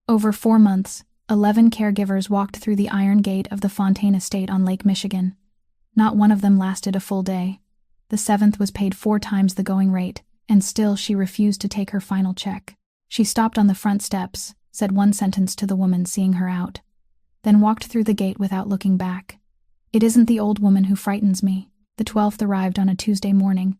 Over 4 months, 11 caregivers walked through the iron gate of the Fontaine estate on Lake Michigan. Not one of them lasted a full day. The 7th was paid 4 times the going rate, and still she refused to take her final check. She stopped on the front steps, said one sentence to the woman seeing her out, then walked through the gate without looking back. It isn't the old woman who frightens me. The 12th arrived on a Tuesday morning,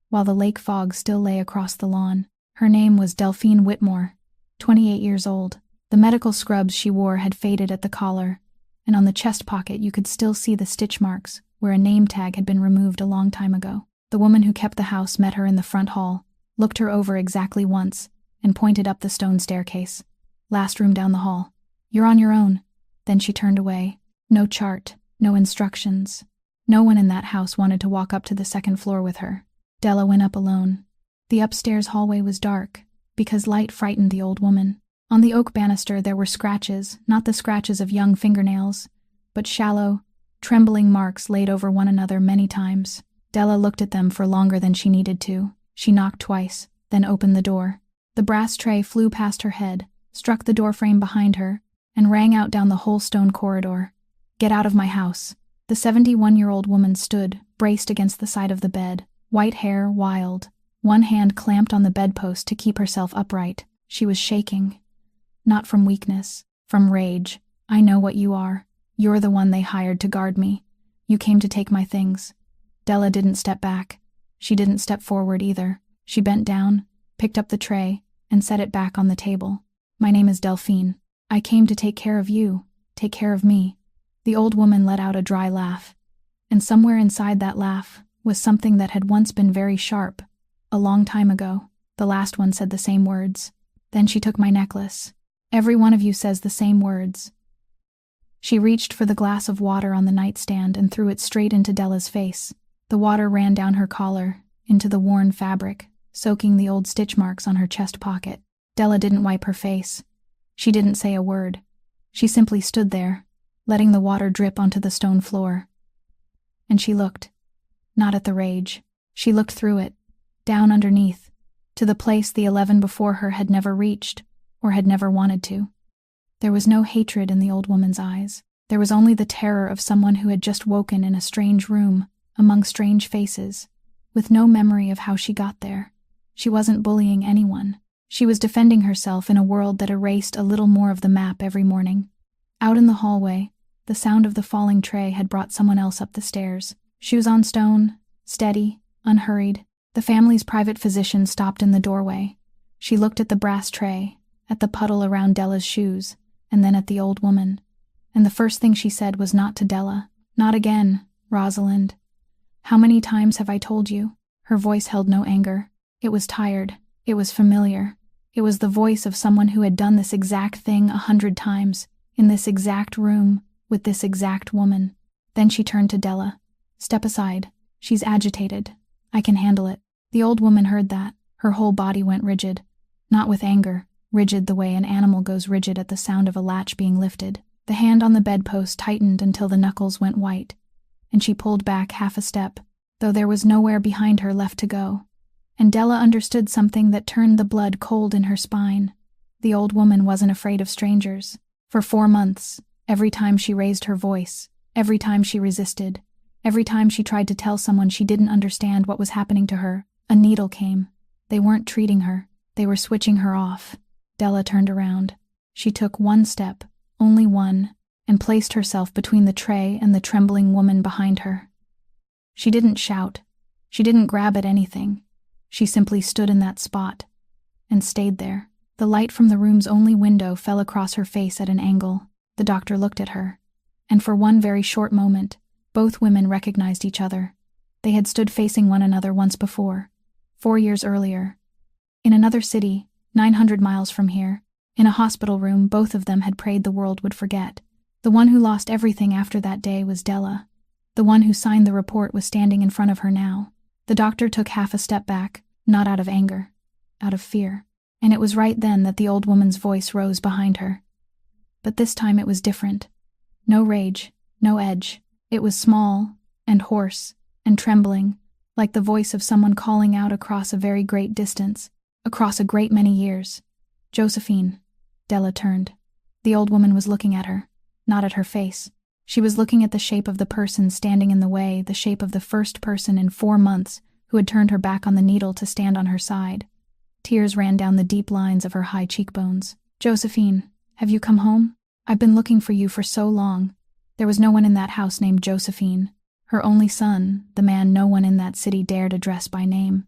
while the lake fog still lay across the lawn. Her name was Delphine Whitmore, 28 years old. The medical scrubs she wore had faded at the collar, and on the chest pocket you could still see the stitch marks where a name tag had been removed a long time ago. The woman who kept the house met her in the front hall, looked her over exactly once, and pointed up the stone staircase. Last room down the hall. You're on your own. Then she turned away. No chart, no instructions. No one in that house wanted to walk up to the 2nd floor with her. Della went up alone. The upstairs hallway was dark, because light frightened the old woman. On the oak banister there were scratches, not the scratches of young fingernails, but shallow, trembling marks laid over one another many times. Della looked at them for longer than she needed to. She knocked twice, then opened the door. The brass tray flew past her head, struck the doorframe behind her, and rang out down the whole stone corridor. "Get out of my house." The 71-year-old woman stood, braced against the side of the bed, white hair wild, one hand clamped on the bedpost to keep herself upright. She was shaking. Not from weakness, from rage. "I know what you are. You're the one they hired to guard me. You came to take my things." Della didn't step back. She didn't step forward either. She bent down, picked up the tray, and set it back on the table. "My name is Delphine. I came to take care of you, take care of me." The old woman let out a dry laugh, and somewhere inside that laugh was something that had once been very sharp, a long time ago. The last one said the same words. Then she took my necklace. "Every one of you says the same words." She reached for the glass of water on the nightstand and threw it straight into Della's face. The water ran down her collar, into the worn fabric, soaking the old stitch marks on her chest pocket. Della didn't wipe her face. She didn't say a word. She simply stood there, letting the water drip onto the stone floor. And she looked. Not at the rage. She looked through it, down underneath, to the place the 11 before her had never reached, or had never wanted to. There was no hatred in the old woman's eyes. There was only the terror of someone who had just woken in a strange room, among strange faces, with no memory of how she got there. She wasn't bullying anyone. She was defending herself in a world that erased a little more of the map every morning. Out in the hallway, the sound of the falling tray had brought someone else up the stairs. Shoes on stone, steady, unhurried. The family's private physician stopped in the doorway. She looked at the brass tray, at the puddle around Della's shoes, and then at the old woman. And the first thing she said was not to Della. "Not again, Rosalind. How many times have I told you?" Her voice held no anger. It was tired. It was familiar. It was the voice of someone who had done this exact thing 100 times, in this exact room, with this exact woman. Then she turned to Della. "Step aside. She's agitated. I can handle it." The old woman heard that. Her whole body went rigid. Not with anger, rigid the way an animal goes rigid at the sound of a latch being lifted. The hand on the bedpost tightened until the knuckles went white, and she pulled back half a step, though there was nowhere behind her left to go. And Della understood something that turned the blood cold in her spine. The old woman wasn't afraid of strangers. For 4 months, every time she raised her voice, every time she resisted, every time she tried to tell someone she didn't understand what was happening to her, a needle came. They weren't treating her. They were switching her off. Della turned around. She took one step, only one, and placed herself between the tray and the trembling woman behind her. She didn't shout. She didn't grab at anything. She simply stood in that spot, and stayed there. The light from the room's only window fell across her face at an angle. The doctor looked at her, and for one very short moment, both women recognized each other. They had stood facing one another once before, 4 years earlier. In another city, 900 miles from here, in a hospital room both of them had prayed the world would forget. The one who lost everything after that day was Della. The one who signed the report was standing in front of her now. The doctor took half a step back, not out of anger, out of fear. And it was right then that the old woman's voice rose behind her. But this time it was different. No rage, no edge. It was small, and hoarse, and trembling, like the voice of someone calling out across a very great distance, across a great many years. "Josephine, Della turned. The old woman was looking at her, not at her face. She was looking at the shape of the person standing in the way, the shape of the first person in 4 months who had turned her back on the needle to stand on her side. Tears ran down the deep lines of her high cheekbones. "Josephine, have you come home? I've been looking for you for so long." There was no one in that house named Josephine. Her only son, the man no one in that city dared address by name.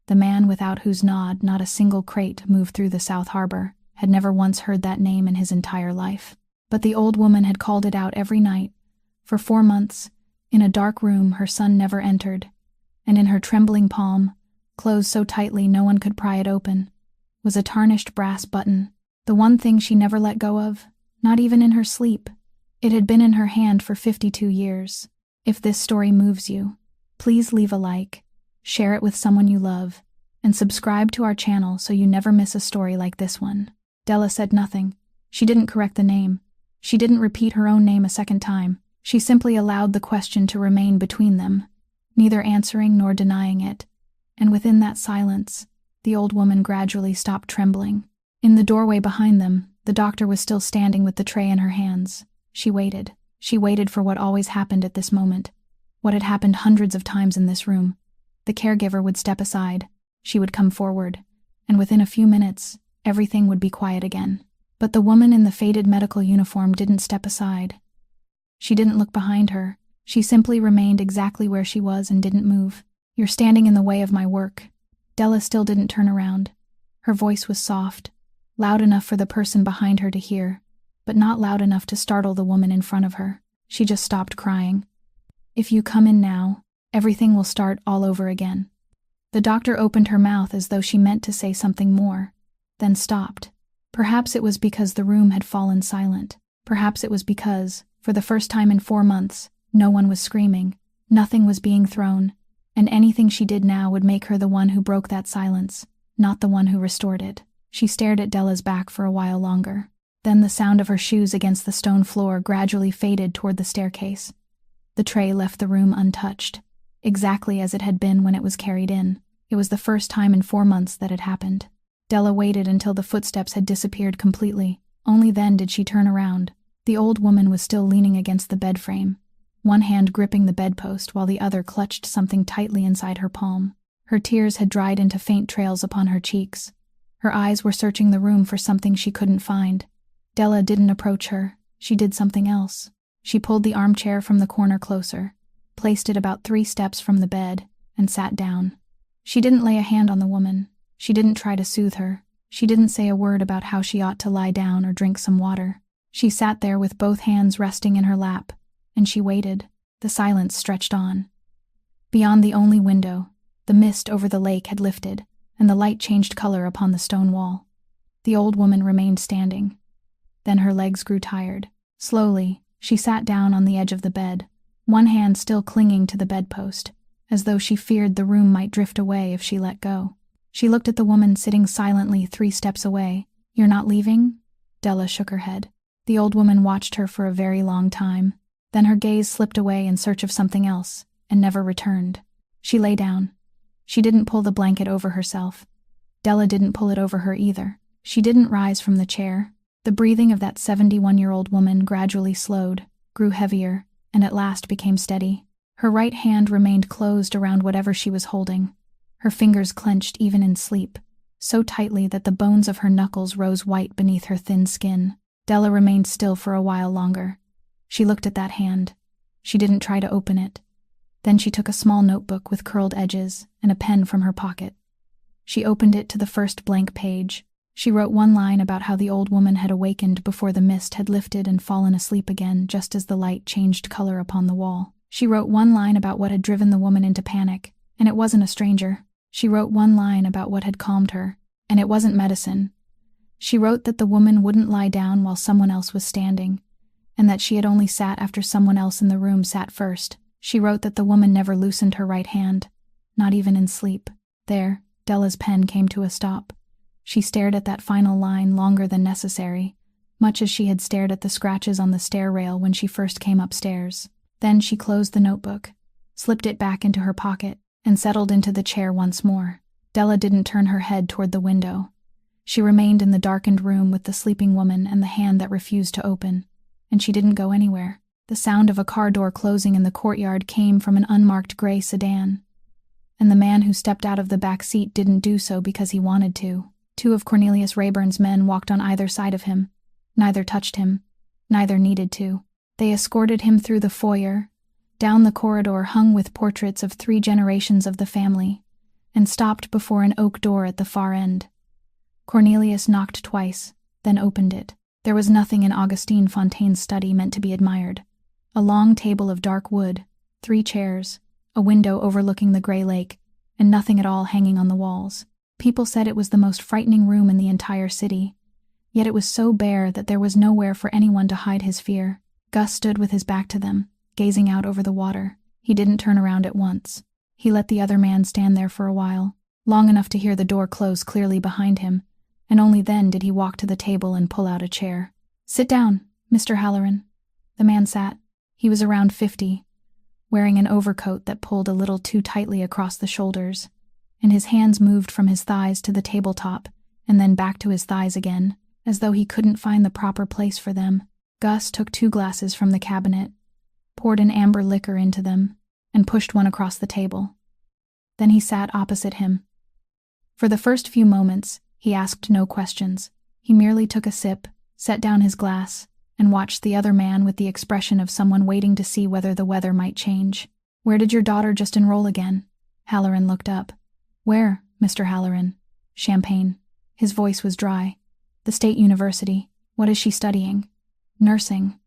The man without whose nod not a single crate moved through the South Harbor, had never once heard that name in his entire life. But the old woman had called it out every night. For 4 months, in a dark room her son never entered, and in her trembling palm, closed so tightly no one could pry it open, was a tarnished brass button, the one thing she never let go of, not even in her sleep. It had been in her hand for 52 years. If this story moves you, please leave a like, share it with someone you love, and subscribe to our channel so you never miss a story like this one. Della said nothing. She didn't correct the name. She didn't repeat her own name a second time. She simply allowed the question to remain between them, neither answering nor denying it. And within that silence, the old woman gradually stopped trembling. In the doorway behind them, the doctor was still standing with the tray in her hands. She waited. She waited for what always happened at this moment, what had happened hundreds of times in this room. The caregiver would step aside, she would come forward, and within a few minutes, everything would be quiet again. But the woman in the faded medical uniform didn't step aside. She didn't look behind her. She simply remained exactly where she was and didn't move. "You're standing in the way of my work." Della still didn't turn around. Her voice was soft, loud enough for the person behind her to hear, but not loud enough to startle the woman in front of her. She just stopped crying. "If you come in now, everything will start all over again." The doctor opened her mouth as though she meant to say something more, then stopped. Perhaps it was because the room had fallen silent. Perhaps it was because, for the first time in 4 months, no one was screaming, nothing was being thrown, and anything she did now would make her the one who broke that silence, not the one who restored it. She stared at Della's back for a while longer. Then the sound of her shoes against the stone floor gradually faded toward the staircase. The tray left the room untouched, exactly as it had been when it was carried in. It was the first time in 4 months that it happened. Della waited until the footsteps had disappeared completely. Only then did she turn around. The old woman was still leaning against the bed frame, one hand gripping the bedpost while the other clutched something tightly inside her palm. Her tears had dried into faint trails upon her cheeks. Her eyes were searching the room for something she couldn't find. Della didn't approach her. She did something else. She pulled the armchair from the corner closer, placed it about 3 steps from the bed, and sat down. She didn't lay a hand on the woman. She didn't try to soothe her. She didn't say a word about how she ought to lie down or drink some water. She sat there with both hands resting in her lap, and she waited. The silence stretched on. Beyond the only window, the mist over the lake had lifted, and the light changed color upon the stone wall. The old woman remained standing. Then her legs grew tired. Slowly, she sat down on the edge of the bed, one hand still clinging to the bedpost, as though she feared the room might drift away if she let go. She looked at the woman sitting silently 3 steps away. "You're not leaving?" Della shook her head. The old woman watched her for a very long time. Then her gaze slipped away in search of something else, and never returned. She lay down. She didn't pull the blanket over herself. Della didn't pull it over her either. She didn't rise from the chair. The breathing of that 71-year-old woman gradually slowed, grew heavier, and at last became steady. Her right hand remained closed around whatever she was holding. Her fingers clenched even in sleep, so tightly that the bones of her knuckles rose white beneath her thin skin. Della remained still for a while longer. She looked at that hand. She didn't try to open it. Then she took a small notebook with curled edges and a pen from her pocket. She opened it to the first blank page. She wrote 1 line about how the old woman had awakened before the mist had lifted and fallen asleep again just as the light changed color upon the wall. She wrote 1 line about what had driven the woman into panic, and it wasn't a stranger. She wrote 1 line about what had calmed her, and it wasn't medicine. She wrote that the woman wouldn't lie down while someone else was standing, and that she had only sat after someone else in the room sat first. She wrote that the woman never loosened her right hand, not even in sleep. There, Della's pen came to a stop. She stared at that final line longer than necessary, much as she had stared at the scratches on the stair rail when she first came upstairs. Then she closed the notebook, slipped it back into her pocket, and settled into the chair once more. Della didn't turn her head toward the window. She remained in the darkened room with the sleeping woman and the hand that refused to open. And she didn't go anywhere. The sound of a car door closing in the courtyard came from an unmarked gray sedan. And the man who stepped out of the back seat didn't do so because he wanted to. 2 of Cornelius Rayburn's men walked on either side of him. Neither touched him. Neither needed to. They escorted him through the foyer, down the corridor hung with portraits of 3 generations of the family, and stopped before an oak door at the far end. Cornelius knocked twice, then opened it. There was nothing in Augustine Fontaine's study meant to be admired. A long table of dark wood, 3 chairs, a window overlooking the gray lake, and nothing at all hanging on the walls. People said it was the most frightening room in the entire city, yet it was so bare that there was nowhere for anyone to hide his fear. Gus stood with his back to them, gazing out over the water. He didn't turn around at once. He let the other man stand there for a while, long enough to hear the door close clearly behind him, and only then did he walk to the table and pull out a chair. "Sit down, Mr. Halloran." The man sat. He was around 50, wearing an overcoat that pulled a little too tightly across the shoulders, and his hands moved from his thighs to the tabletop and then back to his thighs again, as though he couldn't find the proper place for them. Gus took 2 glasses from the cabinet, poured an amber liquor into them, and pushed one across the table. Then he sat opposite him. For the first few moments, he asked no questions. He merely took a sip, set down his glass, and watched the other man with the expression of someone waiting to see whether the weather might change. "Where did your daughter just enroll again?" Halloran looked up. "Where, Mr. Halloran?" "Champaign." His voice was dry. "The State University. What is she studying?" "Nursing."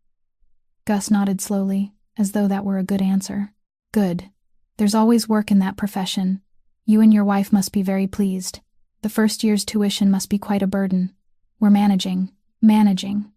Gus nodded slowly, as though that were a good answer. "Good. There's always work in that profession. You and your wife must be very pleased. The first year's tuition must be quite a burden. We're managing."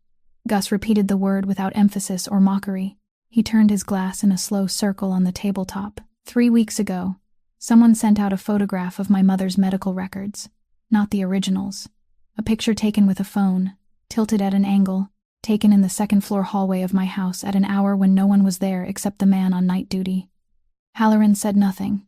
Gus repeated the word without emphasis or mockery. He turned his glass in a slow circle on the tabletop. 3 weeks ago, someone sent out a photograph of my mother's medical records. Not the originals. A picture taken with a phone, tilted at an angle, taken in the second-floor hallway of my house at an hour when no one was there except the man on night duty. Halloran said nothing.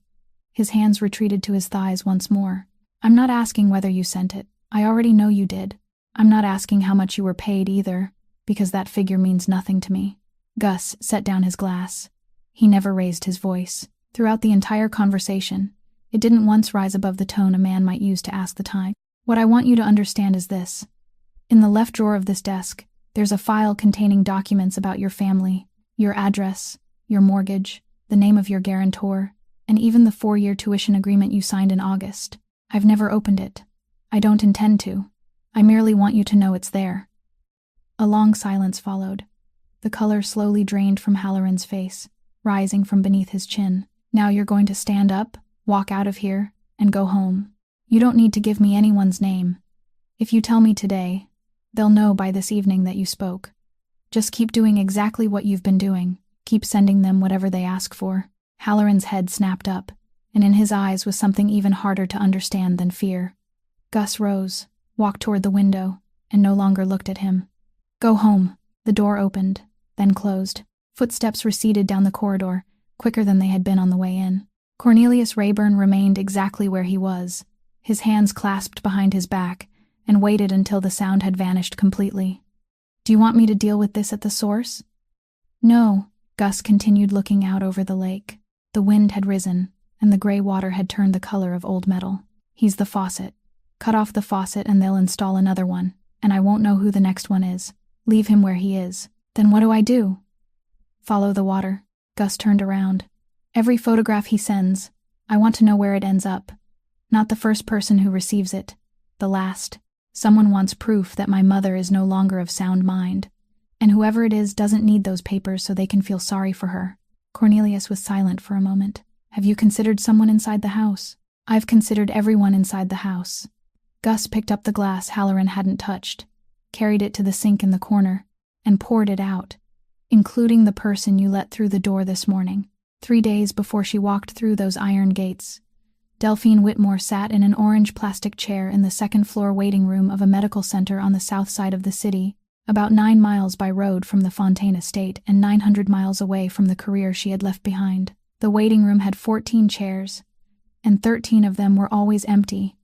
His hands retreated to his thighs once more. "I'm not asking whether you sent it. I already know you did. I'm not asking how much you were paid either, because that figure means nothing to me." Gus set down his glass. He never raised his voice. Throughout the entire conversation, it didn't once rise above the tone a man might use to ask the time. "What I want you to understand is this. In the left drawer of this desk, there's a file containing documents about your family, your address, your mortgage, the name of your guarantor, and even the 4-year tuition agreement you signed in August. I've never opened it. I don't intend to. I merely want you to know it's there." A long silence followed. The color slowly drained from Halloran's face, rising from beneath his chin. "Now you're going to stand up, walk out of here, and go home. You don't need to give me anyone's name. If you tell me today, they'll know by this evening that you spoke. Just keep doing exactly what you've been doing. Keep sending them whatever they ask for." Halloran's head snapped up, and in his eyes was something even harder to understand than fear. Gus rose, walked toward the window, and no longer looked at him. "Go home." The door opened, then closed. Footsteps receded down the corridor, quicker than they had been on the way in. Cornelius Rayburn remained exactly where he was, his hands clasped behind his back, and waited until the sound had vanished completely. "Do you want me to deal with this at the source?" "No." Gus continued looking out over the lake. The wind had risen, and the gray water had turned the color of old metal. "He's the faucet. Cut off the faucet and they'll install another one, and I won't know who the next one is. Leave him where he is." "Then what do I do?" "Follow the water." Gus turned around. "Every photograph he sends, I want to know where it ends up. Not the first person who receives it. The last. Someone wants proof that my mother is no longer of sound mind. And whoever it is doesn't need those papers so they can feel sorry for her." Cornelius was silent for a moment. "Have you considered someone inside the house?" "I've considered everyone inside the house." Gus picked up the glass Halloran hadn't touched, carried it to the sink in the corner, and poured it out, including the person you let through the door this morning. 3 days before she walked through those iron gates, Delphine Whitmore sat in an orange plastic chair in the second-floor waiting room of a medical center on the south side of the city, about 9 miles by road from the Fontaine estate and 900 miles away from the career she had left behind. The waiting room had 14 chairs, and 13 of them were always empty,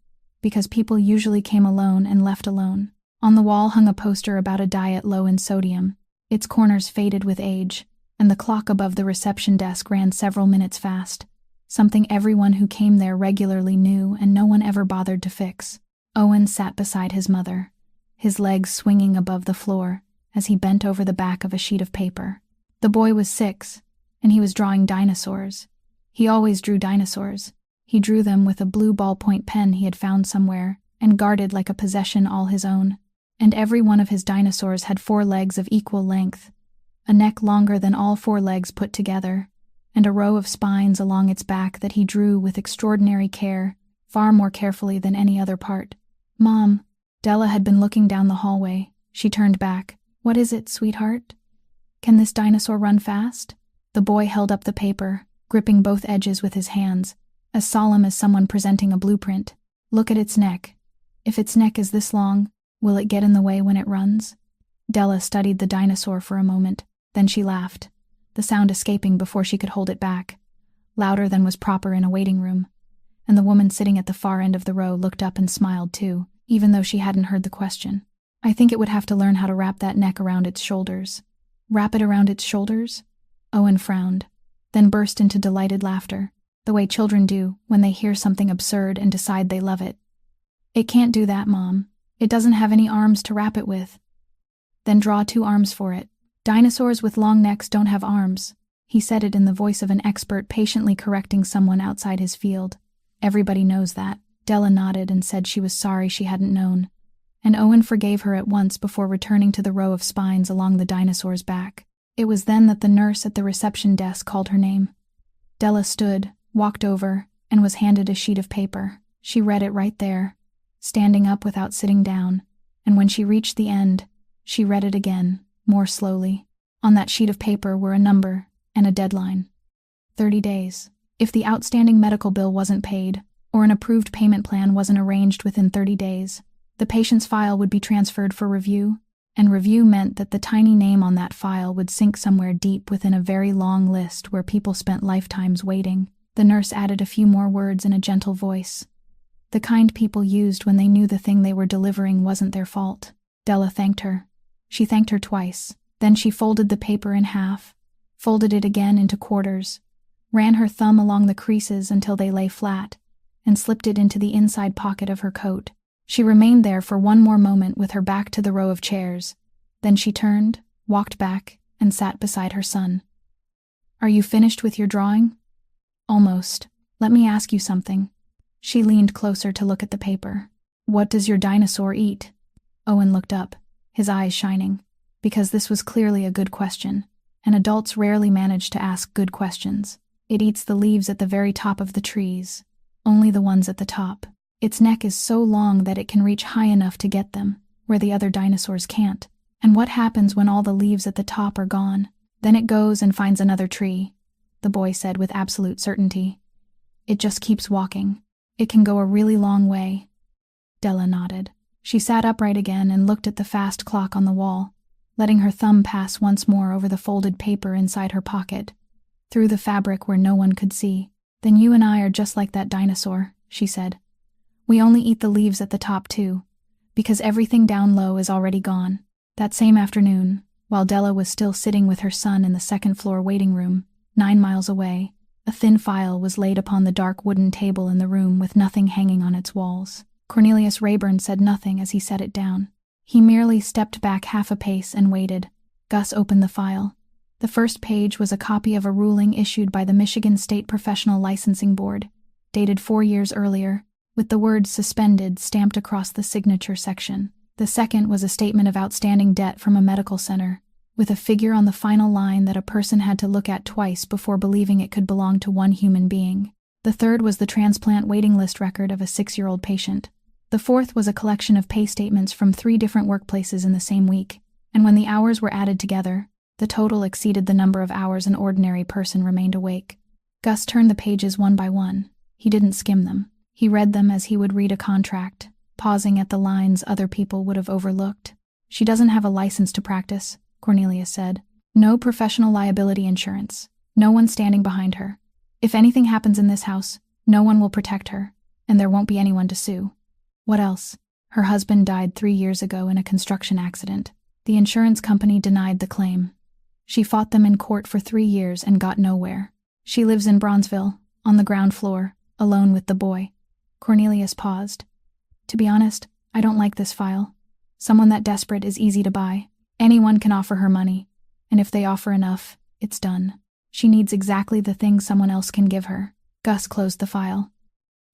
because people usually came alone and left alone. On the wall hung a poster about a diet low in sodium. Its corners faded with age, and the clock above the reception desk ran several minutes fast, something everyone who came there regularly knew and no one ever bothered to fix. Owen sat beside his mother, his legs swinging above the floor as he bent over the back of a sheet of paper. The boy was 6, and he was drawing dinosaurs. He always drew dinosaurs. He drew them with a blue ballpoint pen he had found somewhere and guarded like a possession all his own. And every one of his dinosaurs had 4 legs of equal length, a neck longer than all 4 legs put together, and a row of spines along its back that he drew with extraordinary care, far more carefully than any other part. "Mom." Della had been looking down the hallway. She turned back. "What is it, sweetheart? Can this dinosaur run fast?" The boy held up the paper, gripping both edges with his hands, as solemn as someone presenting a blueprint. "Look at its neck. If its neck is this long, will it get in the way when it runs?" Della studied the dinosaur for a moment, then she laughed, the sound escaping before she could hold it back, louder than was proper in a waiting room, and the woman sitting at the far end of the row looked up and smiled too, even though she hadn't heard the question. "I think it would have to learn how to wrap that neck around its shoulders." "Wrap it around its shoulders?" Owen frowned, then burst into delighted laughter, the way children do when they hear something absurd and decide they love it. "It can't do that, Mom. It doesn't have any arms to wrap it with." "Then draw 2 arms for it." "Dinosaurs with long necks don't have arms." He said it in the voice of an expert patiently correcting someone outside his field. "Everybody knows that." Della nodded and said she was sorry she hadn't known, and Owen forgave her at once before returning to the row of spines along the dinosaur's back. It was then that the nurse at the reception desk called her name. Della stood, walked over, and was handed a sheet of paper. She read it right there, standing up without sitting down, and when she reached the end, she read it again, more slowly. On that sheet of paper were a number and a deadline. 30 days. If the outstanding medical bill wasn't paid, or an approved payment plan wasn't arranged within 30 days, the patient's file would be transferred for review, and review meant that the tiny name on that file would sink somewhere deep within a very long list where people spent lifetimes waiting. The nurse added a few more words in a gentle voice, the kind people used when they knew the thing they were delivering wasn't their fault. Della thanked her. She thanked her twice. Then she folded the paper in half, folded it again into quarters, ran her thumb along the creases until they lay flat, and slipped it into the inside pocket of her coat. She remained there for one more moment with her back to the row of chairs. Then she turned, walked back, and sat beside her son. "Are you finished with your drawing?" "Almost. Let me ask you something." She leaned closer to look at the paper. "What does your dinosaur eat?" Owen looked up, his eyes shining, because this was clearly a good question, and adults rarely manage to ask good questions. "It eats the leaves at the very top of the trees, only the ones at the top. Its neck is so long that it can reach high enough to get them, where the other dinosaurs can't. And what happens when all the leaves at the top are gone? Then it goes and finds another tree," the boy said with absolute certainty. "It just keeps walking. It can go a really long way." Della nodded. She sat upright again and looked at the fast clock on the wall, letting her thumb pass once more over the folded paper inside her pocket, through the fabric where no one could see. "Then you and I are just like that dinosaur," she said. "We only eat the leaves at the top too, because everything down low is already gone." That same afternoon, while Della was still sitting with her son in the second-floor waiting room, 9 miles away, a thin file was laid upon the dark wooden table in the room with nothing hanging on its walls. Cornelius Rayburn said nothing as he set it down. He merely stepped back half a pace and waited. Gus opened the file. The first page was a copy of a ruling issued by the Michigan State Professional Licensing Board, dated 4 years earlier, with the words "suspended" stamped across the signature section. The second was a statement of outstanding debt from a medical center, with a figure on the final line that a person had to look at twice before believing it could belong to one human being. The third was the transplant waiting list record of a 6-year-old patient. The fourth was a collection of pay statements from 3 different workplaces in the same week, and when the hours were added together, the total exceeded the number of hours an ordinary person remained awake. Gus turned the pages one by one. He didn't skim them. He read them as he would read a contract, pausing at the lines other people would have overlooked. "She doesn't have a license to practice," Cornelius said. "No professional liability insurance. No one standing behind her. If anything happens in this house, no one will protect her, and there won't be anyone to sue. What else? Her husband died 3 years ago in a construction accident. The insurance company denied the claim. She fought them in court for 3 years and got nowhere. She lives in Bronzeville, on the ground floor, alone with the boy. Cornelius paused. To be honest, I don't like this file. Someone that desperate is easy to buy. Anyone can offer her money. And if they offer enough, it's done. She needs exactly the thing someone else can give her. Gus closed the file.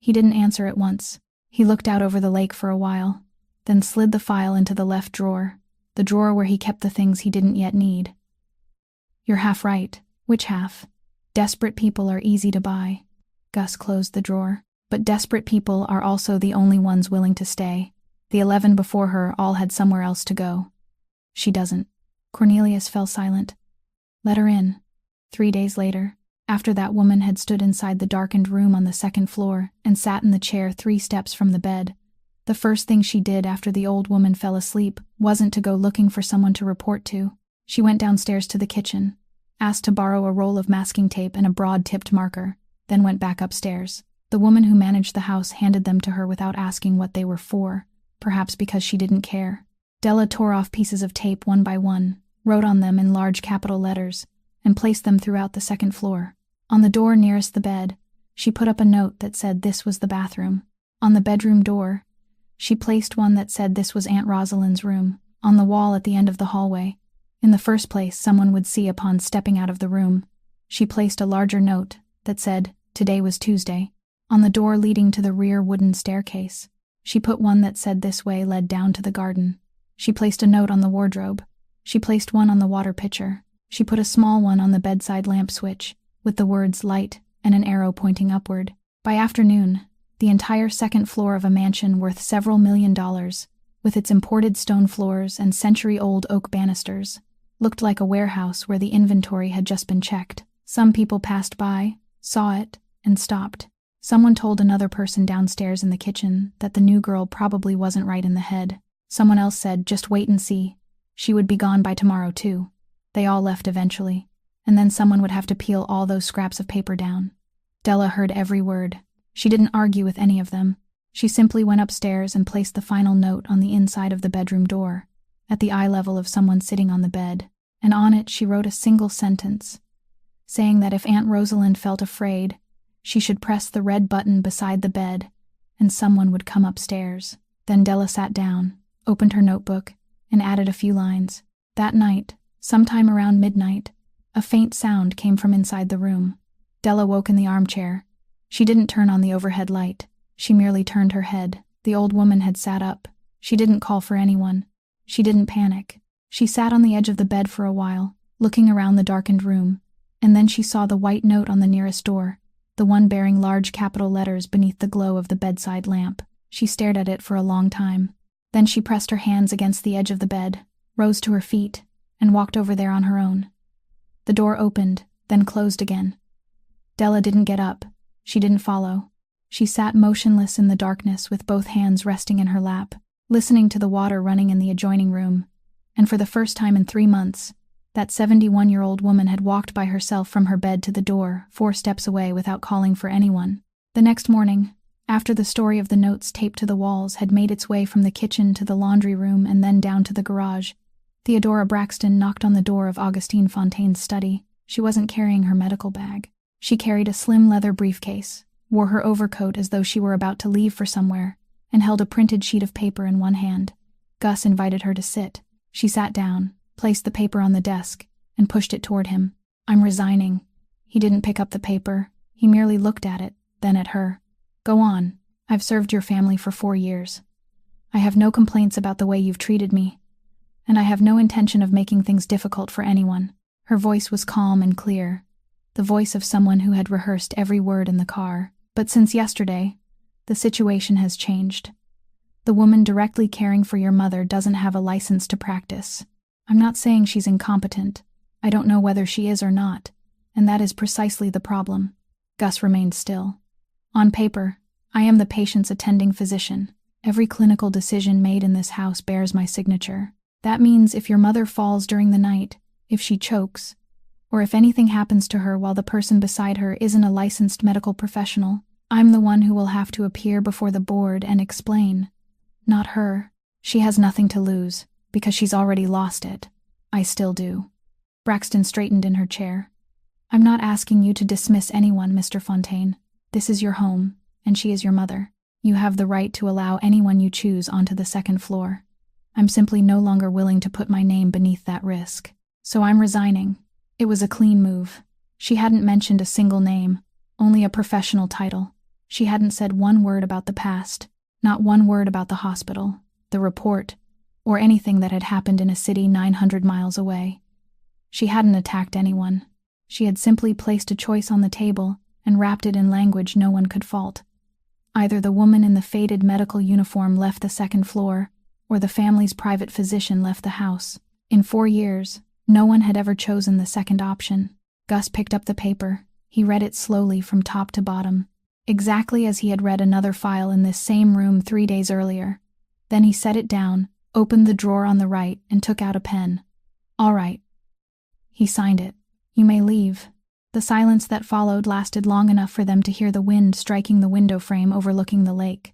He didn't answer at once. He looked out over the lake for a while, then slid the file into the left drawer, the drawer where he kept the things he didn't yet need. You're half right. Which half? Desperate people are easy to buy. Gus closed the drawer. But desperate people are also the only ones willing to stay. The 11 before her all had somewhere else to go. She doesn't. Cornelius fell silent. Let her in. 3 days later, after that woman had stood inside the darkened room on the 2nd floor and sat in the chair 3 steps from the bed, the first thing she did after the old woman fell asleep wasn't to go looking for someone to report to. She went downstairs to the kitchen, asked to borrow a roll of masking tape and a broad-tipped marker, then went back upstairs. The woman who managed the house handed them to her without asking what they were for, perhaps because she didn't care. Della tore off pieces of tape one by one, wrote on them in large capital letters, and placed them throughout the 2nd floor. On the door nearest the bed, she put up a note that said this was the bathroom. On the bedroom door, she placed one that said this was Aunt Rosalind's room. On the wall at the end of the hallway, in the first place someone would see upon stepping out of the room, she placed a larger note that said, today was Tuesday. On the door leading to the rear wooden staircase, she put one that said this way led down to the garden. She placed a note on the wardrobe. She placed one on the water pitcher. She put a small one on the bedside lamp switch, with the words light and an arrow pointing upward. By afternoon, the entire 2nd floor of a mansion worth several $1 million, with its imported stone floors and century-old oak banisters, looked like a warehouse where the inventory had just been checked. Some people passed by, saw it, and stopped. Someone told another person downstairs in the kitchen that the new girl probably wasn't right in the head. Someone else said, just wait and see. She would be gone by tomorrow too. They all left eventually, and then someone would have to peel all those scraps of paper down. Della heard every word. She didn't argue with any of them. She simply went upstairs and placed the final note on the inside of the bedroom door, at the eye level of someone sitting on the bed, and on it she wrote a single sentence, saying that if Aunt Rosalind felt afraid, she should press the red button beside the bed, and someone would come upstairs. Then Della sat down, opened her notebook, and added a few lines. That night, sometime around midnight, a faint sound came from inside the room. Della woke in the armchair. She didn't turn on the overhead light. She merely turned her head. The old woman had sat up. She didn't call for anyone. She didn't panic. She sat on the edge of the bed for a while, looking around the darkened room, and then she saw the white note on the nearest door, the one bearing large capital letters beneath the glow of the bedside lamp. She stared at it for a long time. Then she pressed her hands against the edge of the bed, rose to her feet, and walked over there on her own. The door opened, then closed again. Della didn't get up. She didn't follow. She sat motionless in the darkness with both hands resting in her lap, listening to the water running in the adjoining room. And for the first time in 3 months, that 71-year-old woman had walked by herself from her bed to the door, 4 steps away without calling for anyone. The next morning, after the story of the notes taped to the walls had made its way from the kitchen to the laundry room and then down to the garage, Theodora Braxton knocked on the door of Augustine Fontaine's study. She wasn't carrying her medical bag. She carried a slim leather briefcase, wore her overcoat as though she were about to leave for somewhere, and held a printed sheet of paper in one hand. Gus invited her to sit. She sat down, placed the paper on the desk, and pushed it toward him. I'm resigning. He didn't pick up the paper. He merely looked at it, then at her. Go on. I've served your family for 4 years. I have no complaints about the way you've treated me, and I have no intention of making things difficult for anyone. Her voice was calm and clear, the voice of someone who had rehearsed every word in the car. But since yesterday, the situation has changed. The woman directly caring for your mother doesn't have a license to practice. I'm not saying she's incompetent. I don't know whether she is or not, and that is precisely the problem. Gus remained still. On paper, I am the patient's attending physician. Every clinical decision made in this house bears my signature. That means if your mother falls during the night, if she chokes, or if anything happens to her while the person beside her isn't a licensed medical professional, I'm the one who will have to appear before the board and explain. Not her. She has nothing to lose, because she's already lost it. I still do. Braxton straightened in her chair. I'm not asking you to dismiss anyone, Mr. Fontaine. This is your home, and she is your mother. You have the right to allow anyone you choose onto the second floor. I'm simply no longer willing to put my name beneath that risk. So I'm resigning. It was a clean move. She hadn't mentioned a single name, only a professional title. She hadn't said one word about the past, not one word about the hospital, the report, or anything that had happened in a city 900 miles away. She hadn't attacked anyone. She had simply placed a choice on the table and wrapped it in language no one could fault. Either the woman in the faded medical uniform left the second floor, or the family's private physician left the house. In 4 years, no one had ever chosen the second option. Gus picked up the paper. He read it slowly from top to bottom, exactly as he had read another file in this same room 3 days earlier. Then he set it down, opened the drawer on the right, and took out a pen. All right. He signed it. You may leave. The silence that followed lasted long enough for them to hear the wind striking the window frame overlooking the lake.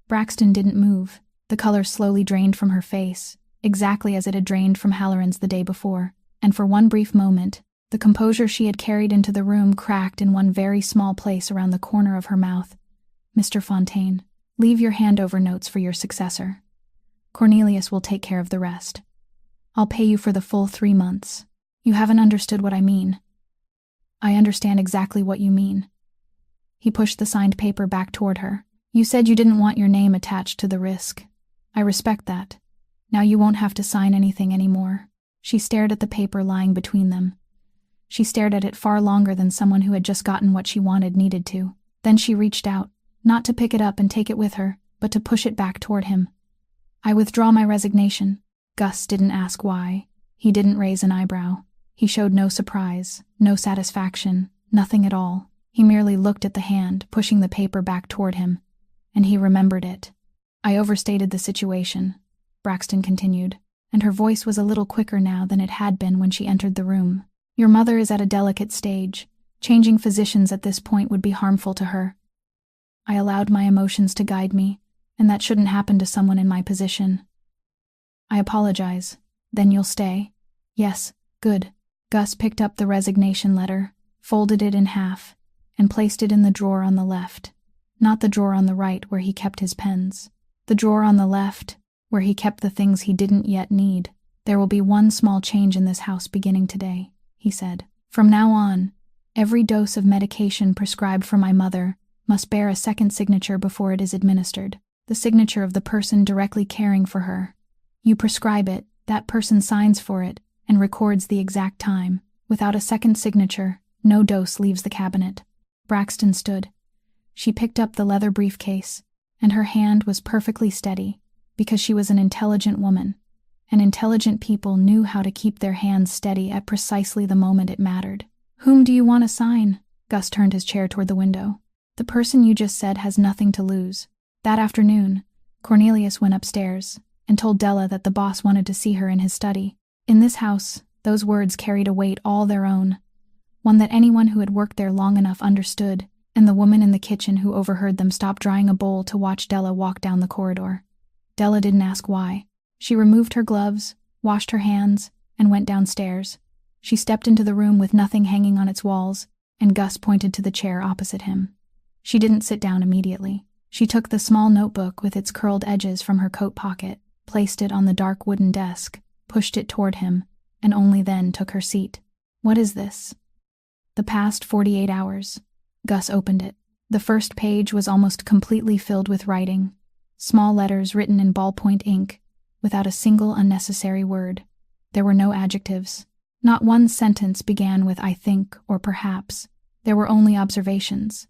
Braxton didn't move. The color slowly drained from her face, exactly as it had drained from Halloran's the day before, and for one brief moment, the composure she had carried into the room cracked in one very small place around the corner of her mouth. Mr. Fontaine, leave your handover notes for your successor. Cornelius will take care of the rest. I'll pay you for the full 3 months. You haven't understood what I mean. I understand exactly what you mean. He pushed the signed paper back toward her. You said you didn't want your name attached to the risk. I respect that. Now you won't have to sign anything anymore. She stared at the paper lying between them. She stared at it far longer than someone who had just gotten what she wanted needed to. Then she reached out, not to pick it up and take it with her, but to push it back toward him. I withdraw my resignation. Gus didn't ask why. He didn't raise an eyebrow. He showed no surprise, no satisfaction, nothing at all. He merely looked at the hand, pushing the paper back toward him. And he remembered it. I overstated the situation, Braxton continued, and her voice was a little quicker now than it had been when she entered the room. Your mother is at a delicate stage. Changing physicians at this point would be harmful to her. I allowed my emotions to guide me, and that shouldn't happen to someone in my position. I apologize. Then you'll stay? Yes, good. Gus picked up the resignation letter, folded it in half, and placed it in the drawer on the left. Not the drawer on the right where he kept his pens. The drawer on the left, where he kept the things he didn't yet need. There will be one small change in this house beginning today, he said. From now on, every dose of medication prescribed for my mother must bear a second signature before it is administered, the signature of the person directly caring for her. You prescribe it, that person signs for it, and records the exact time. Without a second signature, no dose leaves the cabinet. Braxton stood. She picked up the leather briefcase, and her hand was perfectly steady, because she was an intelligent woman, and intelligent people knew how to keep their hands steady at precisely the moment it mattered. Whom do you want to sign? Gus turned his chair toward the window. The person you just said has nothing to lose. That afternoon, Cornelius went upstairs and told Della that the boss wanted to see her in his study. In this house, those words carried a weight all their own, one that anyone who had worked there long enough understood, and the woman in the kitchen who overheard them stopped drying a bowl to watch Della walk down the corridor. Della didn't ask why. She removed her gloves, washed her hands, and went downstairs. She stepped into the room with nothing hanging on its walls, and Gus pointed to the chair opposite him. She didn't sit down immediately. She took the small notebook with its curled edges from her coat pocket, placed it on the dark wooden desk, pushed it toward him, and only then took her seat. What is this? The past 48 hours. Gus opened it. The first page was almost completely filled with writing, small letters written in ballpoint ink, without a single unnecessary word. There were no adjectives. Not one sentence began with I think or perhaps. There were only observations.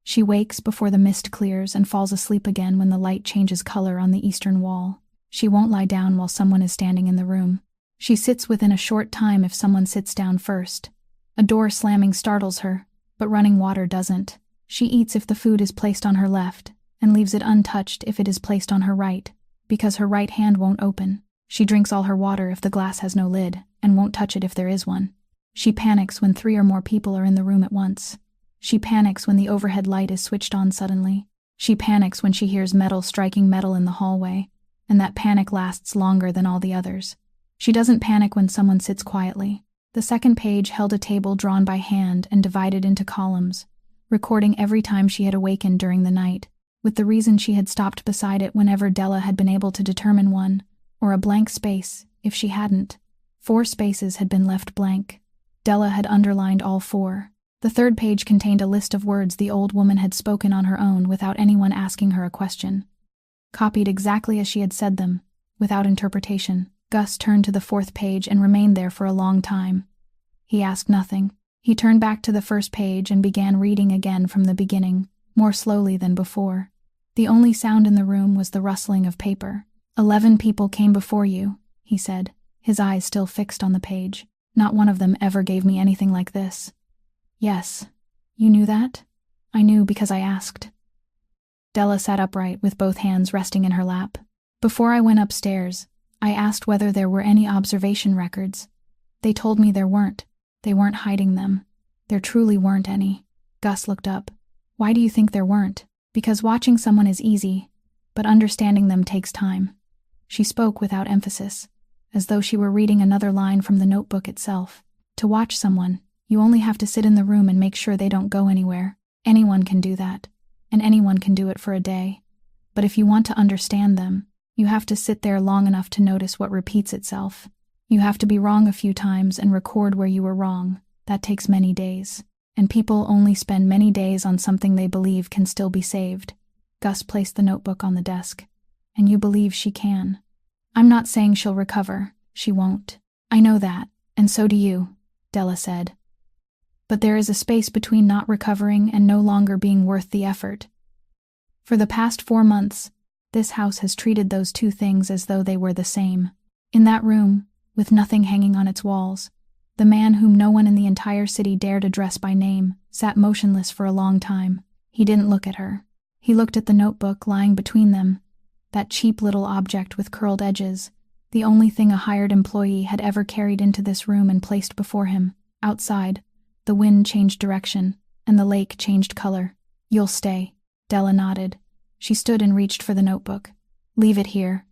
She wakes before the mist clears and falls asleep again when the light changes color on the eastern wall. She won't lie down while someone is standing in the room. She sits within a short time if someone sits down first. A door slamming startles her, but running water doesn't. She eats if the food is placed on her left, and leaves it untouched if it is placed on her right, because her right hand won't open. She drinks all her water if the glass has no lid, and won't touch it if there is one. She panics when 3 or more people are in the room at once. She panics when the overhead light is switched on suddenly. She panics when she hears metal striking metal in the hallway, and that panic lasts longer than all the others. She doesn't panic when someone sits quietly. The second page held a table drawn by hand and divided into columns, recording every time she had awakened during the night, with the reason she had stopped beside it whenever Della had been able to determine one, or a blank space, if she hadn't. 4 spaces had been left blank. Della had underlined all 4. The third page contained a list of words the old woman had spoken on her own without anyone asking her a question. Copied exactly as she had said them, without interpretation. Gus turned to the 4th page and remained there for a long time. He asked nothing. He turned back to the first page and began reading again from the beginning, more slowly than before. The only sound in the room was the rustling of paper. 11 people came before you, he said, his eyes still fixed on the page. Not one of them ever gave me anything like this. Yes. You knew that? I knew because I asked. Della sat upright with both hands resting in her lap. Before I went upstairs, I asked whether there were any observation records. They told me there weren't. They weren't hiding them. There truly weren't any. Gus looked up. Why do you think there weren't? Because watching someone is easy, but understanding them takes time. She spoke without emphasis, as though she were reading another line from the notebook itself. To watch someone, you only have to sit in the room and make sure they don't go anywhere. Anyone can do that, and anyone can do it for a day. But if you want to understand them, you have to sit there long enough to notice what repeats itself. You have to be wrong a few times and record where you were wrong. That takes many days. And people only spend many days on something they believe can still be saved. Gus placed the notebook on the desk. And you believe she can. I'm not saying she'll recover. She won't. I know that, and so do you, Della said. But there is a space between not recovering and no longer being worth the effort. For the past 4 months, this house has treated those 2 things as though they were the same. In that room, with nothing hanging on its walls, the man whom no one in the entire city dared address by name sat motionless for a long time. He didn't look at her. He looked at the notebook lying between them, that cheap little object with curled edges, the only thing a hired employee had ever carried into this room and placed before him. Outside, the wind changed direction, and the lake changed color. You'll stay. Della nodded. She stood and reached for the notebook. Leave it here.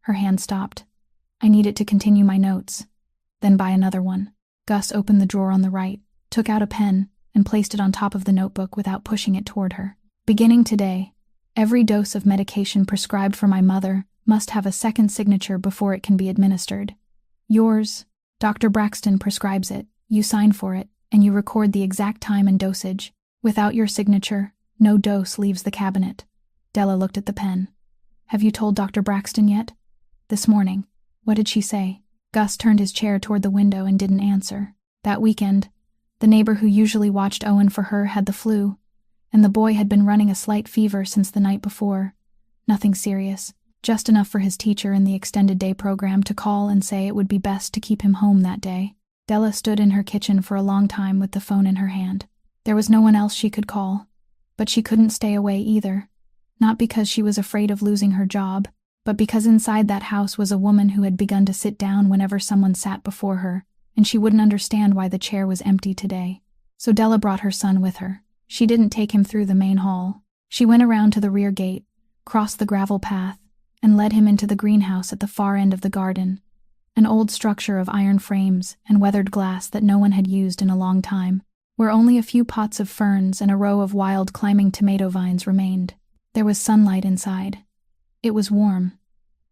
Her hand stopped. I need it to continue my notes. Then buy another one. Gus opened the drawer on the right, took out a pen, and placed it on top of the notebook without pushing it toward her. Beginning today, every dose of medication prescribed for my mother must have a second signature before it can be administered. Yours, Dr. Braxton prescribes it, you sign for it, and you record the exact time and dosage. Without your signature, no dose leaves the cabinet. Della looked at the pen. Have you told Dr. Braxton yet? This morning. What did she say? Gus turned his chair toward the window and didn't answer. That weekend, the neighbor who usually watched Owen for her had the flu, and the boy had been running a slight fever since the night before. Nothing serious, just enough for his teacher in the extended day program to call and say it would be best to keep him home that day. Della stood in her kitchen for a long time with the phone in her hand. There was no one else she could call, but she couldn't stay away either. Not because she was afraid of losing her job, but because inside that house was a woman who had begun to sit down whenever someone sat before her, and she wouldn't understand why the chair was empty today. So Della brought her son with her. She didn't take him through the main hall. She went around to the rear gate, crossed the gravel path, and led him into the greenhouse at the far end of the garden, an old structure of iron frames and weathered glass that no one had used in a long time, where only a few pots of ferns and a row of wild climbing tomato vines remained. There was sunlight inside. It was warm.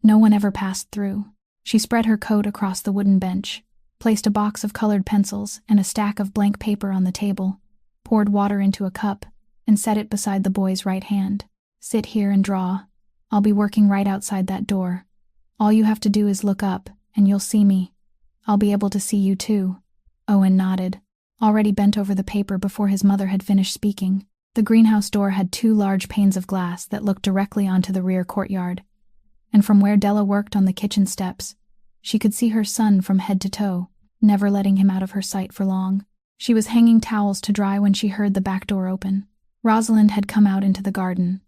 No one ever passed through. She spread her coat across the wooden bench, placed a box of colored pencils and a stack of blank paper on the table, poured water into a cup, and set it beside the boy's right hand. Sit here and draw. I'll be working right outside that door. All you have to do is look up, and you'll see me. I'll be able to see you too. Owen nodded, already bent over the paper before his mother had finished speaking. The greenhouse door had 2 large panes of glass that looked directly onto the rear courtyard, and from where Della worked on the kitchen steps, she could see her son from head to toe, never letting him out of her sight for long. She was hanging towels to dry when she heard the back door open. Rosalind had come out into the garden.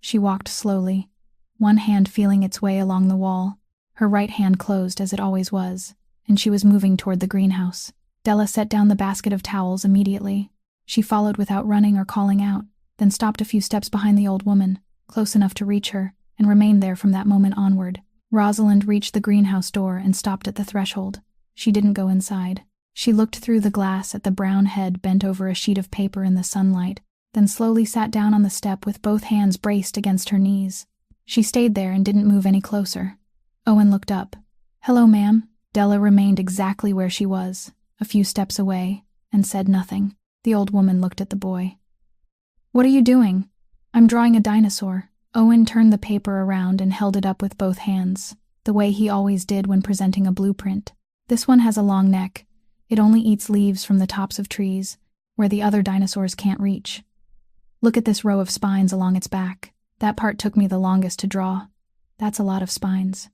She walked slowly, one hand feeling its way along the wall. Her right hand closed as it always was, and she was moving toward the greenhouse. Della set down the basket of towels immediately. She followed without running or calling out. then stopped a few steps behind the old woman, close enough to reach her, and remained there from that moment onward. Rosalind reached the greenhouse door and stopped at the threshold. She didn't go inside. She looked through the glass at the brown head bent over a sheet of paper in the sunlight, then slowly sat down on the step with both hands braced against her knees. She stayed there and didn't move any closer. Owen looked up. "Hello, ma'am." Della remained exactly where she was, a few steps away, and said nothing. The old woman looked at the boy. "What are you doing?" "I'm drawing a dinosaur." Owen turned the paper around and held it up with both hands, the way he always did when presenting a blueprint. "This one has a long neck. It only eats leaves from the tops of trees, where the other dinosaurs can't reach. Look at this row of spines along its back. That part took me the longest to draw. That's a lot of spines."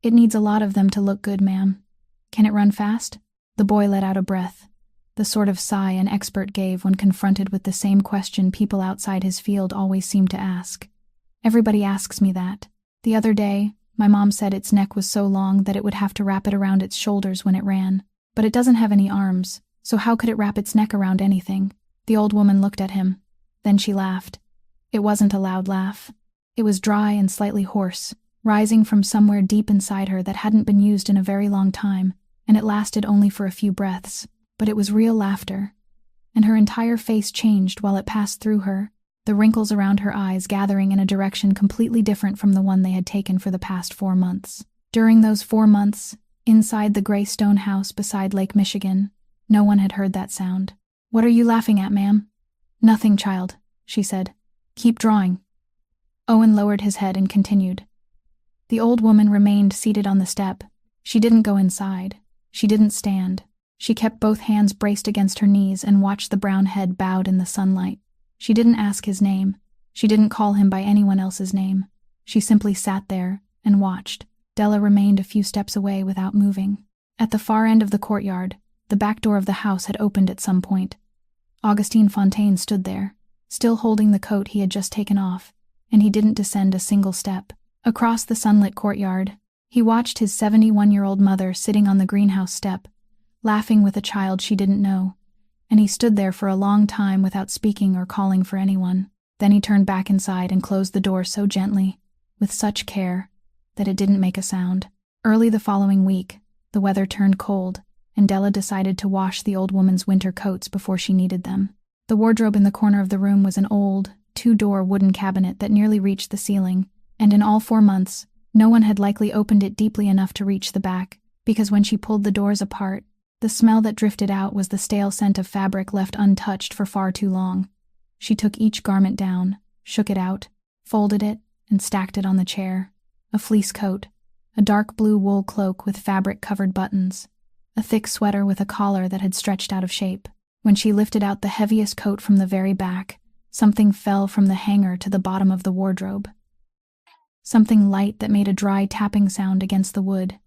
"It needs a lot of them to look good, ma'am." "Can it run fast?" The boy let out a breath, the sort of sigh an expert gave when confronted with the same question people outside his field always seem to ask. "Everybody asks me that. The other day, my mom said its neck was so long that it would have to wrap it around its shoulders when it ran. But it doesn't have any arms, so how could it wrap its neck around anything?" The old woman looked at him. Then she laughed. It wasn't a loud laugh. It was dry and slightly hoarse, rising from somewhere deep inside her that hadn't been used in a very long time, and it lasted only for a few breaths. But it was real laughter. And her entire face changed while it passed through her, the wrinkles around her eyes gathering in a direction completely different from the one they had taken for the past 4 months. During those 4 months, inside the gray stone house beside Lake Michigan, no one had heard that sound. "What are you laughing at, ma'am?" "Nothing, child," she said. "Keep drawing." Owen lowered his head and continued. The old woman remained seated on the step. She didn't go inside. She didn't stand. She kept both hands braced against her knees and watched the brown head bowed in the sunlight. She didn't ask his name. She didn't call him by anyone else's name. She simply sat there and watched. Della remained a few steps away without moving. At the far end of the courtyard, the back door of the house had opened at some point. Augustine Fontaine stood there, still holding the coat he had just taken off, and he didn't descend a single step. Across the sunlit courtyard, he watched his 71-year-old mother sitting on the greenhouse step, laughing with a child she didn't know, and he stood there for a long time without speaking or calling for anyone. Then he turned back inside and closed the door so gently, with such care, that it didn't make a sound. Early the following week, the weather turned cold, and Della decided to wash the old woman's winter coats before she needed them. The wardrobe in the corner of the room was an old, 2-door wooden cabinet that nearly reached the ceiling, and in all 4 months, no one had likely opened it deeply enough to reach the back, because when she pulled the doors apart, the smell that drifted out was the stale scent of fabric left untouched for far too long. She took each garment down, shook it out, folded it, and stacked it on the chair. A fleece coat, a dark blue wool cloak with fabric-covered buttons, a thick sweater with a collar that had stretched out of shape. When she lifted out the heaviest coat from the very back, something fell from the hanger to the bottom of the wardrobe. Something light that made a dry tapping sound against the wood.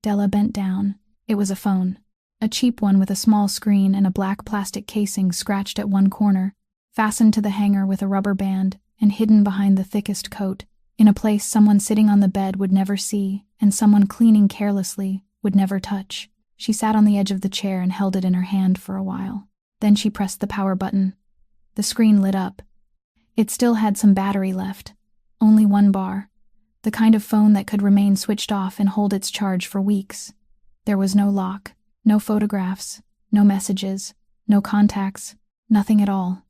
Della bent down. It was a phone. A cheap one with a small screen and a black plastic casing scratched at one corner, fastened to the hanger with a rubber band and hidden behind the thickest coat, in a place someone sitting on the bed would never see and someone cleaning carelessly would never touch. She sat on the edge of the chair and held it in her hand for a while. Then she pressed the power button. The screen lit up. It still had some battery left. Only 1 bar. The kind of phone that could remain switched off and hold its charge for weeks. There was no lock, no photographs, no messages, no contacts, nothing at all.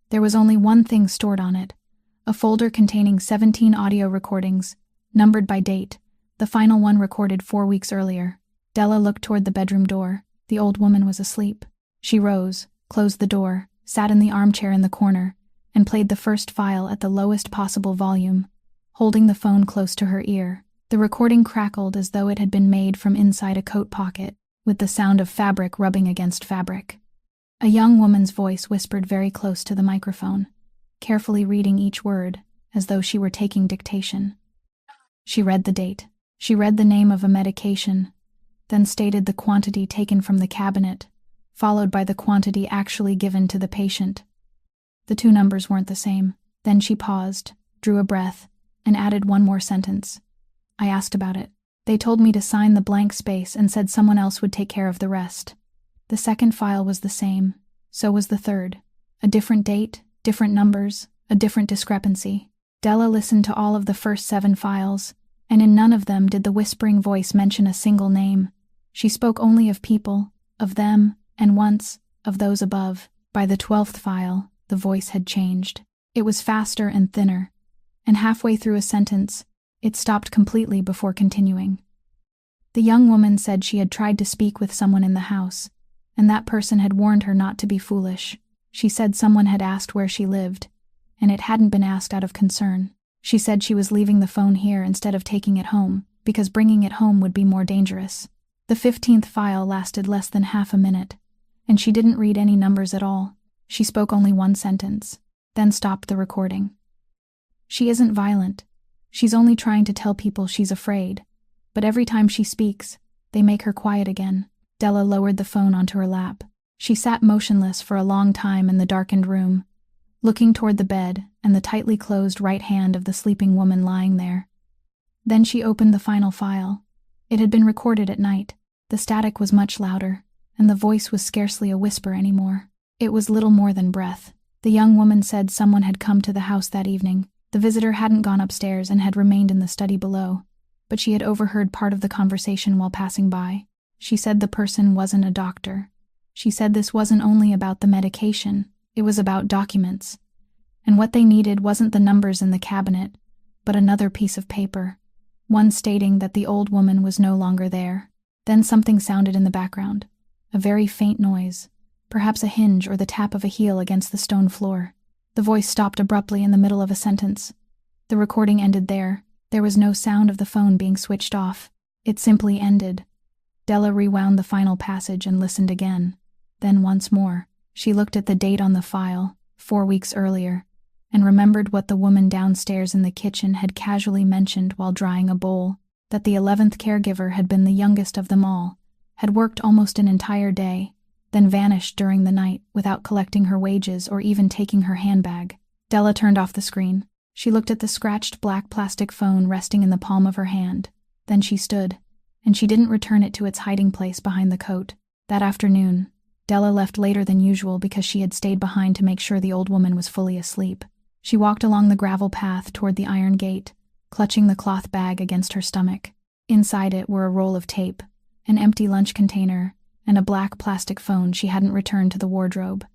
There was only one thing stored on it, a folder containing 17 audio recordings, numbered by date, the final one recorded 4 weeks earlier. Della looked toward the bedroom door. The old woman was asleep. She rose, closed the door, sat in the armchair in the corner, and played the first file at the lowest possible volume, holding the phone close to her ear. The recording crackled as though it had been made from inside a coat pocket, with the sound of fabric rubbing against fabric. A young woman's voice whispered very close to the microphone, carefully reading each word, as though she were taking dictation. She read the date. She read the name of a medication, then stated the quantity taken from the cabinet, followed by the quantity actually given to the patient. The 2 numbers weren't the same. Then she paused, drew a breath, and added one more sentence. I asked about it. They told me to sign the blank space and said someone else would take care of the rest. The second file was the same. So was the third. A different date, Different numbers, a different discrepancy. Della listened to all of the first 7 files, and in none of them did the whispering voice mention a single name. She spoke only of people, of them, and once, of those above. By the 12th file, the voice had changed. It was faster and thinner, and halfway through a sentence, it stopped completely before continuing. The young woman said she had tried to speak with someone in the house, and that person had warned her not to be foolish. She said someone had asked where she lived, and it hadn't been asked out of concern. She said she was leaving the phone here instead of taking it home, because bringing it home would be more dangerous. The 15th file lasted less than half a minute, and she didn't read any numbers at all. She spoke only one sentence, then stopped the recording. She isn't violent. She's only trying to tell people she's afraid, but every time she speaks, they make her quiet again. Della lowered the phone onto her lap. She sat motionless for a long time in the darkened room, looking toward the bed and the tightly closed right hand of the sleeping woman lying there. Then she opened the final file. It had been recorded at night. The static was much louder, and the voice was scarcely a whisper anymore. It was little more than breath. The young woman said someone had come to the house that evening. The visitor hadn't gone upstairs and had remained in the study below, but she had overheard part of the conversation while passing by. She said the person wasn't a doctor. She said this wasn't only about the medication, it was about documents. And what they needed wasn't the numbers in the cabinet, but another piece of paper, one stating that the old woman was no longer there. Then something sounded in the background, a very faint noise, perhaps a hinge or the tap of a heel against the stone floor. The voice stopped abruptly in the middle of a sentence. The recording ended there. There was no sound of the phone being switched off. It simply ended. Della rewound the final passage and listened again. Then once more, she looked at the date on the file, 4 weeks earlier, and remembered what the woman downstairs in the kitchen had casually mentioned while drying a bowl, that the 11th caregiver had been the youngest of them all, had worked almost an entire day, then vanished during the night without collecting her wages or even taking her handbag. Della turned off the screen. She looked at the scratched black plastic phone resting in the palm of her hand. Then she stood, and she didn't return it to its hiding place behind the coat. That afternoon, Della left later than usual because she had stayed behind to make sure the old woman was fully asleep. She walked along the gravel path toward the iron gate, clutching the cloth bag against her stomach. Inside it were a roll of tape, an empty lunch container, and a black plastic phone she hadn't returned to the wardrobe.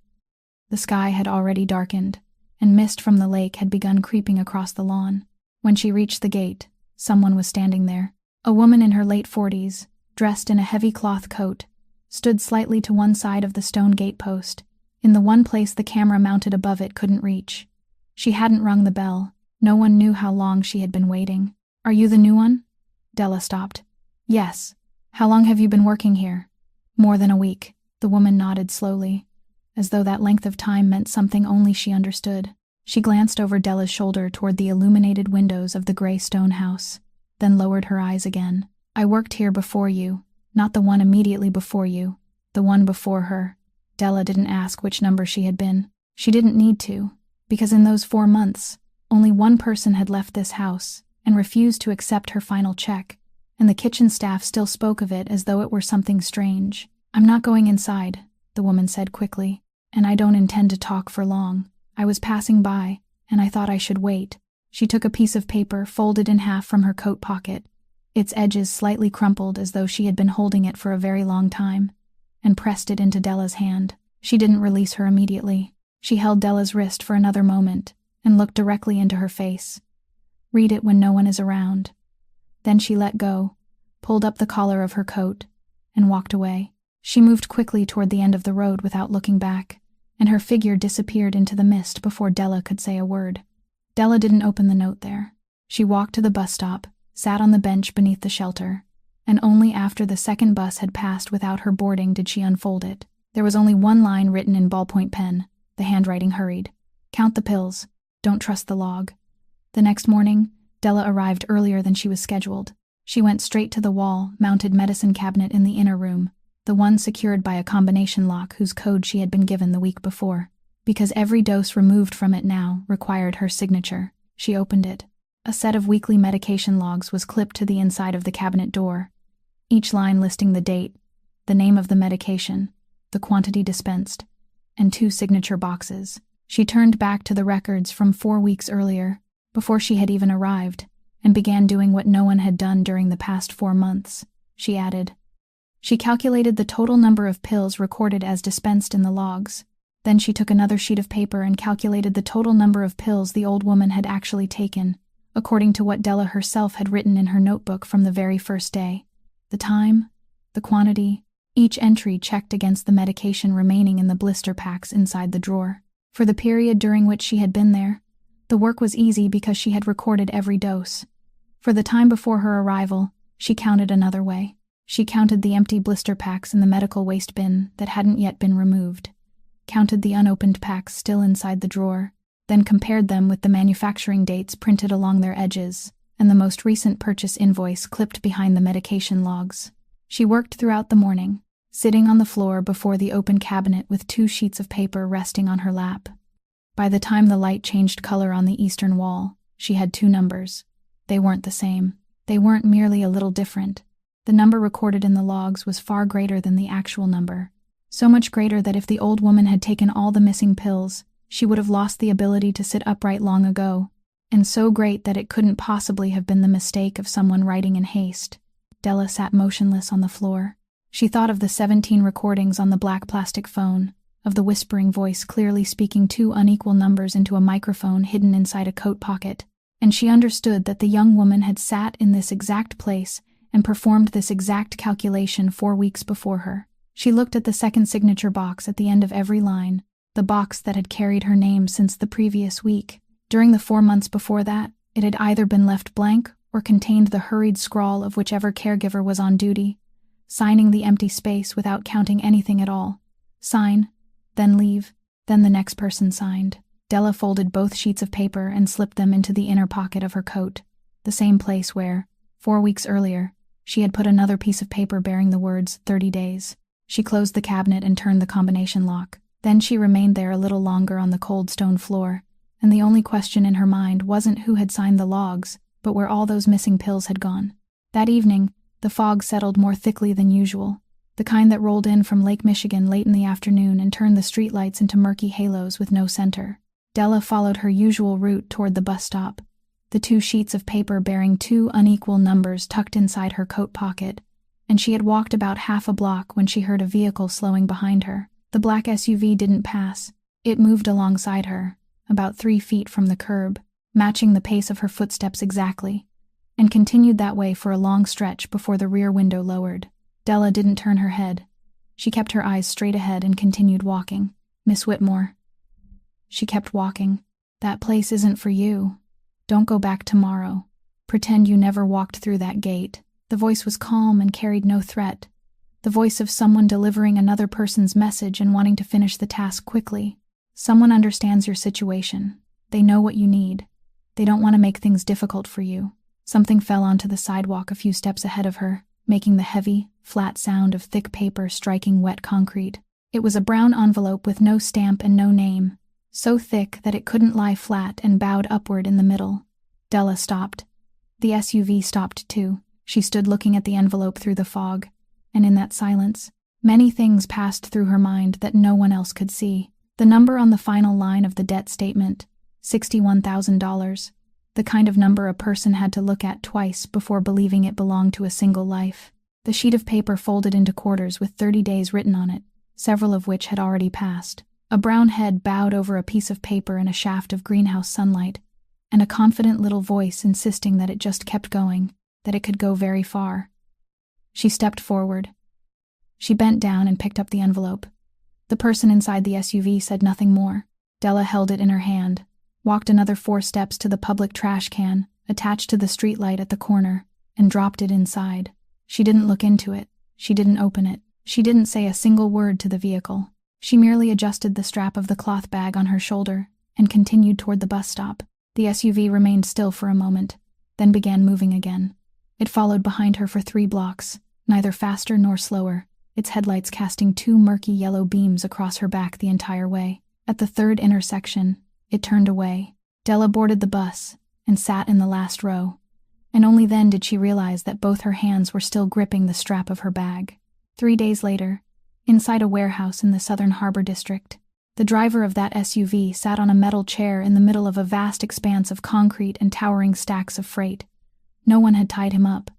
The sky had already darkened, and mist from the lake had begun creeping across the lawn. When she reached the gate, someone was standing there. A woman in her late 40s, dressed in a heavy cloth coat, stood slightly to one side of the stone gate post, in the one place the camera mounted above it couldn't reach. She hadn't rung the bell. No one knew how long she had been waiting. "Are you the new one?" Della stopped. "Yes. How long have you been working here?" "More than a week." The woman nodded slowly, as though that length of time meant something only she understood. She glanced over Della's shoulder toward the illuminated windows of the gray stone house, then lowered her eyes again. "I worked here before you, not the one immediately before you, the one before her." Della didn't ask which number she had been. She didn't need to, because in those 4 months, only one person had left this house and refused to accept her final check, and the kitchen staff still spoke of it as though it were something strange. "I'm not going inside," the woman said quickly, "and I don't intend to talk for long. I was passing by, and I thought I should wait." She took a piece of paper folded in half from her coat pocket, its edges slightly crumpled as though she had been holding it for a very long time, and pressed it into Della's hand. She didn't release her immediately. She held Della's wrist for another moment and looked directly into her face. "Read it when no one is around." Then she let go, pulled up the collar of her coat, and walked away. She moved quickly toward the end of the road without looking back, and her figure disappeared into the mist before Della could say a word. Della didn't open the note there. She walked to the bus stop, sat on the bench beneath the shelter, and only after the second bus had passed without her boarding did she unfold it. There was only one line written in ballpoint pen, the handwriting hurried. "Count the pills. Don't trust the log." The next morning, Della arrived earlier than she was scheduled. She went straight to the wall-mounted medicine cabinet in the inner room, the one secured by a combination lock whose code she had been given the week before. Because every dose removed from it now required her signature, she opened it. A set of weekly medication logs was clipped to the inside of the cabinet door, each line listing the date, the name of the medication, the quantity dispensed, and 2 signature boxes. She turned back to the records from 4 weeks earlier, before she had even arrived, and began doing what no one had done during the past 4 months. She added. She calculated the total number of pills recorded as dispensed in the logs. Then she took another sheet of paper and calculated the total number of pills the old woman had actually taken, according to what Della herself had written in her notebook from the very first day. The time, the quantity, each entry checked against the medication remaining in the blister packs inside the drawer. For the period during which she had been there, the work was easy because she had recorded every dose. For the time before her arrival, she counted another way. She counted the empty blister packs in the medical waste bin that hadn't yet been removed, counted the unopened packs still inside the drawer, then compared them with the manufacturing dates printed along their edges and the most recent purchase invoice clipped behind the medication logs. She worked throughout the morning, sitting on the floor before the open cabinet with 2 sheets of paper resting on her lap. By the time the light changed color on the eastern wall, she had 2 numbers. They weren't the same. They weren't merely a little different. The number recorded in the logs was far greater than the actual number. So much greater that if the old woman had taken all the missing pills, she would have lost the ability to sit upright long ago, and so great that it couldn't possibly have been the mistake of someone writing in haste. Della sat motionless on the floor. She thought of the 17 recordings on the black plastic phone, of the whispering voice clearly speaking 2 unequal numbers into a microphone hidden inside a coat pocket, and she understood that the young woman had sat in this exact place and performed this exact calculation 4 weeks before her. She looked at the second signature box at the end of every line, the box that had carried her name since the previous week. During the 4 months before that, it had either been left blank or contained the hurried scrawl of whichever caregiver was on duty, signing the empty space without counting anything at all. Sign, then leave, then the next person signed. Della folded both sheets of paper and slipped them into the inner pocket of her coat, the same place where, 4 weeks earlier, she had put another piece of paper bearing the words 30 days. She closed the cabinet and turned the combination lock. Then she remained there a little longer on the cold stone floor, and the only question in her mind wasn't who had signed the logs, but where all those missing pills had gone. That evening, the fog settled more thickly than usual, the kind that rolled in from Lake Michigan late in the afternoon and turned the streetlights into murky halos with no center. Della followed her usual route toward the bus stop, the 2 sheets of paper bearing 2 unequal numbers tucked inside her coat pocket, and she had walked about half a block when she heard a vehicle slowing behind her. The black SUV didn't pass. It moved alongside her, about 3 feet from the curb, matching the pace of her footsteps exactly, and continued that way for a long stretch before the rear window lowered. Della didn't turn her head. She kept her eyes straight ahead and continued walking. Miss Whitmore. She kept walking. That place isn't for you. Don't go back tomorrow. Pretend you never walked through that gate. The voice was calm and carried no threat. The voice of someone delivering another person's message and wanting to finish the task quickly. Someone understands your situation. They know what you need. They don't want to make things difficult for you. Something fell onto the sidewalk a few steps ahead of her, making the heavy, flat sound of thick paper striking wet concrete. It was a brown envelope with no stamp and no name, so thick that it couldn't lie flat and bowed upward in the middle. Della stopped. The SUV stopped too. She stood looking at the envelope through the fog, and in that silence, many things passed through her mind that no one else could see. The number on the final line of the debt statement, $61,000, the kind of number a person had to look at twice before believing it belonged to a single life. The sheet of paper folded into quarters with 30 days written on it, several of which had already passed. A brown head bowed over a piece of paper in a shaft of greenhouse sunlight, and a confident little voice insisting that it just kept going, that it could go very far. She stepped forward. She bent down and picked up the envelope. The person inside the SUV said nothing more. Della held it in her hand, walked another 4 steps to the public trash can, attached to the streetlight at the corner, and dropped it inside. She didn't look into it. She didn't open it. She didn't say a single word to the vehicle. She merely adjusted the strap of the cloth bag on her shoulder and continued toward the bus stop. The SUV remained still for a moment, then began moving again. It followed behind her for 3 blocks, neither faster nor slower, its headlights casting 2 murky yellow beams across her back the entire way. At the 3rd intersection, it turned away. Della boarded the bus and sat in the last row, and only then did she realize that both her hands were still gripping the strap of her bag. 3 days later, inside a warehouse in the Southern Harbor District, The driver of that SUV sat on a metal chair in the middle of a vast expanse of concrete and towering stacks of freight. No one had tied him up.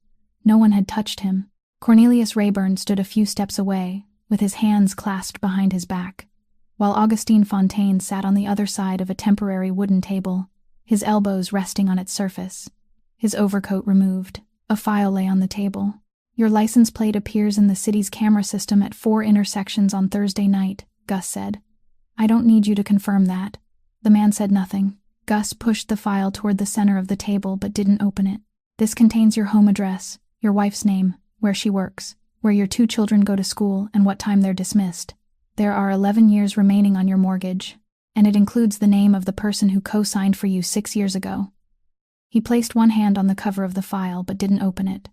No one had touched him. Cornelius Rayburn stood a few steps away, with his hands clasped behind his back, while Augustine Fontaine sat on the other side of a temporary wooden table, his elbows resting on its surface, his overcoat removed. A file lay on the table. "Your license plate appears in the city's camera system at 4 intersections on Thursday night," Gus said. "I don't need you to confirm that." The man said nothing. Gus pushed the file toward the center of the table but didn't open it. "This contains your home address, your wife's name, where she works, where your 2 children go to school, and what time they're dismissed. There are 11 years remaining on your mortgage, and it includes the name of the person who co-signed for you 6 years ago." He placed one hand on the cover of the file but didn't open it.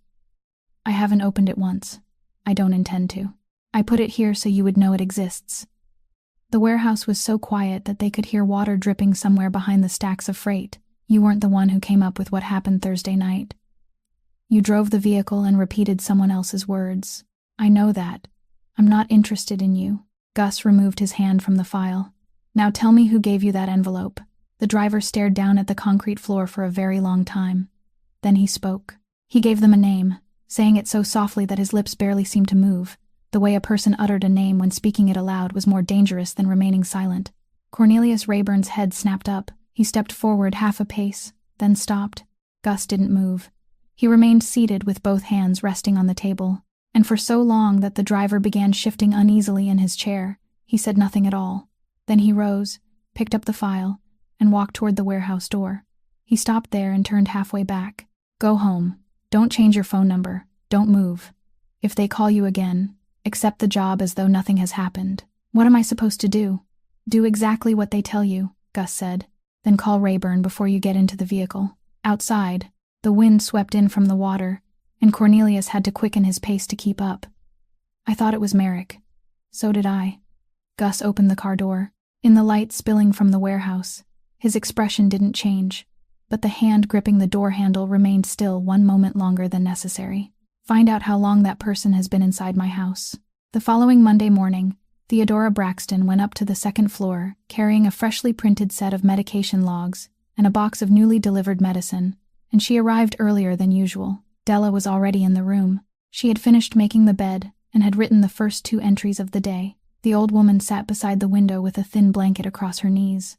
"I haven't opened it once. I don't intend to. I put it here so you would know it exists." The warehouse was so quiet that they could hear water dripping somewhere behind the stacks of freight. "You weren't the one who came up with what happened Thursday night. You drove the vehicle and repeated someone else's words. I know that. I'm not interested in you." Gus removed his hand from the file. "Now tell me who gave you that envelope." The driver stared down at the concrete floor for a very long time. Then he spoke. He gave them a name, saying it so softly that his lips barely seemed to move. The way a person uttered a name when speaking it aloud was more dangerous than remaining silent. Cornelius Rayburn's head snapped up. He stepped forward half a pace, then stopped. Gus didn't move. He remained seated with both hands resting on the table, and for so long that the driver began shifting uneasily in his chair, he said nothing at all. Then he rose, picked up the file, and walked toward the warehouse door. He stopped there and turned halfway back. "Go home. Don't change your phone number. Don't move. If they call you again, accept the job as though nothing has happened." "What am I supposed to do?" "Do exactly what they tell you," Gus said. "Then call Rayburn before you get into the vehicle." Outside, the wind swept in from the water, and Cornelius had to quicken his pace to keep up. "I thought it was Merrick." "So did I." Gus opened the car door. In the light spilling from the warehouse, his expression didn't change, but the hand gripping the door handle remained still 1 moment longer than necessary. "Find out how long that person has been inside my house." The following Monday morning, Theodora Braxton went up to the 2nd floor, carrying a freshly printed set of medication logs and a box of newly delivered medicine, and she arrived earlier than usual. Della was already in the room. She had finished making the bed and had written the first 2 entries of the day. The old woman sat beside the window with a thin blanket across her knees.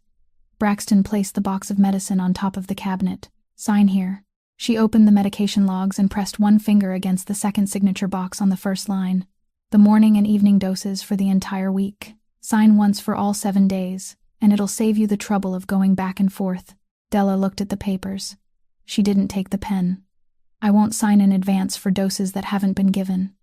Braxton placed the box of medicine on top of the cabinet. "Sign here." She opened the medication logs and pressed one finger against the second signature box on the first line. "The morning and evening doses for the entire week. Sign once for all 7 days, and it'll save you the trouble of going back and forth." Della looked at the papers. She didn't take the pen. "I won't sign in advance for doses that haven't been given.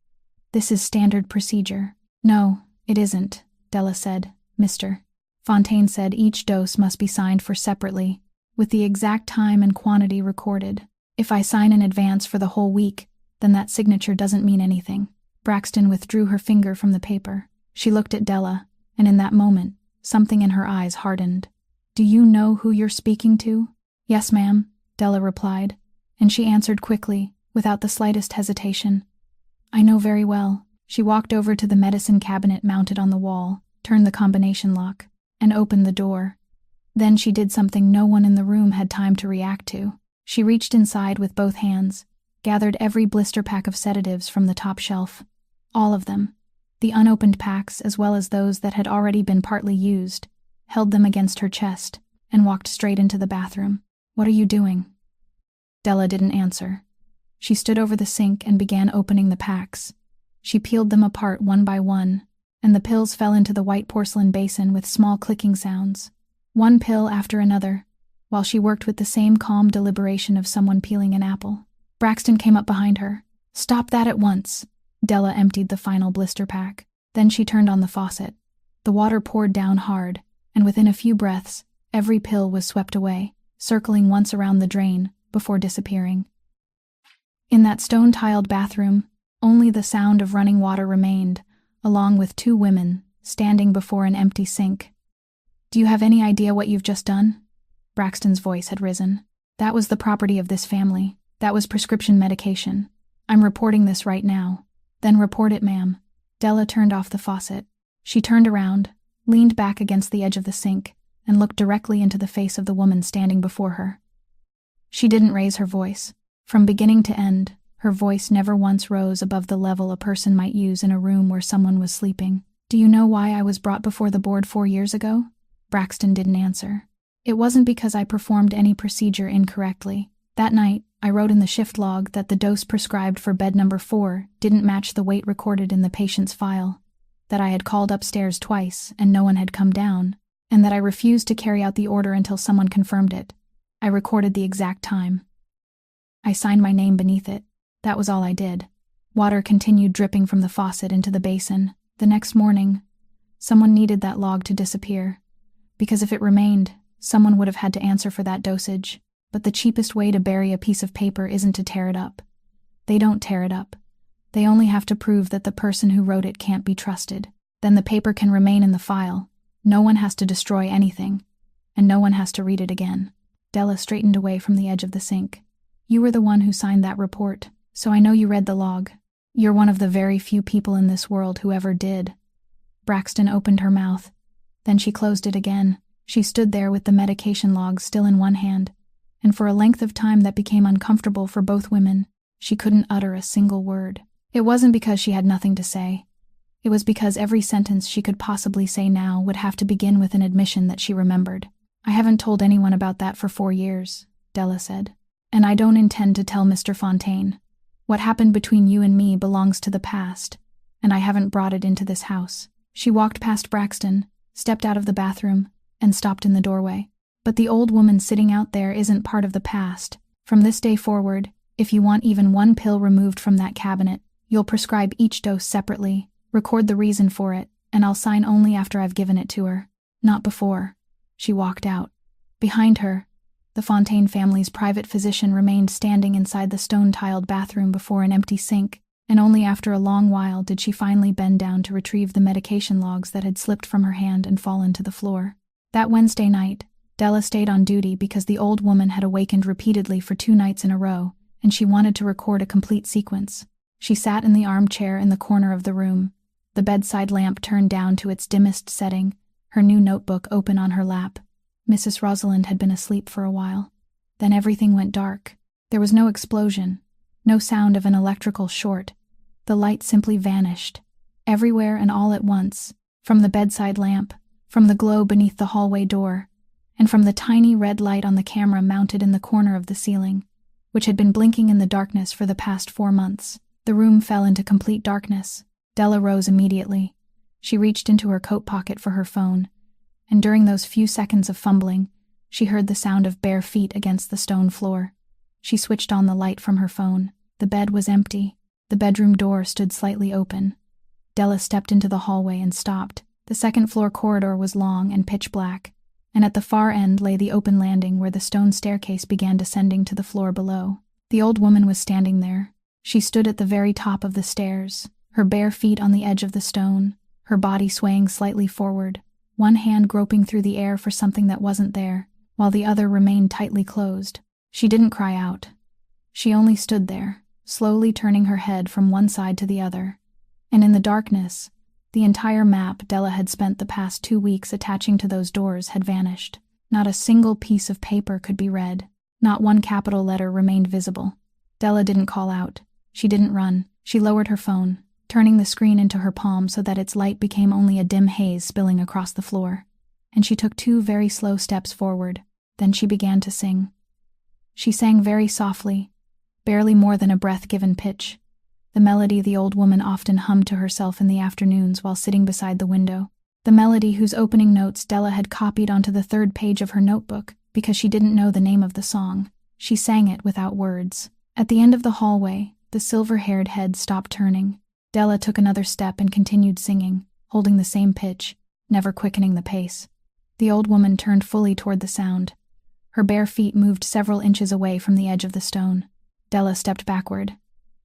This is standard procedure." "No, it isn't," Della said. "Mr. Fontaine said each dose must be signed for separately, with the exact time and quantity recorded. If I sign in advance for the whole week, then that signature doesn't mean anything." Braxton withdrew her finger from the paper. She looked at Della, and in that moment, something in her eyes hardened. "Do you know who you're speaking to?" "Yes, ma'am," Della replied, and she answered quickly, without the slightest hesitation. "I know very well." She walked over to the medicine cabinet mounted on the wall, turned the combination lock, and opened the door. Then she did something no one in the room had time to react to. She reached inside with both hands, gathered every blister pack of sedatives from the top shelf. All of them, the unopened packs as well as those that had already been partly used, held them against her chest, and walked straight into the bathroom. "What are you doing?" Della didn't answer. She stood over the sink and began opening the packs. She peeled them apart one by one, and the pills fell into the white porcelain basin with small clicking sounds. One pill after another, while she worked with the same calm deliberation of someone peeling an apple. Braxton came up behind her. "Stop that at once." Della emptied the final blister pack. Then she turned on the faucet. The water poured down hard, and within a few breaths, every pill was swept away, circling once around the drain, before disappearing. In that stone-tiled bathroom, only the sound of running water remained, along with 2 women, standing before an empty sink. "Do you have any idea what you've just done?" Braxton's voice had risen. "That was the property of this family. That was prescription medication. I'm reporting this right now." "Then report it, ma'am." Della turned off the faucet. She turned around, leaned back against the edge of the sink, and looked directly into the face of the woman standing before her. She didn't raise her voice. From beginning to end, her voice never once rose above the level a person might use in a room where someone was sleeping. "Do you know why I was brought before the board 4 years ago?" Braxton didn't answer. "It wasn't because I performed any procedure incorrectly. That night, I wrote in the shift log that the dose prescribed for bed number 4 didn't match the weight recorded in the patient's file, that I had called upstairs twice and no one had come down, and that I refused to carry out the order until someone confirmed it. I recorded the exact time. I signed my name beneath it. That was all I did." Water continued dripping from the faucet into the basin. The next morning, someone needed that log to disappear, because if it remained, someone would have had to answer for that dosage. But the cheapest way to bury a piece of paper isn't to tear it up. They don't tear it up. They only have to prove that the person who wrote it can't be trusted. Then the paper can remain in the file. No one has to destroy anything, and no one has to read it again. Della straightened away from the edge of the sink. "You were the one who signed that report, so I know you read the log. You're one of the very few people in this world who ever did." Braxton opened her mouth. Then she closed it again. She stood there with the medication log still in one hand, and for a length of time that became uncomfortable for both women, she couldn't utter a single word. It wasn't because she had nothing to say. It was because every sentence she could possibly say now would have to begin with an admission that she remembered. "I haven't told anyone about that for 4 years, Della said. "And I don't intend to tell Mr. Fontaine. What happened between you and me belongs to the past, and I haven't brought it into this house." She walked past Braxton, stepped out of the bathroom, and stopped in the doorway. "But the old woman sitting out there isn't part of the past. From this day forward, if you want even one pill removed from that cabinet, you'll prescribe each dose separately, record the reason for it, and I'll sign only after I've given it to her. Not before." She walked out. Behind her, the Fontaine family's private physician remained standing inside the stone-tiled bathroom before an empty sink, and only after a long while did she finally bend down to retrieve the medication logs that had slipped from her hand and fallen to the floor. That Wednesday night, Della stayed on duty because the old woman had awakened repeatedly for 2 nights in a row, and she wanted to record a complete sequence. She sat in the armchair in the corner of the room, the bedside lamp turned down to its dimmest setting, her new notebook open on her lap. Mrs. Rosalind had been asleep for a while. Then everything went dark. There was no explosion, no sound of an electrical short. The light simply vanished, everywhere and all at once, from the bedside lamp, from the glow beneath the hallway door, and from the tiny red light on the camera mounted in the corner of the ceiling, which had been blinking in the darkness for the past 4 months. The room fell into complete darkness. Della rose immediately. She reached into her coat pocket for her phone, and during those few seconds of fumbling, she heard the sound of bare feet against the stone floor. She switched on the light from her phone. The bed was empty. The bedroom door stood slightly open. Della stepped into the hallway and stopped. The second-floor corridor was long and pitch black, and at the far end lay the open landing where the stone staircase began descending to the floor below. The old woman was standing there. She stood at the very top of the stairs, her bare feet on the edge of the stone, her body swaying slightly forward, one hand groping through the air for something that wasn't there, while the other remained tightly closed. She didn't cry out. She only stood there, slowly turning her head from one side to the other. And in the darkness, the entire map Della had spent the past 2 weeks attaching to those doors had vanished. Not a single piece of paper could be read. Not one capital letter remained visible. Della didn't call out. She didn't run. She lowered her phone, turning the screen into her palm so that its light became only a dim haze spilling across the floor. And she took 2 very slow steps forward. Then she began to sing. She sang very softly, barely more than a breath-given pitch, the melody the old woman often hummed to herself in the afternoons while sitting beside the window, the melody whose opening notes Della had copied onto the 3rd page of her notebook because she didn't know the name of the song. She sang it without words. At the end of the hallway, the silver-haired head stopped turning. Della took another step and continued singing, holding the same pitch, never quickening the pace. The old woman turned fully toward the sound. Her bare feet moved several inches away from the edge of the stone. Della stepped backward.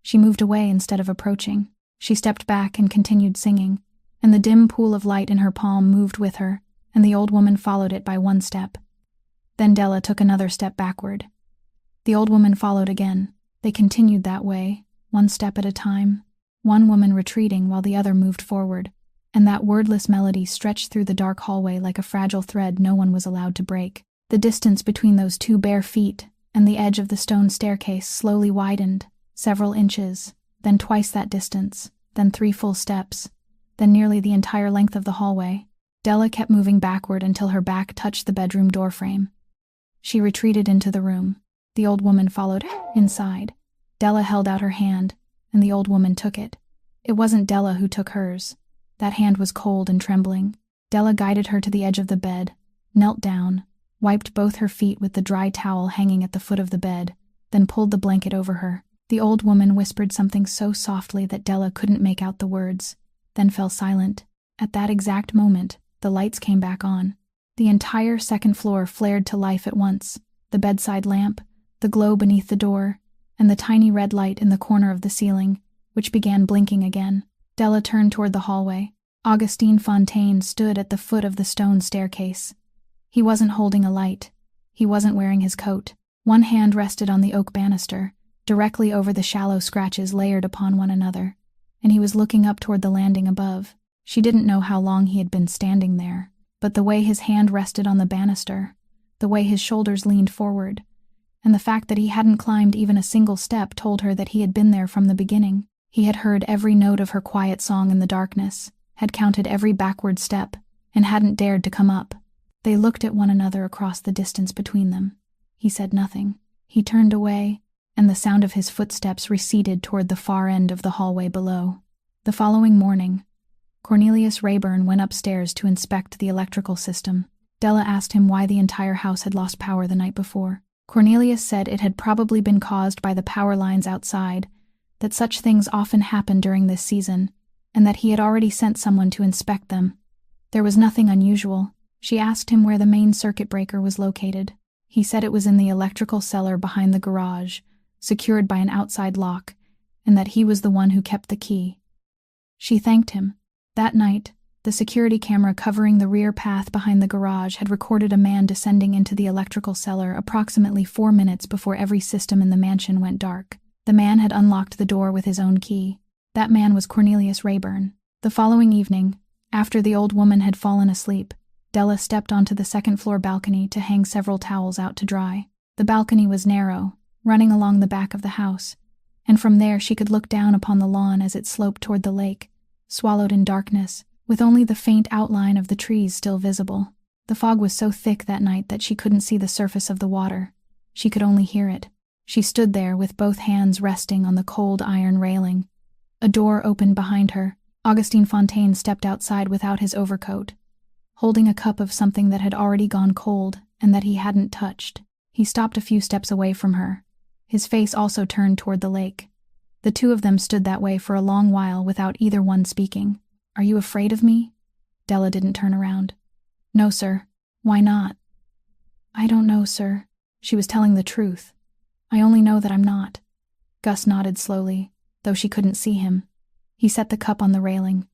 She moved away instead of approaching. She stepped back and continued singing, and the dim pool of light in her palm moved with her, and the old woman followed it by 1 step. Then Della took another step backward. The old woman followed again. They continued that way, 1 step at a time, one woman retreating while the other moved forward. and that wordless melody stretched through the dark hallway like a fragile thread no one was allowed to break. The distance between those two bare feet and the edge of the stone staircase slowly widened, several inches, then twice that distance, then 3 full steps, then nearly the entire length of the hallway. Della kept moving backward until her back touched the bedroom doorframe. She retreated into the room. The old woman followed her inside. Della held out her hand, and the old woman took it. It wasn't Della who took hers. That hand was cold and trembling. Della guided her to the edge of the bed, knelt down, wiped both her feet with the dry towel hanging at the foot of the bed, then pulled the blanket over her. The old woman whispered something so softly that Della couldn't make out the words, then fell silent. At that exact moment, the lights came back on. The entire second floor flared to life at once. The bedside lamp, the glow beneath the door, and the tiny red light in the corner of the ceiling, which began blinking again. Della turned toward the hallway. Augustine Fontaine stood at the foot of the stone staircase. He wasn't holding a light. He wasn't wearing his coat. One hand rested on the oak banister, directly over the shallow scratches layered upon one another, and he was looking up toward the landing above. She didn't know how long he had been standing there, but the way his hand rested on the banister, the way his shoulders leaned forward, and the fact that he hadn't climbed even a single step told her that he had been there from the beginning. He had heard every note of her quiet song in the darkness, had counted every backward step, and hadn't dared to come up. They looked at one another across the distance between them. He said nothing. He turned away, and the sound of his footsteps receded toward the far end of the hallway below. The following morning, Cornelius Rayburn went upstairs to inspect the electrical system. Della asked him why the entire house had lost power the night before. Cornelius said it had probably been caused by the power lines outside, that such things often happen during this season, and that he had already sent someone to inspect them. There was nothing unusual. She asked him where the main circuit breaker was located. He said it was in the electrical cellar behind the garage, secured by an outside lock, and that he was the one who kept the key. She thanked him. That night, the security camera covering the rear path behind the garage had recorded a man descending into the electrical cellar approximately 4 minutes before every system in the mansion went dark. The man had unlocked the door with his own key. That man was Cornelius Rayburn. The following evening, after the old woman had fallen asleep, Della stepped onto the second-floor balcony to hang several towels out to dry. The balcony was narrow, running along the back of the house, and from there she could look down upon the lawn as it sloped toward the lake, swallowed in darkness, with only the faint outline of the trees still visible. The fog was so thick that night that she couldn't see the surface of the water. She could only hear it. She stood there with both hands resting on the cold iron railing. A door opened behind her. Augustine Fontaine stepped outside without his overcoat, holding a cup of something that had already gone cold and that he hadn't touched. He stopped a few steps away from her. His face also turned toward the lake. The two of them stood that way for a long while without either one speaking. "Are you afraid of me?" Della didn't turn around. "No, sir." "Why not?" "I don't know, sir." She was telling the truth. "I only know that I'm not." Gus nodded slowly, though she couldn't see him. He set the cup on the railing.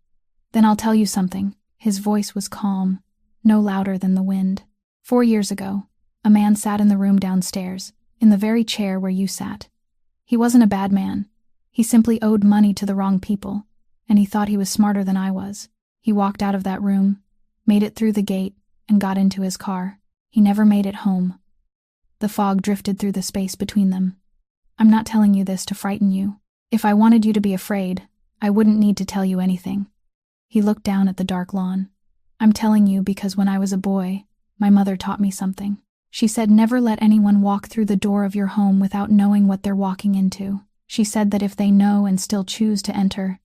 "Then I'll tell you something." His voice was calm, no louder than the wind. 4 years ago, a man sat in the room downstairs, in the very chair where you sat. He wasn't a bad man. He simply owed money to the wrong people, and he thought he was smarter than I was. He walked out of that room, made it through the gate, and got into his car. He never made it home. The fog drifted through the space between them. "I'm not telling you this to frighten you. If I wanted you to be afraid, I wouldn't need to tell you anything." He looked down at the dark lawn. "I'm telling you because when I was a boy, my mother taught me something. She said never let anyone walk through the door of your home without knowing what they're walking into. She said that if they know and still choose to enter,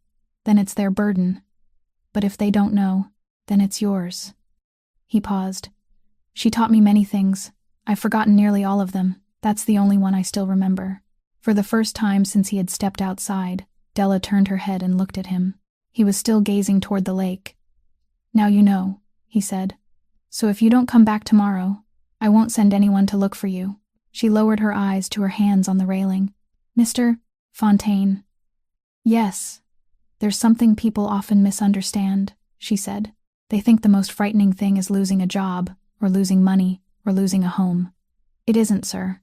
then it's their burden. But if they don't know, then it's yours." He paused. "She taught me many things. I've forgotten nearly all of them. That's the only one I still remember." For the first time since he had stepped outside, Della turned her head and looked at him. He was still gazing toward the lake. "Now you know," he said. "So if you don't come back tomorrow, I won't send anyone to look for you." She lowered her eyes to her hands on the railing. "Mr. Fontaine." "Yes. There's something people often misunderstand," she said. "They think the most frightening thing is losing a job, or losing money, or losing a home. It isn't, sir.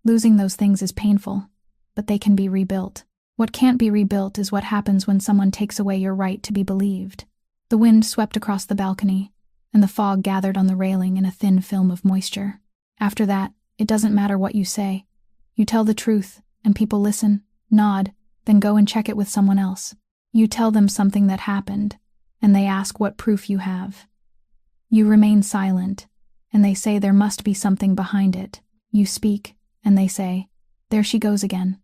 Losing those things is painful, but they can be rebuilt. What can't be rebuilt is what happens when someone takes away your right to be believed. The wind swept across the balcony, and the fog gathered on the railing in a thin film of moisture. After that, it doesn't matter what you say. You tell the truth, and people listen, nod, then go and check it with someone else. You tell them something that happened, and they ask what proof you have. You remain silent, and they say there must be something behind it. You speak, and they say, "There she goes again."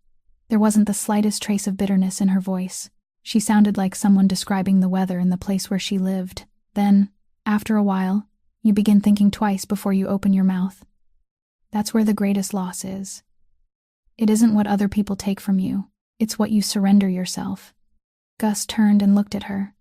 There wasn't the slightest trace of bitterness in her voice. She sounded like someone describing the weather in the place where she lived. Then, after a while, you begin thinking twice before you open your mouth. That's where the greatest loss is. It isn't what other people take from you, it's what you surrender yourself. Gus turned and looked at her.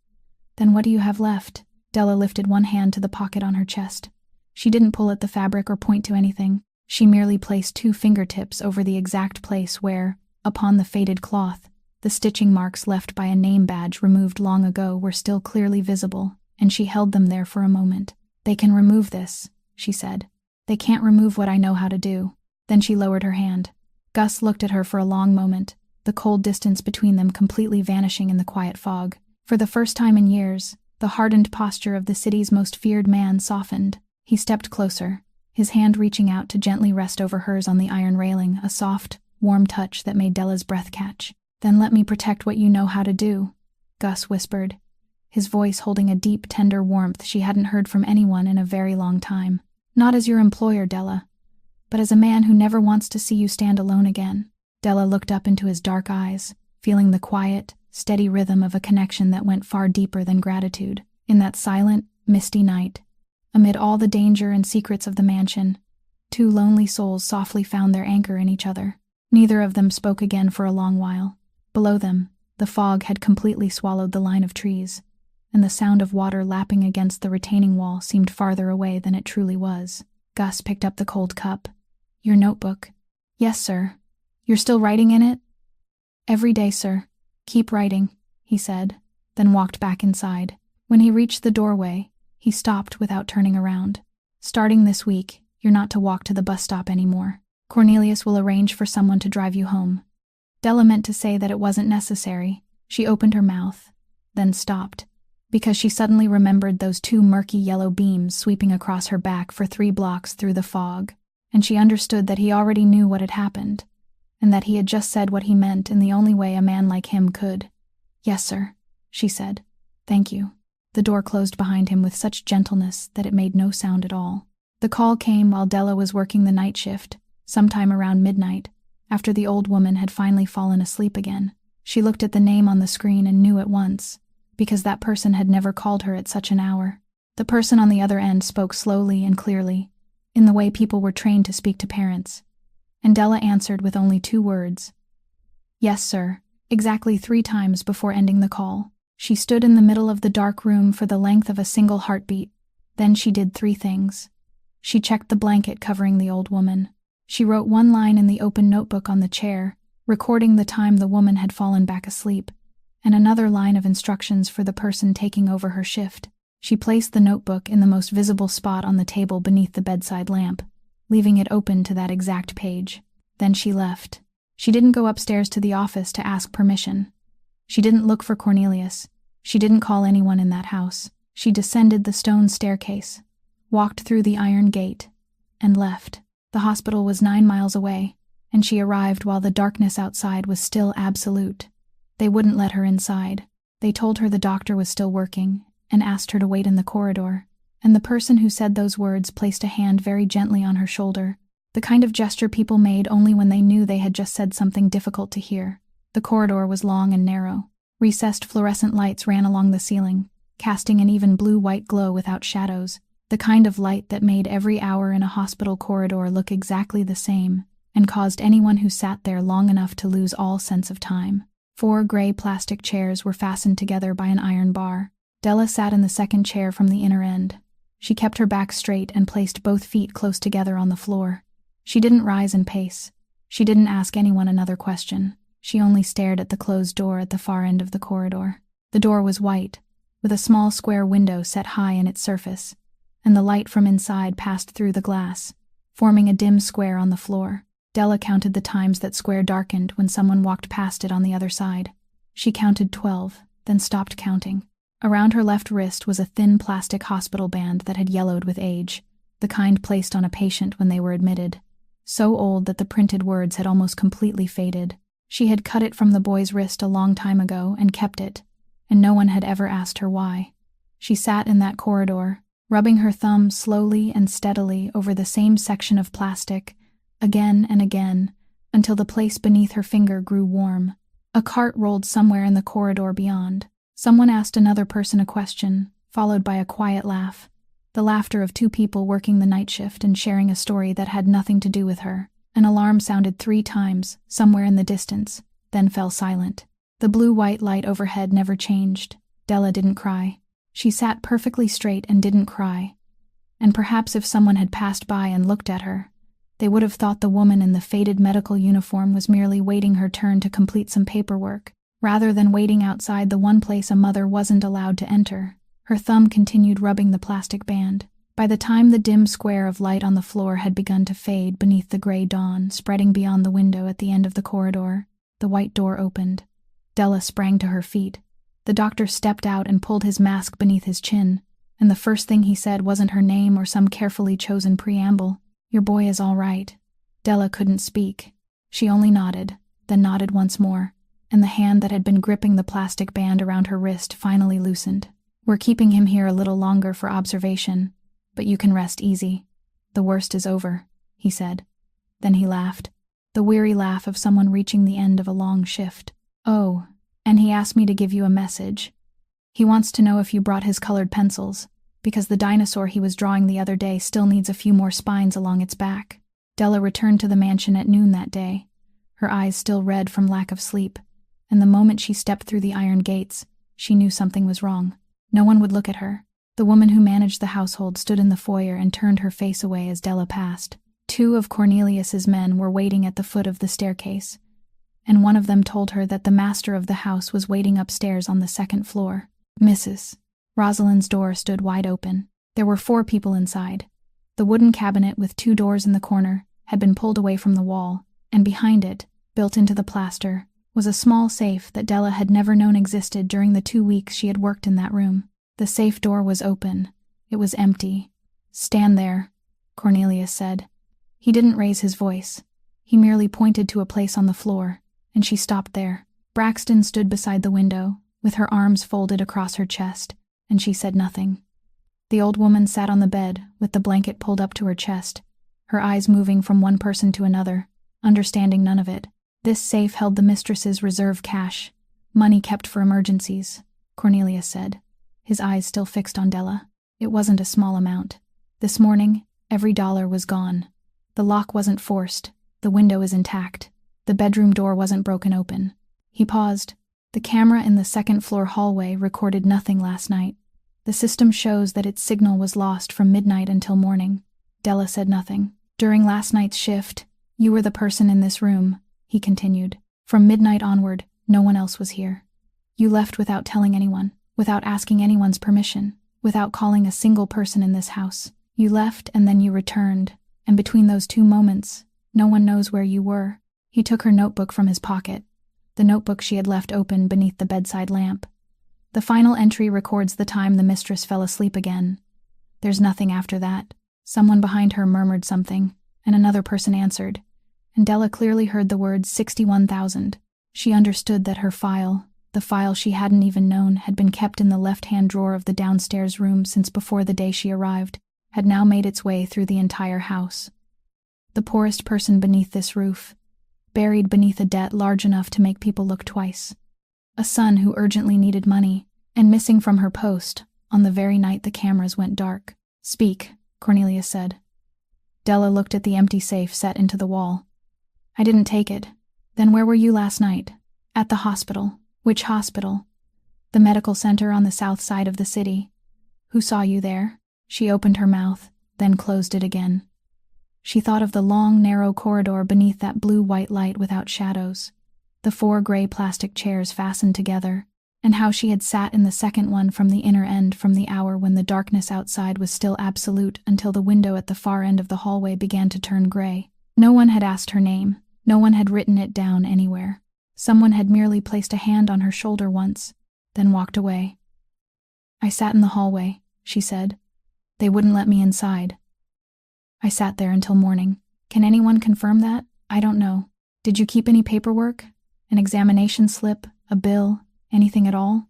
Then what do you have left? Della lifted one hand to the pocket on her chest. She didn't pull at the fabric or point to anything. She merely placed 2 fingertips over the exact place where, upon the faded cloth, the stitching marks left by a name badge removed long ago were still clearly visible, and she held them there for a moment. "They can remove this," she said. "They can't remove what I know how to do." Then she lowered her hand. Gus looked at her for a long moment, the cold distance between them completely vanishing in the quiet fog. For the first time in years, the hardened posture of the city's most feared man softened. He stepped closer, his hand reaching out to gently rest over hers on the iron railing, a soft, warm touch that made Della's breath catch. "Then let me protect what you know how to do," Gus whispered, his voice holding a deep, tender warmth she hadn't heard from anyone in a very long time. "Not as your employer, Della, but as a man who never wants to see you stand alone again." Della looked up into his dark eyes, feeling the quiet, steady rhythm of a connection that went far deeper than gratitude. In that silent, misty night, amid all the danger and secrets of the mansion, 2 lonely souls softly found their anchor in each other. Neither of them spoke again for a long while. Below them, the fog had completely swallowed the line of trees, and the sound of water lapping against the retaining wall seemed farther away than it truly was. Gus picked up the cold cup. "Your notebook." "Yes, sir." "You're still writing in it?" "Every day, sir." "Keep writing," he said, then walked back inside. When he reached the doorway, he stopped without turning around. "Starting this week, you're not to walk to the bus stop anymore. Cornelius will arrange for someone to drive you home." Della meant to say that it wasn't necessary. She opened her mouth, then stopped, because she suddenly remembered those 2 murky yellow beams sweeping across her back for 3 blocks through the fog, and she understood that he already knew what had happened, and that he had just said what he meant in the only way a man like him could. "Yes, sir," she said. "Thank you." The door closed behind him with such gentleness that it made no sound at all. The call came while Della was working the night shift, sometime around midnight, after the old woman had finally fallen asleep again. She looked at the name on the screen and knew at once, because that person had never called her at such an hour. The person on the other end spoke slowly and clearly, in the way people were trained to speak to parents, and Della answered with only 2 words. "Yes, sir," exactly 3 times before ending the call. She stood in the middle of the dark room for the length of a single heartbeat. Then she did 3 things. She checked the blanket covering the old woman. She wrote 1 line in the open notebook on the chair, recording the time the woman had fallen back asleep, and another line of instructions for the person taking over her shift. She placed the notebook in the most visible spot on the table beneath the bedside lamp, leaving it open to that exact page. Then she left. She didn't go upstairs to the office to ask permission. She didn't look for Cornelius. She didn't call anyone in that house. She descended the stone staircase, walked through the iron gate, and left. The hospital was 9 miles away, and she arrived while the darkness outside was still absolute. They wouldn't let her inside. They told her the doctor was still working, and asked her to wait in the corridor, and the person who said those words placed a hand very gently on her shoulder, the kind of gesture people made only when they knew they had just said something difficult to hear. The corridor was long and narrow. Recessed fluorescent lights ran along the ceiling, casting an even blue-white glow without shadows, the kind of light that made every hour in a hospital corridor look exactly the same, and caused anyone who sat there long enough to lose all sense of time. 4 gray plastic chairs were fastened together by an iron bar. Della sat in the second chair from the inner end. She kept her back straight and placed both feet close together on the floor. She didn't rise and pace. She didn't ask anyone another question. She only stared at the closed door at the far end of the corridor. The door was white, with a small square window set high in its surface, and the light from inside passed through the glass, forming a dim square on the floor. Della counted the times that square darkened when someone walked past it on the other side. She counted 12, then stopped counting. Around her left wrist was a thin plastic hospital band that had yellowed with age, the kind placed on a patient when they were admitted. So old that the printed words had almost completely faded. She had cut it from the boy's wrist a long time ago and kept it, and no one had ever asked her why. She sat in that corridor, rubbing her thumb slowly and steadily over the same section of plastic, again and again, until the place beneath her finger grew warm. A cart rolled somewhere in the corridor beyond. Someone asked another person a question, followed by a quiet laugh. The laughter of two people working the night shift and sharing a story that had nothing to do with her. An alarm sounded 3 times, somewhere in the distance, then fell silent. The blue-white light overhead never changed. Della didn't cry. She sat perfectly straight and didn't cry. And perhaps if someone had passed by and looked at her, they would have thought the woman in the faded medical uniform was merely waiting her turn to complete some paperwork, rather than waiting outside the one place a mother wasn't allowed to enter. Her thumb continued rubbing the plastic band. By the time the dim square of light on the floor had begun to fade beneath the gray dawn spreading beyond the window at the end of the corridor, the white door opened. Della sprang to her feet. The doctor stepped out and pulled his mask beneath his chin, and the first thing he said wasn't her name or some carefully chosen preamble. "Your boy is all right." Della couldn't speak. She only nodded, then nodded once more, and the hand that had been gripping the plastic band around her wrist finally loosened. "We're keeping him here a little longer for observation, but you can rest easy. The worst is over," he said. Then he laughed, the weary laugh of someone reaching the end of a long shift. "Oh, and he asked me to give you a message. He wants to know if you brought his colored pencils, because the dinosaur he was drawing the other day still needs a few more spines along its back." Della returned to the mansion at noon that day, her eyes still red from lack of sleep, and the moment she stepped through the iron gates, she knew something was wrong. No one would look at her. The woman who managed the household stood in the foyer and turned her face away as Della passed. 2 of Cornelius's men were waiting at the foot of the staircase, and one of them told her that the master of the house was waiting upstairs on the 2nd floor. Mrs. Rosalind's door stood wide open. There were 4 people inside. The wooden cabinet with 2 doors in the corner had been pulled away from the wall, and behind it, built into the plaster, was a small safe that Della had never known existed during the 2 weeks she had worked in that room. The safe door was open. It was empty. "Stand there," Cornelius said. He didn't raise his voice. He merely pointed to a place on the floor, and she stopped there. Braxton stood beside the window, with her arms folded across her chest, and she said nothing. The old woman sat on the bed, with the blanket pulled up to her chest, her eyes moving from one person to another, understanding none of it. "This safe held the mistress's reserve cash, money kept for emergencies," Cornelius said, his eyes still fixed on Della. "It wasn't a small amount. This morning, every dollar was gone. The lock wasn't forced, the window is intact, the bedroom door wasn't broken open." He paused. "The camera in the 2nd floor hallway recorded nothing last night. The system shows that its signal was lost from midnight until morning." Della said nothing. "During last night's shift, you were the person in this room," he continued. "From midnight onward, no one else was here. You left without telling anyone, without asking anyone's permission, without calling a single person in this house. You left and then you returned, and between those 2 moments, no one knows where you were." He took her notebook from his pocket, the notebook she had left open beneath the bedside lamp. "The final entry records the time the mistress fell asleep again. There's nothing after that." Someone behind her murmured something, and another person answered, and Della clearly heard the words 61,000. She understood that her file, the file she hadn't even known had been kept in the left-hand drawer of the downstairs room since before the day she arrived, had now made its way through the entire house. The poorest person beneath this roof, buried beneath a debt large enough to make people look twice. A son who urgently needed money, and missing from her post on the very night the cameras went dark. "Speak," Cornelius said. Della looked at the empty safe set into the wall. "I didn't take it." "Then where were you last night?" "At the hospital." "Which hospital?" "The medical center on the south side of the city." "Who saw you there?" She opened her mouth, then closed it again. She thought of the long, narrow corridor beneath that blue-white light without shadows, the 4 gray plastic chairs fastened together, and how she had sat in the second one from the inner end from the hour when the darkness outside was still absolute until the window at the far end of the hallway began to turn gray. No one had asked her name. No one had written it down anywhere. Someone had merely placed a hand on her shoulder once, then walked away. I sat in the hallway, she said. They wouldn't let me inside. I sat there until morning. Can anyone confirm that? I don't know. Did you keep any paperwork? An examination slip? A bill? Anything at all?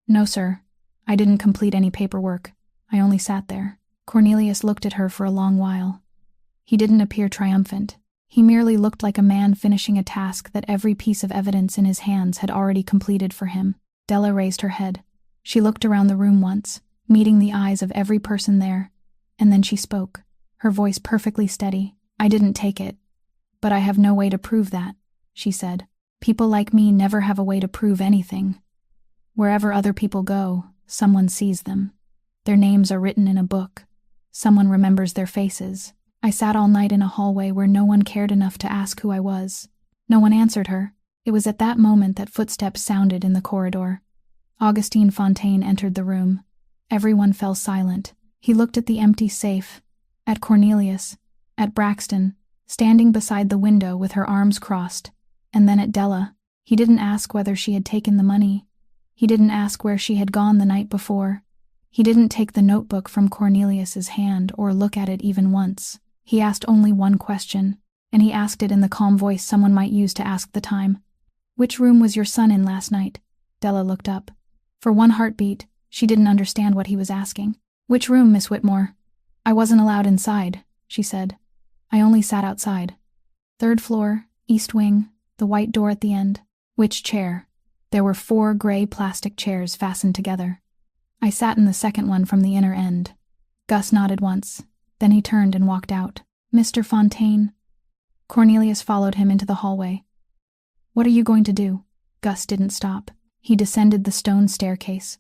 No, sir. I didn't complete any paperwork. I only sat there. Cornelius looked at her for a long while. He didn't appear triumphant. He merely looked like a man finishing a task that every piece of evidence in his hands had already completed for him. Della raised her head. She looked around the room once, meeting the eyes of every person there, and then she spoke, her voice perfectly steady. I didn't take it. But I have no way to prove that, she said. People like me never have a way to prove anything. Wherever other people go, someone sees them. Their names are written in a book. Someone remembers their faces. I sat all night in a hallway where no one cared enough to ask who I was. No one answered her. It was at that moment that footsteps sounded in the corridor. Augustine Fontaine entered the room. Everyone fell silent. He looked at the empty safe, at Cornelius, at Braxton, standing beside the window with her arms crossed, and then at Della. He didn't ask whether she had taken the money. He didn't ask where she had gone the night before. He didn't take the notebook from Cornelius's hand or look at it even once. He asked only one question, and he asked it in the calm voice someone might use to ask the time. Which room was your son in last night? Della looked up. For one heartbeat, she didn't understand what he was asking. Which room, Miss Whitmore? I wasn't allowed inside, she said. I only sat outside. 3rd floor, east wing, the white door at the end. Which chair? There were 4 gray plastic chairs fastened together. I sat in the second one from the inner end. Gus nodded once. Then he turned and walked out. Mr. Fontaine. Cornelius followed him into the hallway. What are you going to do? Gus didn't stop. He descended the stone staircase,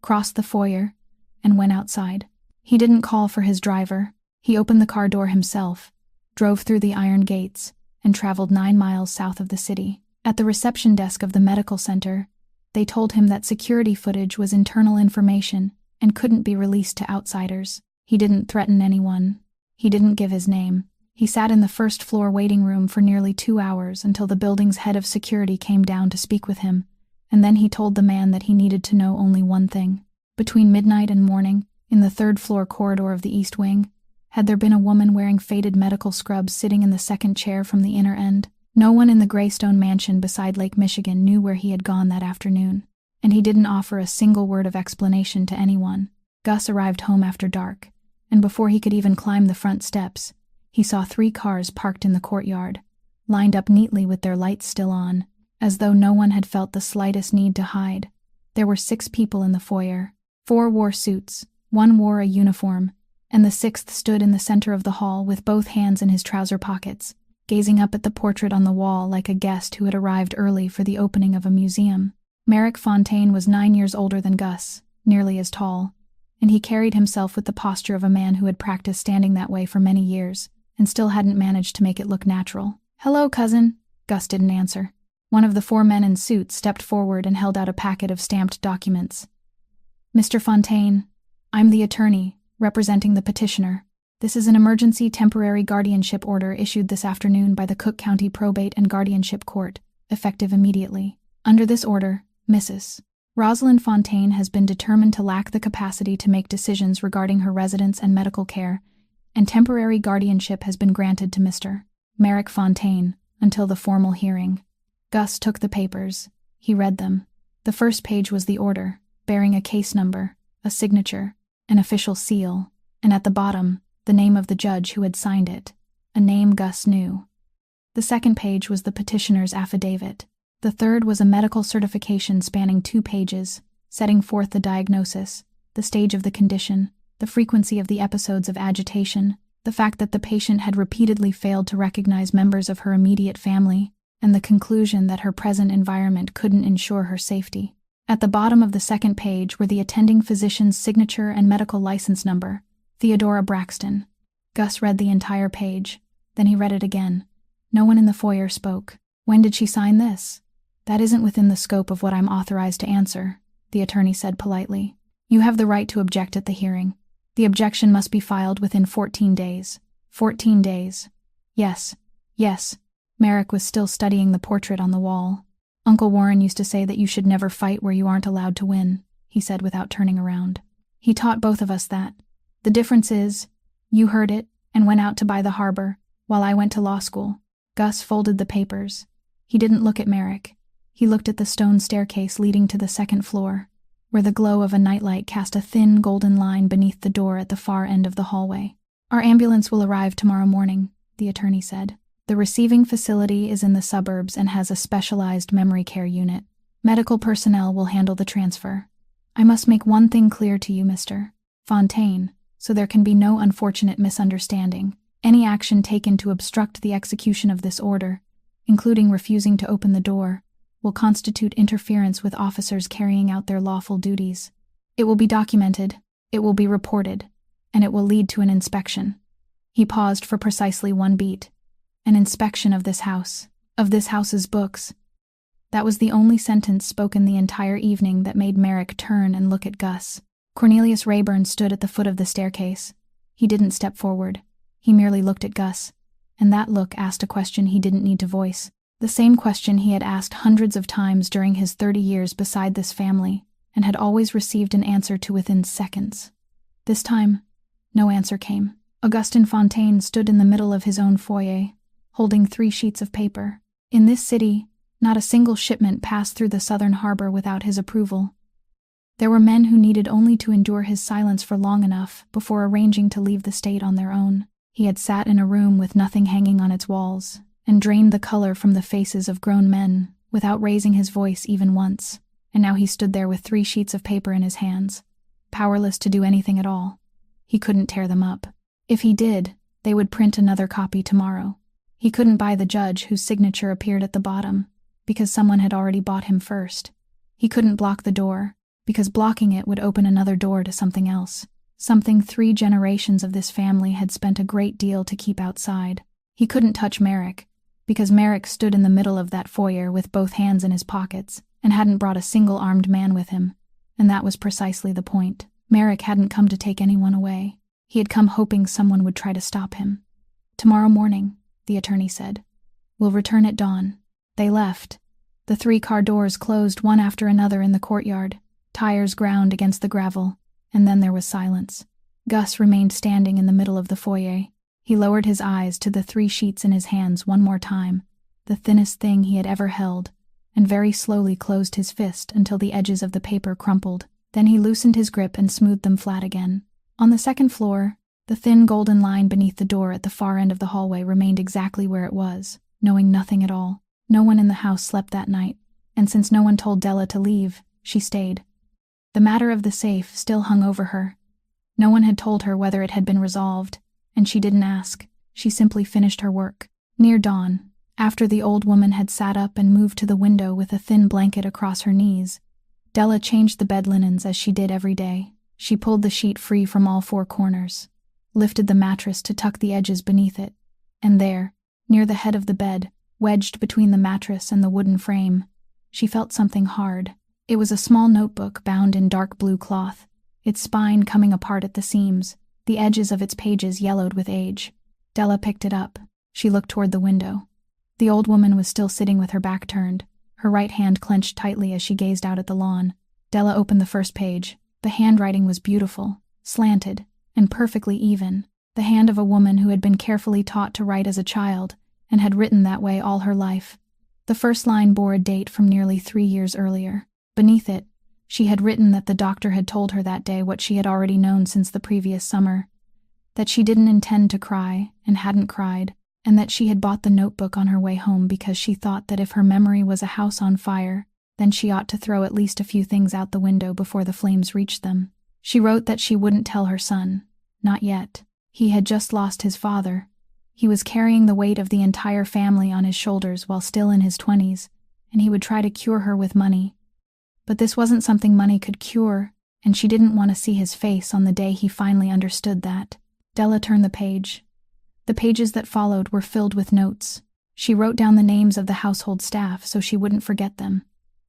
crossed the foyer, and went outside. He didn't call for his driver. He opened the car door himself, drove through the iron gates, and traveled 9 miles south of the city. At the reception desk of the medical center, they told him that security footage was internal information and couldn't be released to outsiders. He didn't threaten anyone. He didn't give his name. He sat in the 1st floor waiting room for nearly 2 hours until the building's head of security came down to speak with him, and then he told the man that he needed to know only one thing. Between midnight and morning, in the 3rd floor corridor of the East Wing, had there been a woman wearing faded medical scrubs sitting in the 2nd chair from the inner end? No one in the Greystone mansion beside Lake Michigan knew where he had gone that afternoon, and he didn't offer a single word of explanation to anyone. Gus arrived home after dark, and before he could even climb the front steps, he saw 3 cars parked in the courtyard, lined up neatly with their lights still on, as though no one had felt the slightest need to hide. There were 6 people in the foyer. 4 wore suits, 1 wore a uniform, and the 6th stood in the center of the hall with both hands in his trouser pockets, gazing up at the portrait on the wall like a guest who had arrived early for the opening of a museum. Merrick Fontaine was 9 years older than Gus, nearly as tall, and he carried himself with the posture of a man who had practiced standing that way for many years, and still hadn't managed to make it look natural. "Hello, cousin." Gus didn't answer. One of the 4 men in suits stepped forward and held out a packet of stamped documents. "Mr. Fontaine, I'm the attorney, representing the petitioner. This is an emergency temporary guardianship order issued this afternoon by the Cook County Probate and Guardianship Court, effective immediately. Under this order, Mrs. Rosalind Fontaine has been determined to lack the capacity to make decisions regarding her residence and medical care, and temporary guardianship has been granted to Mr. Merrick Fontaine until the formal hearing." Gus took the papers. He read them. The first page was the order, bearing a case number, a signature, an official seal, and at the bottom, the name of the judge who had signed it, a name Gus knew. The second page was the petitioner's affidavit. The third was a medical certification spanning 2 pages, setting forth the diagnosis, the stage of the condition, the frequency of the episodes of agitation, the fact that the patient had repeatedly failed to recognize members of her immediate family, and the conclusion that her present environment couldn't ensure her safety. At the bottom of the second page were the attending physician's signature and medical license number, Theodora Braxton. Gus read the entire page. Then he read it again. No one in the foyer spoke. "When did she sign this?" "That isn't within the scope of what I'm authorized to answer," the attorney said politely. "You have the right to object at the hearing. The objection must be filed within 14 days. 14 days. Yes. Merrick was still studying the portrait on the wall. "Uncle Warren used to say that you should never fight where you aren't allowed to win," he he said without turning around. He taught both of us that. The difference is, you heard it and went out to buy the harbor, while I went to law school. Gus folded the papers. He didn't look at Merrick. He looked at the stone staircase leading to the second floor, where the glow of a nightlight cast a thin golden line beneath the door at the far end of the hallway. Our ambulance will arrive tomorrow morning, the attorney said. The receiving facility is in the suburbs and has a specialized memory care unit. Medical personnel will handle the transfer. I must make one thing clear to you, Mr. Fontaine, so there can be no unfortunate misunderstanding. Any action taken to obstruct the execution of this order, including refusing to open the door, will constitute interference with officers carrying out their lawful duties. It will be documented, it will be reported, and it will lead to an inspection. He paused for precisely one beat. An inspection of this house, of this house's books. That was the only sentence spoken the entire evening that made Merrick turn and look at Gus. Cornelius Rayburn stood at the foot of the staircase. He didn't step forward. He merely looked at Gus, and that look asked a question he didn't need to voice. The same question he had asked hundreds of times during his 30 years beside this family, and had always received an answer to within seconds. This time, no answer came. Augustin Fontaine stood in the middle of his own foyer, holding 3 sheets of paper. In this city, not a single shipment passed through the southern harbor without his approval. There were men who needed only to endure his silence for long enough before arranging to leave the state on their own. He had sat in a room with nothing hanging on its walls, and drained the color from the faces of grown men without raising his voice even once, and now he stood there with 3 sheets of paper in his hands, powerless to do anything at all. He couldn't tear them up. If he did, they would print another copy tomorrow. He couldn't buy the judge whose signature appeared at the bottom, because someone had already bought him first. He couldn't block the door, because blocking it would open another door to something else, something 3 generations of this family had spent a great deal to keep outside. He couldn't touch Merrick, because Merrick stood in the middle of that foyer with both hands in his pockets, and hadn't brought a single armed man with him, and that was precisely the point. Merrick hadn't come to take anyone away. He had come hoping someone would try to stop him. Tomorrow morning, the attorney said. We'll return at dawn. They left. The 3 car doors closed one after another in the courtyard. Tires ground against the gravel, and then there was silence. Gus remained standing in the middle of the foyer. He lowered his eyes to the 3 sheets in his hands one more time, the thinnest thing he had ever held, and very slowly closed his fist until the edges of the paper crumpled. Then he loosened his grip and smoothed them flat again. On the second floor, the thin golden line beneath the door at the far end of the hallway remained exactly where it was, knowing nothing at all. No one in the house slept that night, and since no one told Della to leave, she stayed. The matter of the safe still hung over her. No one had told her whether it had been resolved, and she didn't ask. She simply finished her work. Near dawn, after the old woman had sat up and moved to the window with a thin blanket across her knees, Della changed the bed linens as she did every day. She pulled the sheet free from all 4 corners, lifted the mattress to tuck the edges beneath it, and there, near the head of the bed, wedged between the mattress and the wooden frame, she felt something hard. It was a small notebook bound in dark blue cloth, its spine coming apart at the seams, the edges of its pages yellowed with age. Della picked it up. She looked toward the window. The old woman was still sitting with her back turned, her right hand clenched tightly as she gazed out at the lawn. Della opened the first page. The handwriting was beautiful, slanted, and perfectly even, the hand of a woman who had been carefully taught to write as a child and had written that way all her life. The first line bore a date from nearly 3 years earlier. Beneath it, she had written that the doctor had told her that day what she had already known since the previous summer, that she didn't intend to cry and hadn't cried, and that she had bought the notebook on her way home because she thought that if her memory was a house on fire, then she ought to throw at least a few things out the window before the flames reached them. She wrote that she wouldn't tell her son. Not yet. He had just lost his father. He was carrying the weight of the entire family on his shoulders while still in his 20s, and he would try to cure her with money. But this wasn't something money could cure, and she didn't want to see his face on the day he finally understood that. Della turned the page. The pages that followed were filled with notes. She wrote down the names of the household staff so she wouldn't forget them.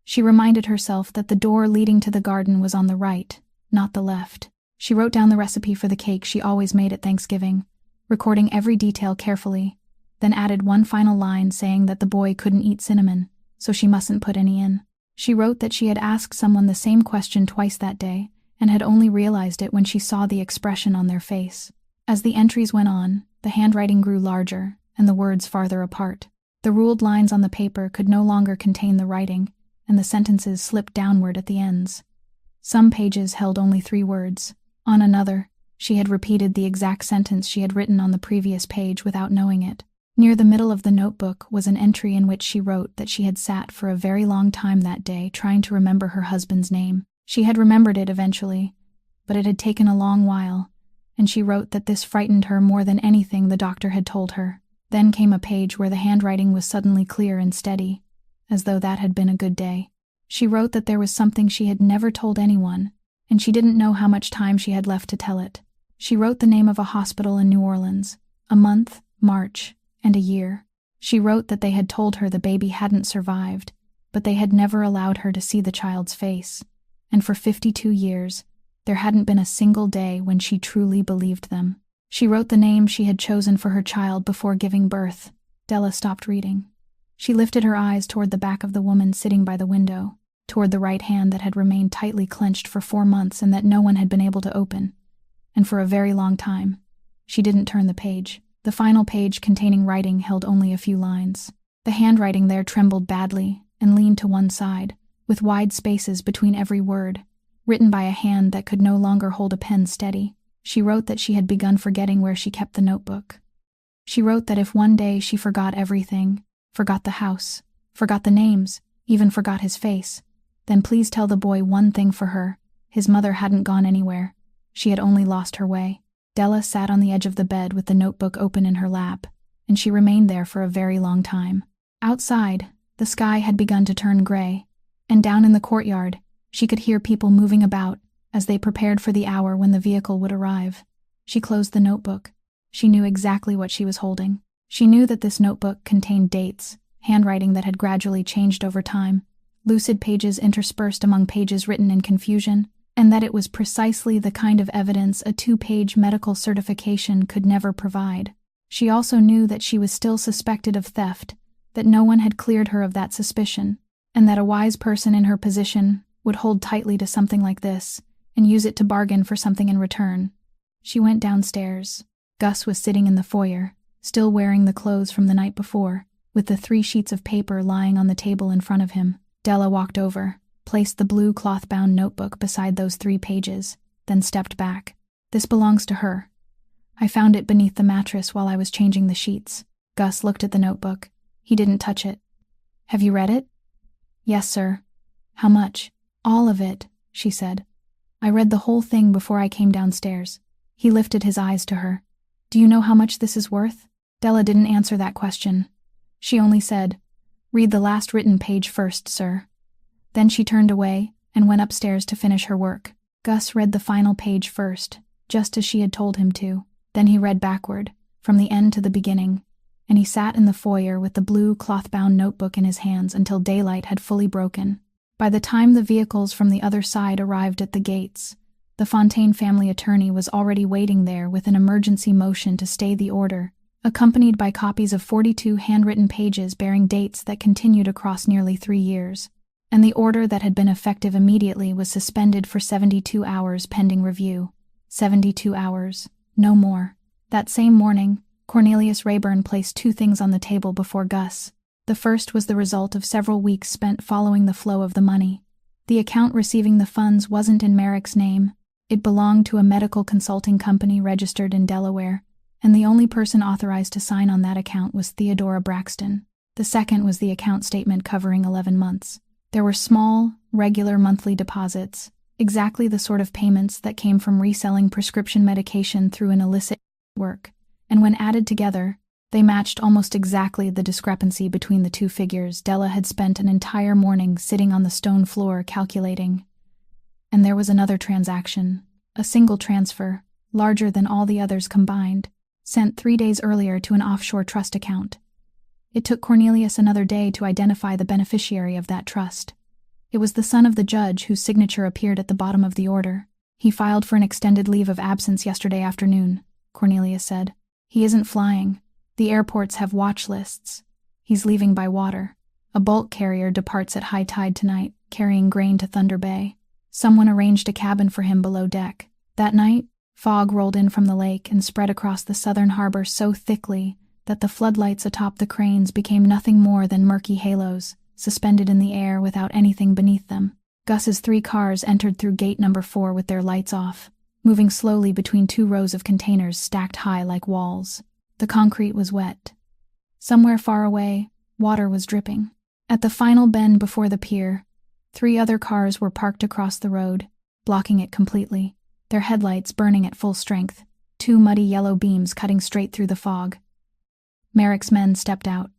She reminded herself that the door leading to the garden was on the right, not the left. She wrote down the recipe for the cake she always made at Thanksgiving, recording every detail carefully, then added one final line saying that the boy couldn't eat cinnamon, so she mustn't put any in. She wrote that she had asked someone the same question twice that day, and had only realized it when she saw the expression on their face. As the entries went on, the handwriting grew larger, and the words farther apart. The ruled lines on the paper could no longer contain the writing, and the sentences slipped downward at the ends. Some pages held only 3 words. On another, she had repeated the exact sentence she had written on the previous page without knowing it. Near the middle of the notebook was an entry in which she wrote that she had sat for a very long time that day trying to remember her husband's name. She had remembered it eventually, but it had taken a long while, and she wrote that this frightened her more than anything the doctor had told her. Then came a page where the handwriting was suddenly clear and steady, as though that had been a good day. She wrote that there was something she had never told anyone, and she didn't know how much time she had left to tell it. She wrote the name of a hospital in New Orleans, a month, March, and a year. She wrote that they had told her the baby hadn't survived, but they had never allowed her to see the child's face, and for 52 years, there hadn't been a single day when she truly believed them. She wrote the name she had chosen for her child before giving birth. Della stopped reading. She lifted her eyes toward the back of the woman sitting by the window, toward the right hand that had remained tightly clenched for 4 months and that no one had been able to open. And for a very long time, she didn't turn the page. The final page containing writing held only a few lines. The handwriting there trembled badly and leaned to one side, with wide spaces between every word, written by a hand that could no longer hold a pen steady. She wrote that she had begun forgetting where she kept the notebook. She wrote that if one day she forgot everything, forgot the house, forgot the names, even forgot his face, then please tell the boy one thing for her: his mother hadn't gone anywhere. She had only lost her way. Della sat on the edge of the bed with the notebook open in her lap, and she remained there for a very long time. Outside, the sky had begun to turn gray, and down in the courtyard, she could hear people moving about as they prepared for the hour when the vehicle would arrive. She closed the notebook. She knew exactly what she was holding. She knew that this notebook contained dates, handwriting that had gradually changed over time, lucid pages interspersed among pages written in confusion, and that it was precisely the kind of evidence a 2-page medical certification could never provide. She also knew that she was still suspected of theft, that no one had cleared her of that suspicion, and that a wise person in her position would hold tightly to something like this and use it to bargain for something in return. She went downstairs. Gus was sitting in the foyer, still wearing the clothes from the night before, with the 3 sheets of paper lying on the table in front of him. Della walked over, placed the blue cloth-bound notebook beside those 3 pages, then stepped back. "This belongs to her. I found it beneath the mattress while I was changing the sheets." Gus looked at the notebook. He didn't touch it. "Have you read it?" "Yes, sir." "How much?" "All of it," she said. "I read the whole thing before I came downstairs." He lifted his eyes to her. "Do you know how much this is worth?" Della didn't answer that question. She only said, "Read the last written page first, sir." Then she turned away and went upstairs to finish her work. Gus read the final page first, just as she had told him to. Then he read backward, from the end to the beginning, and he sat in the foyer with the blue cloth-bound notebook in his hands until daylight had fully broken. By the time the vehicles from the other side arrived at the gates, the Fontaine family attorney was already waiting there with an emergency motion to stay the order, accompanied by copies of 42 handwritten pages bearing dates that continued across nearly 3 years. And the order that had been effective immediately was suspended for 72 hours pending review. 72 hours, no more. That same morning, Cornelius Rayburn placed 2 things on the table before Gus. The first was the result of several weeks spent following the flow of the money. The account receiving the funds wasn't in Merrick's name. It belonged to a medical consulting company registered in Delaware, and the only person authorized to sign on that account was Theodora Braxton. The second was the account statement covering 11 months. There were small, regular monthly deposits, exactly the sort of payments that came from reselling prescription medication through an illicit network, and when added together, they matched almost exactly the discrepancy between the 2 figures. Della had spent an entire morning sitting on the stone floor calculating. And there was another transaction, a single transfer, larger than all the others combined, sent 3 days earlier to an offshore trust account. It took Cornelius another day to identify the beneficiary of that trust. It was the son of the judge whose signature appeared at the bottom of the order. "He filed for an extended leave of absence yesterday afternoon," Cornelius said. "He isn't flying. The airports have watch lists. He's leaving by water. A bulk carrier departs at high tide tonight." carrying grain to Thunder Bay. Someone arranged a cabin for him below deck. That night, fog rolled in from the lake and spread across the southern harbor so thickly that the floodlights atop the cranes became nothing more than murky halos, suspended in the air without anything beneath them. Gus's 3 cars entered through gate number 4 with their lights off, moving slowly between 2 rows of containers stacked high like walls. The concrete was wet. Somewhere far away, water was dripping. At the final bend before the pier, 3 other cars were parked across the road, blocking it completely, their headlights burning at full strength, 2 muddy yellow beams cutting straight through the fog. Merrick's men stepped out.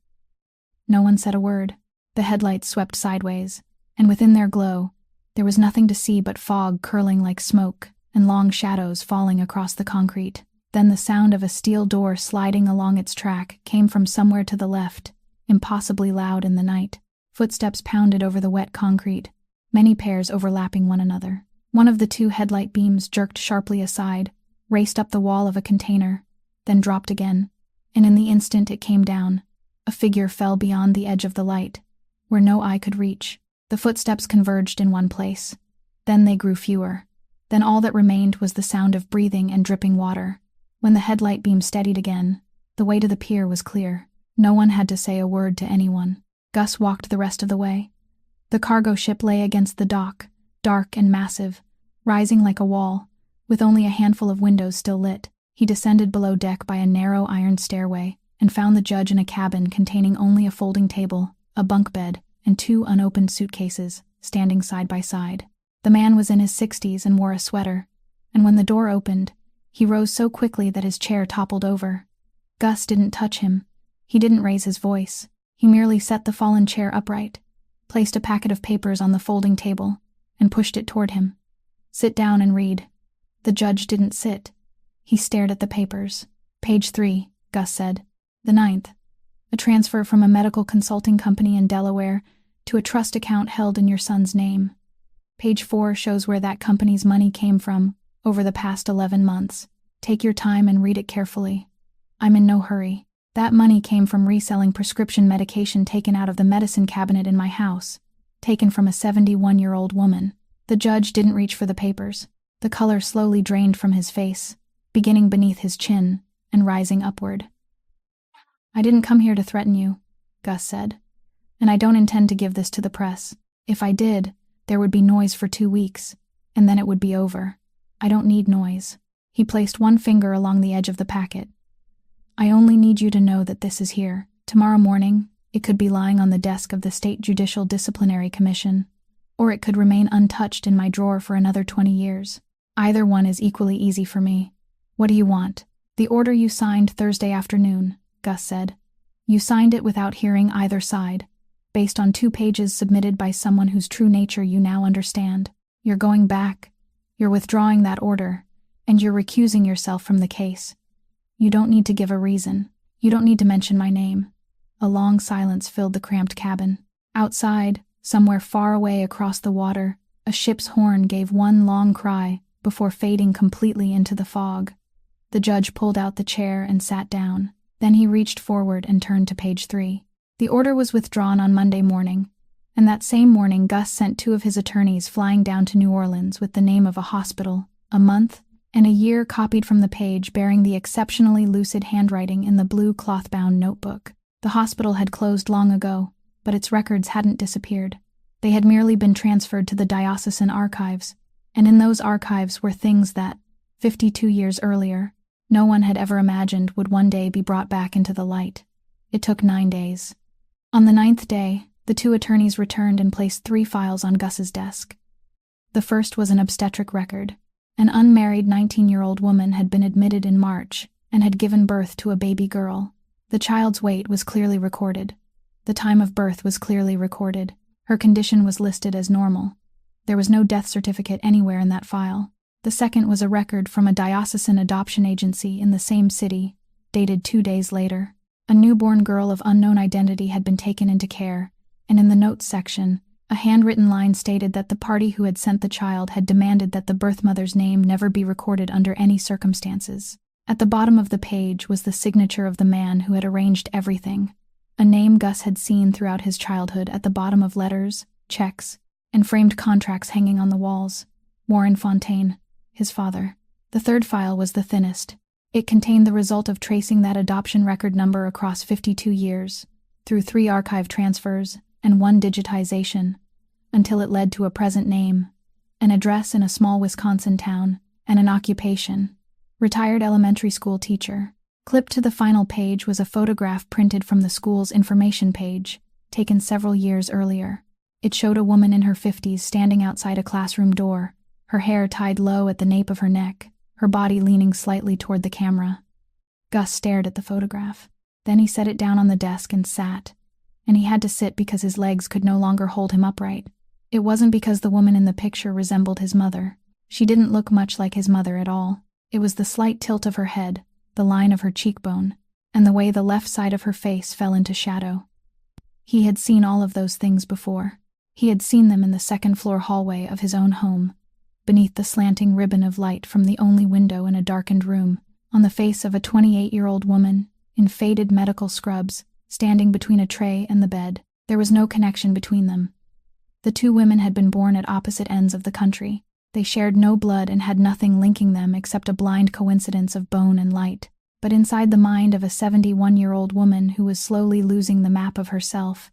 No one said a word. The headlights swept sideways, and within their glow, there was nothing to see but fog curling like smoke and long shadows falling across the concrete. Then the sound of a steel door sliding along its track came from somewhere to the left, impossibly loud in the night. Footsteps pounded over the wet concrete, many pairs overlapping one another. One of the 2 headlight beams jerked sharply aside, raced up the wall of a container, then dropped again, and in the instant it came down, a figure fell beyond the edge of the light, where no eye could reach. The footsteps converged in one place. Then they grew fewer. Then all that remained was the sound of breathing and dripping water. When the headlight beam steadied again, the way to the pier was clear. No one had to say a word to anyone. Gus walked the rest of the way. The cargo ship lay against the dock, dark and massive, rising like a wall, with only a handful of windows still lit. He descended below deck by a narrow iron stairway and found the judge in a cabin containing only a folding table, a bunk bed, and 2 unopened suitcases, standing side by side. The man was in his 60s and wore a sweater, and when the door opened, he rose so quickly that his chair toppled over. Gus didn't touch him. He didn't raise his voice. He merely set the fallen chair upright, placed a packet of papers on the folding table, and pushed it toward him. "Sit down and read." The judge didn't sit. He stared at the papers. "Page 3, Gus said. "The 9th. A transfer from a medical consulting company in Delaware to a trust account held in your son's name. Page 4 shows where that company's money came from over the past 11 months. Take your time and read it carefully. I'm in no hurry. That money came from reselling prescription medication taken out of the medicine cabinet in my house, taken from a 71-year-old woman." The judge didn't reach for the papers. The color slowly drained from his face, beginning beneath his chin and rising upward. "I didn't come here to threaten you," Gus said, "and I don't intend to give this to the press. If I did, there would be noise for 2 weeks, and then it would be over. I don't need noise." He placed one finger along the edge of the packet. "I only need you to know that this is here. Tomorrow morning, it could be lying on the desk of the State Judicial Disciplinary Commission, or it could remain untouched in my drawer for another 20 years. Either one is equally easy for me. What do you want?" "The order you signed Thursday afternoon," Gus said. "You signed it without hearing either side, based on 2 pages submitted by someone whose true nature you now understand. You're going back. You're withdrawing that order, and you're recusing yourself from the case. You don't need to give a reason. You don't need to mention my name." A long silence filled the cramped cabin. Outside, somewhere far away across the water, a ship's horn gave one long cry before fading completely into the fog. The judge pulled out the chair and sat down. Then he reached forward and turned to page 3. The order was withdrawn on Monday morning, and that same morning Gus sent 2 of his attorneys flying down to New Orleans with the name of a hospital, a month, and a year copied from the page bearing the exceptionally lucid handwriting in the blue cloth-bound notebook. The hospital had closed long ago, but its records hadn't disappeared. They had merely been transferred to the diocesan archives, and in those archives were things that, 52 years earlier, no one had ever imagined would one day be brought back into the light. It took 9 days. On the 9th day, the 2 attorneys returned and placed 3 files on Gus's desk. The first was an obstetric record. An unmarried 19-year-old woman had been admitted in March and had given birth to a baby girl. The child's weight was clearly recorded. The time of birth was clearly recorded. Her condition was listed as normal. There was no death certificate anywhere in that file. The second was a record from a diocesan adoption agency in the same city, dated 2 days later. A newborn girl of unknown identity had been taken into care, and in the notes section, a handwritten line stated that the party who had sent the child had demanded that the birth mother's name never be recorded under any circumstances. At the bottom of the page was the signature of the man who had arranged everything, a name Gus had seen throughout his childhood at the bottom of letters, checks, and framed contracts hanging on the walls. Warren Fontaine, his father. The third file was the thinnest. It contained the result of tracing that adoption record number across 52 years, through 3 archive transfers and 1 digitization, until it led to a present name, an address in a small Wisconsin town, and an occupation: retired elementary school teacher. Clipped to the final page was a photograph printed from the school's information page, taken several years earlier. It showed a woman in her 50s standing outside a classroom door, her hair tied low at the nape of her neck, her body leaning slightly toward the camera. Gus stared at the photograph. Then he set it down on the desk and sat. And he had to sit because his legs could no longer hold him upright. It wasn't because the woman in the picture resembled his mother. She didn't look much like his mother at all. It was the slight tilt of her head, the line of her cheekbone, and the way the left side of her face fell into shadow. He had seen all of those things before. He had seen them in the second-floor hallway of his own home, beneath the slanting ribbon of light from the only window in a darkened room, on the face of a 28-year-old woman, in faded medical scrubs, standing between a tray and the bed. There was no connection between them. The 2 women had been born at opposite ends of the country. They shared no blood and had nothing linking them except a blind coincidence of bone and light. But inside the mind of a 71-year-old woman who was slowly losing the map of herself,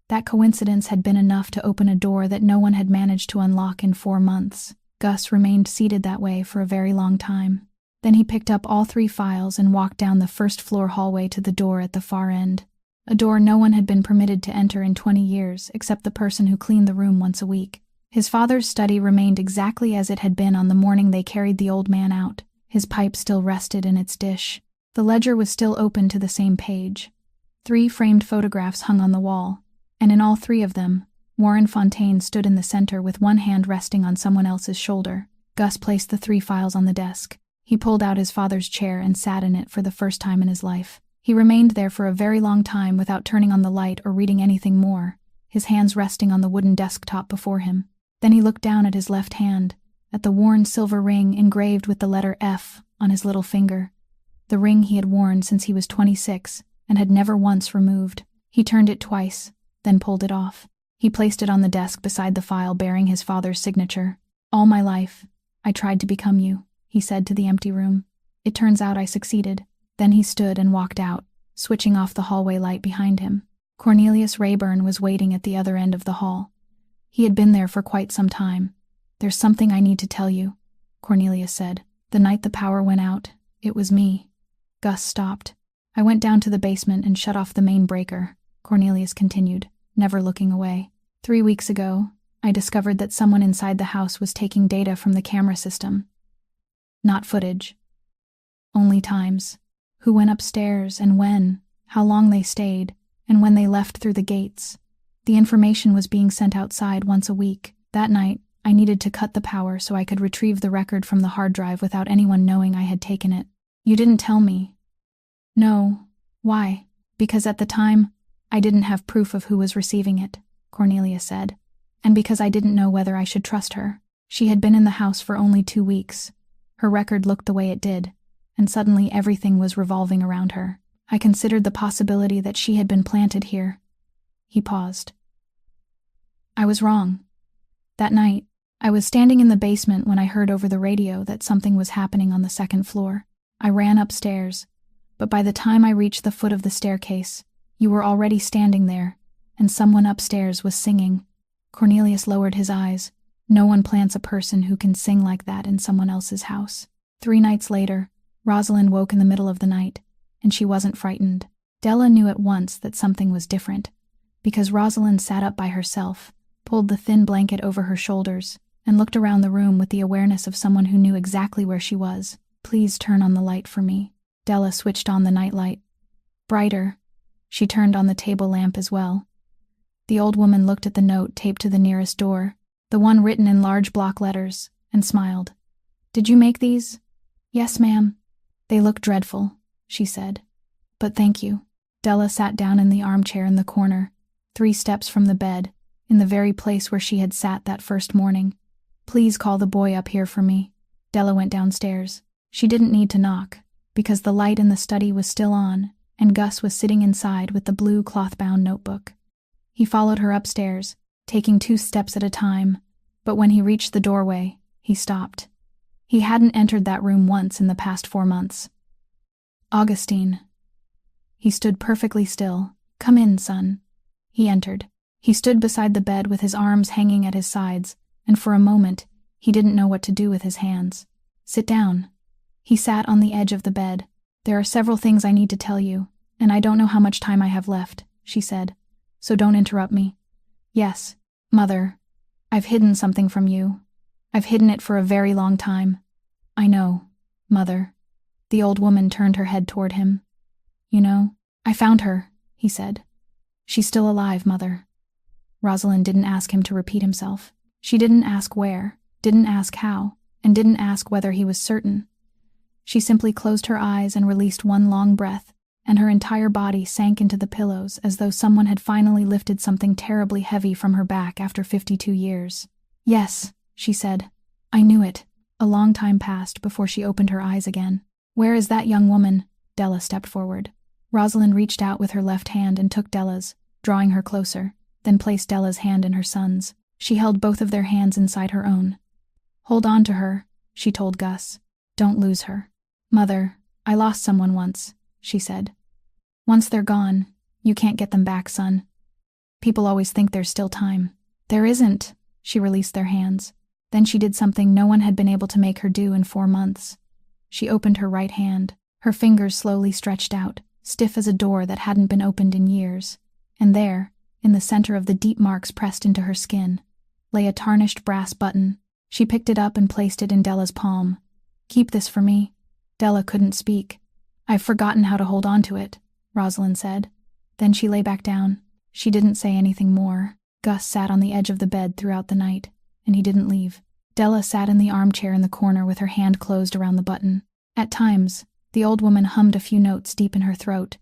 that coincidence had been enough to open a door that no one had managed to unlock in 4 months. Gus remained seated that way for a very long time. Then he picked up all 3 files and walked down the first-floor hallway to the door at the far end. A door no one had been permitted to enter in 20 years, except the person who cleaned the room once a week. His father's study remained exactly as it had been on the morning they carried the old man out. His pipe still rested in its dish. The ledger was still open to the same page. 3 framed photographs hung on the wall, and in all 3 of them, Warren Fontaine stood in the center with one hand resting on someone else's shoulder. Gus placed the 3 files on the desk. He pulled out his father's chair and sat in it for the first time in his life. He remained there for a very long time without turning on the light or reading anything more, his hands resting on the wooden desktop before him. Then he looked down at his left hand, at the worn silver ring engraved with the letter F on his little finger, the ring he had worn since he was 26 and had never once removed. He turned it twice, then pulled it off. He placed it on the desk beside the file bearing his father's signature. "All my life, I tried to become you," he said to the empty room. "It turns out I succeeded." Then he stood and walked out, switching off the hallway light behind him. Cornelius Rayburn was waiting at the other end of the hall. He had been there for quite some time. "There's something I need to tell you," Cornelius said. "The night the power went out, it was me." Gus stopped. "I went down to the basement and shut off the main breaker," Cornelius continued, never looking away. 3 weeks ago, I discovered that someone inside the house was taking data from the camera system. Not footage. Only times. Who went upstairs and when, how long they stayed, and when they left through the gates. The information was being sent outside once a week. That night, I needed to cut the power so I could retrieve the record from the hard drive without anyone knowing I had taken it. You didn't tell me. No. Why? Because at the time, I didn't have proof of who was receiving it, Cornelia said. And because I didn't know whether I should trust her. She had been in the house for only 2 weeks. Her record looked the way it did, and suddenly everything was revolving around her. I considered the possibility that she had been planted here. He paused. I was wrong. That night, I was standing in the basement when I heard over the radio that something was happening on the 2nd floor. I ran upstairs, but by the time I reached the foot of the staircase, you were already standing there, and someone upstairs was singing. Cornelius lowered his eyes. No one plants a person who can sing like that in someone else's house. 3 nights later, Rosalind woke in the middle of the night, and she wasn't frightened. Della knew at once that something was different, because Rosalind sat up by herself, pulled the thin blanket over her shoulders, and looked around the room with the awareness of someone who knew exactly where she was. Please turn on the light for me. Della switched on the nightlight. Brighter. She turned on the table lamp as well. The old woman looked at the note taped to the nearest door, the one written in large block letters, and smiled. Did you make these? Yes, ma'am. They look dreadful, she said. But thank you. Della sat down in the armchair in the corner, 3 steps from the bed, in the very place where she had sat that first morning. Please call the boy up here for me. Della went downstairs. She didn't need to knock, because the light in the study was still on, and Gus was sitting inside with the blue cloth-bound notebook. He followed her upstairs, taking 2 steps at a time, but when he reached the doorway, he stopped. He hadn't entered that room once in the past 4 months. Augustine. He stood perfectly still. "Come in, son." He entered. He stood beside the bed with his arms hanging at his sides, and for a moment, he didn't know what to do with his hands. "Sit down." He sat on the edge of the bed. "There are several things I need to tell you, and I don't know how much time I have left," she said. "So don't interrupt me." "Yes, Mother. I've hidden something from you. I've hidden it for a very long time." "I know, Mother." The old woman turned her head toward him. "You know, I found her," he said. "She's still alive, Mother." Rosalind didn't ask him to repeat himself. She didn't ask where, didn't ask how, and didn't ask whether he was certain. She simply closed her eyes and released one long breath, and her entire body sank into the pillows as though someone had finally lifted something terribly heavy from her back after 52 years. "Yes," she said. "I knew it." A long time passed before she opened her eyes again. "Where is that young woman?" Della stepped forward. Rosalind reached out with her left hand and took Della's, drawing her closer, then placed Della's hand in her son's. She held both of their hands inside her own. "Hold on to her," she told Gus. "Don't lose her." "Mother, I lost someone once," she said. "Once they're gone, you can't get them back, son. People always think there's still time. There isn't." She released their hands. Then she did something no one had been able to make her do in 4 months. She opened her right hand. Her fingers slowly stretched out, stiff as a door that hadn't been opened in years. And there, in the center of the deep marks pressed into her skin, lay a tarnished brass button. She picked it up and placed it in Della's palm. "Keep this for me." Della couldn't speak. "I've forgotten how to hold on to it," Rosalind said. Then she lay back down. She didn't say anything more. Gus sat on the edge of the bed throughout the night, and he didn't leave. Della sat in the armchair in the corner with her hand closed around the button. At times, the old woman hummed a few notes deep in her throat.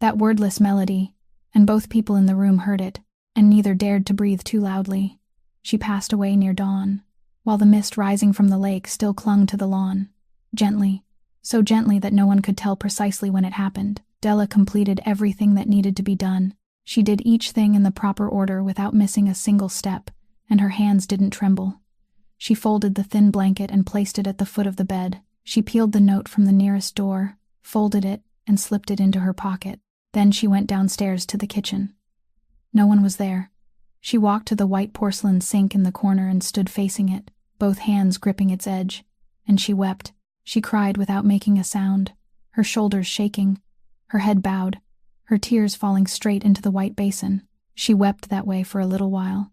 That wordless melody, and both people in the room heard it, and neither dared to breathe too loudly. She passed away near dawn, while the mist rising from the lake still clung to the lawn. Gently, so gently that no one could tell precisely when it happened, Della completed everything that needed to be done. She did each thing in the proper order without missing a single step, and her hands didn't tremble. She folded the thin blanket and placed it at the foot of the bed. She peeled the note from the nearest door, folded it, and slipped it into her pocket. Then she went downstairs to the kitchen. No one was there. She walked to the white porcelain sink in the corner and stood facing it, both hands gripping its edge. And she wept. She cried without making a sound, her shoulders shaking, her head bowed, her tears falling straight into the white basin. She wept that way for a little while,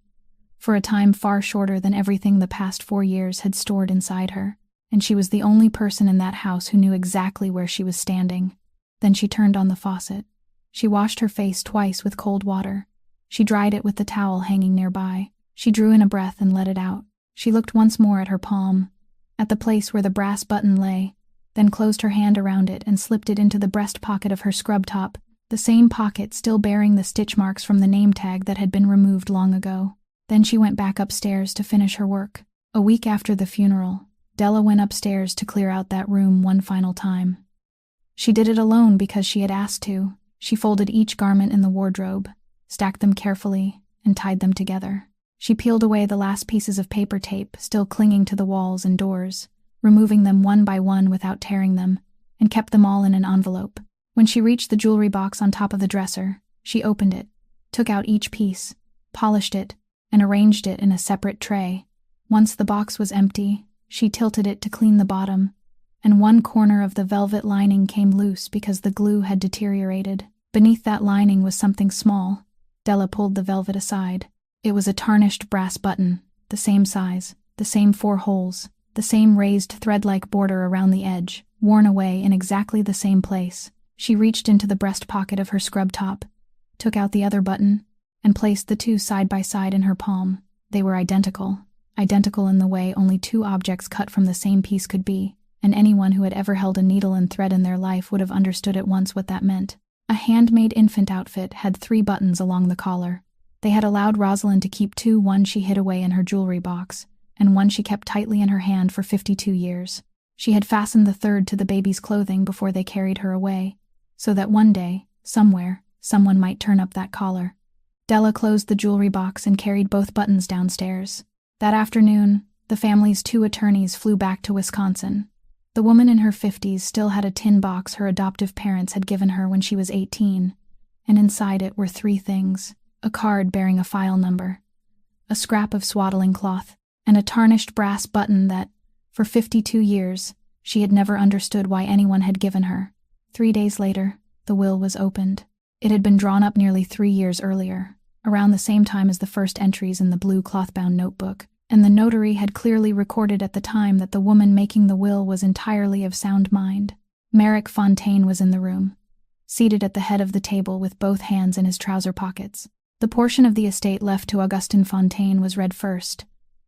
for a time far shorter than everything the past 4 years had stored inside her, and she was the only person in that house who knew exactly where she was standing. Then she turned on the faucet. She washed her face twice with cold water. She dried it with the towel hanging nearby. She drew in a breath and let it out. She looked once more at her palm, at the place where the brass button lay, then closed her hand around it and slipped it into the breast pocket of her scrub top, the same pocket still bearing the stitch marks from the name tag that had been removed long ago. Then she went back upstairs to finish her work. A week after the funeral, Della went upstairs to clear out that room one final time. She did it alone because she had asked to. She folded each garment in the wardrobe, stacked them carefully, and tied them together. She peeled away the last pieces of paper tape still clinging to the walls and doors, removing them one by one without tearing them, and kept them all in an envelope. When she reached the jewelry box on top of the dresser, she opened it, took out each piece, polished it, and arranged it in a separate tray. Once the box was empty, she tilted it to clean the bottom, and one corner of the velvet lining came loose because the glue had deteriorated. Beneath that lining was something small. Della pulled the velvet aside. It was a tarnished brass button, the same size, the same 4 holes, the same raised thread-like border around the edge, worn away in exactly the same place. She reached into the breast pocket of her scrub top, took out the other button, and placed the two side by side in her palm. They were identical in the way only 2 objects cut from the same piece could be, and anyone who had ever held a needle and thread in their life would have understood at once what that meant. A handmade infant outfit had 3 buttons along the collar. They had allowed Rosalind to keep 2, one she hid away in her jewelry box, and one she kept tightly in her hand for 52 years. She had fastened the 3rd to the baby's clothing before they carried her away, so that one day, somewhere, someone might turn up that collar. Della closed the jewelry box and carried both buttons downstairs. That afternoon, the family's 2 attorneys flew back to Wisconsin. The woman in her 50s still had a tin box her adoptive parents had given her when she was 18, and inside it were 3 things: a card bearing a file number, a scrap of swaddling cloth, and a tarnished brass button that, for 52 years, she had never understood why anyone had given her. 3 days later, the will was opened. It had been drawn up nearly 3 years earlier, around the same time as the first entries in the blue cloth-bound notebook, and the notary had clearly recorded at the time that the woman making the will was entirely of sound mind. Merrick Fontaine was in the room, seated at the head of the table with both hands in his trouser pockets. The portion of the estate left to Augustine Fontaine was read first,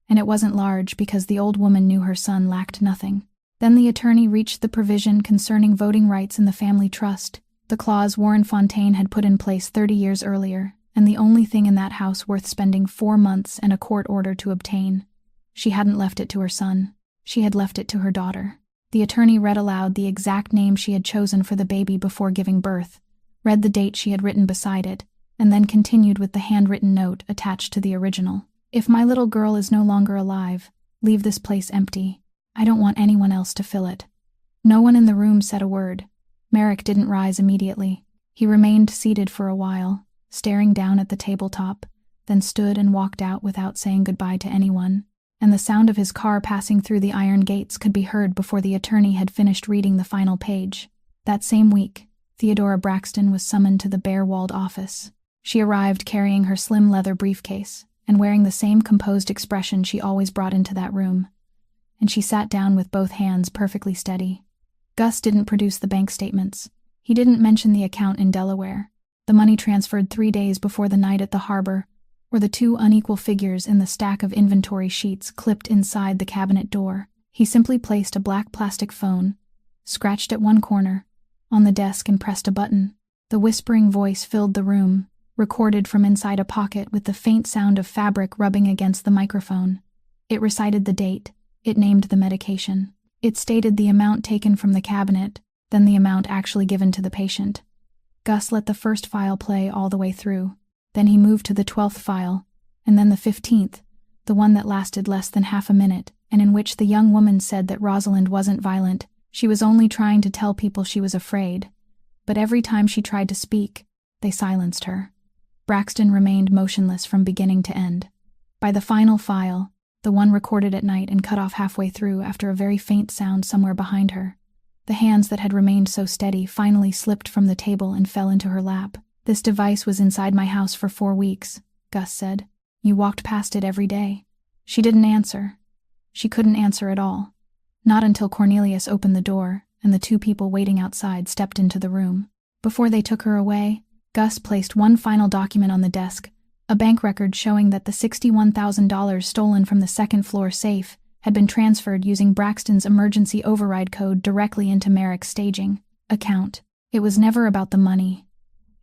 and it wasn't large because the old woman knew her son lacked nothing. Then the attorney reached the provision concerning voting rights in the family trust, the clause Warren Fontaine had put in place 30 years earlier, and the only thing in that house worth spending 4 months and a court order to obtain. She hadn't left it to her son. She had left it to her daughter. The attorney read aloud the exact name she had chosen for the baby before giving birth, read the date she had written beside it, and then continued with the handwritten note attached to the original. If my little girl is no longer alive, leave this place empty. I don't want anyone else to fill it. No one in the room said a word. Merrick didn't rise immediately. He remained seated for a while, staring down at the tabletop, then stood and walked out without saying goodbye to anyone, and the sound of his car passing through the iron gates could be heard before the attorney had finished reading the final page. That same week, Theodora Braxton was summoned to the bare-walled office. She arrived carrying her slim leather briefcase and wearing the same composed expression she always brought into that room, and she sat down with both hands perfectly steady. Gus didn't produce the bank statements. He didn't mention the account in Delaware, the money transferred 3 days before the night at the harbor, or the 2 unequal figures in the stack of inventory sheets clipped inside the cabinet door. He simply placed a black plastic phone, scratched at one corner, on the desk and pressed a button. The whispering voice filled the room, recorded from inside a pocket with the faint sound of fabric rubbing against the microphone. It recited the date. It named the medication. It stated the amount taken from the cabinet, then the amount actually given to the patient. Gus let the first file play all the way through. Then he moved to the 12th file, and then the 15th, the one that lasted less than half a minute, and in which the young woman said that Rosalind wasn't violent. She was only trying to tell people she was afraid. But every time she tried to speak, they silenced her. Braxton remained motionless from beginning to end. By the final file, the one recorded at night and cut off halfway through after a very faint sound somewhere behind her, the hands that had remained so steady finally slipped from the table and fell into her lap. This device was inside my house for 4 weeks, Gus said. You walked past it every day. She didn't answer. She couldn't answer at all. Not until Cornelius opened the door and the 2 people waiting outside stepped into the room. Before they took her away, Gus placed one final document on the desk, a bank record showing that the $61,000 stolen from the 2nd floor safe had been transferred using Braxton's emergency override code directly into Merrick's staging account. It was never about the money.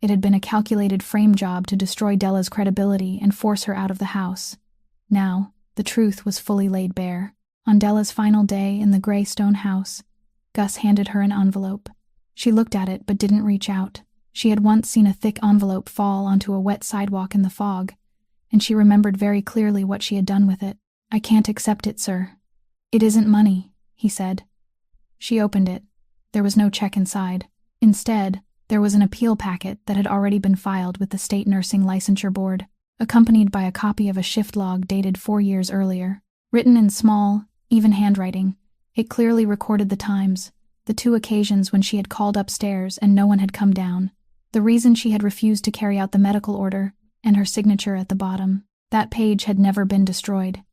It had been a calculated frame job to destroy Della's credibility and force her out of the house. Now, the truth was fully laid bare. On Della's final day in the gray stone house, Gus handed her an envelope. She looked at it but didn't reach out. She had once seen a thick envelope fall onto a wet sidewalk in the fog, and she remembered very clearly what she had done with it. I can't accept it, sir. It isn't money, he said. She opened it. There was no check inside. Instead, there was an appeal packet that had already been filed with the State Nursing Licensure Board, accompanied by a copy of a shift log dated 4 years earlier. Written in small, even handwriting, it clearly recorded the times, the 2 occasions when she had called upstairs and no one had come down, the reason she had refused to carry out the medical order, and her signature at the bottom. That page had never been destroyed.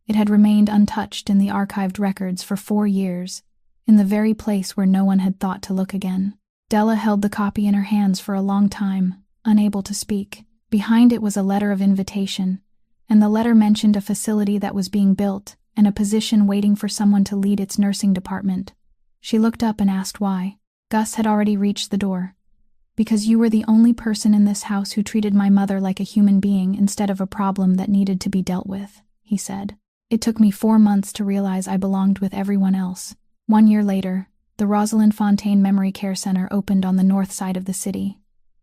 It had remained untouched in the archived records for 4 years, in the very place where no one had thought to look again. Della held the copy in her hands for a long time, unable to speak. Behind it was a letter of invitation, and the letter mentioned a facility that was being built and a position waiting for someone to lead its nursing department. She looked up and asked why. Gus had already reached the door. Because you were the only person in this house who treated my mother like a human being instead of a problem that needed to be dealt with, he said. It took me 4 months to realize I belonged with everyone else. 1 year later, the Rosalind Fontaine Memory Care Center opened on the north side of the city,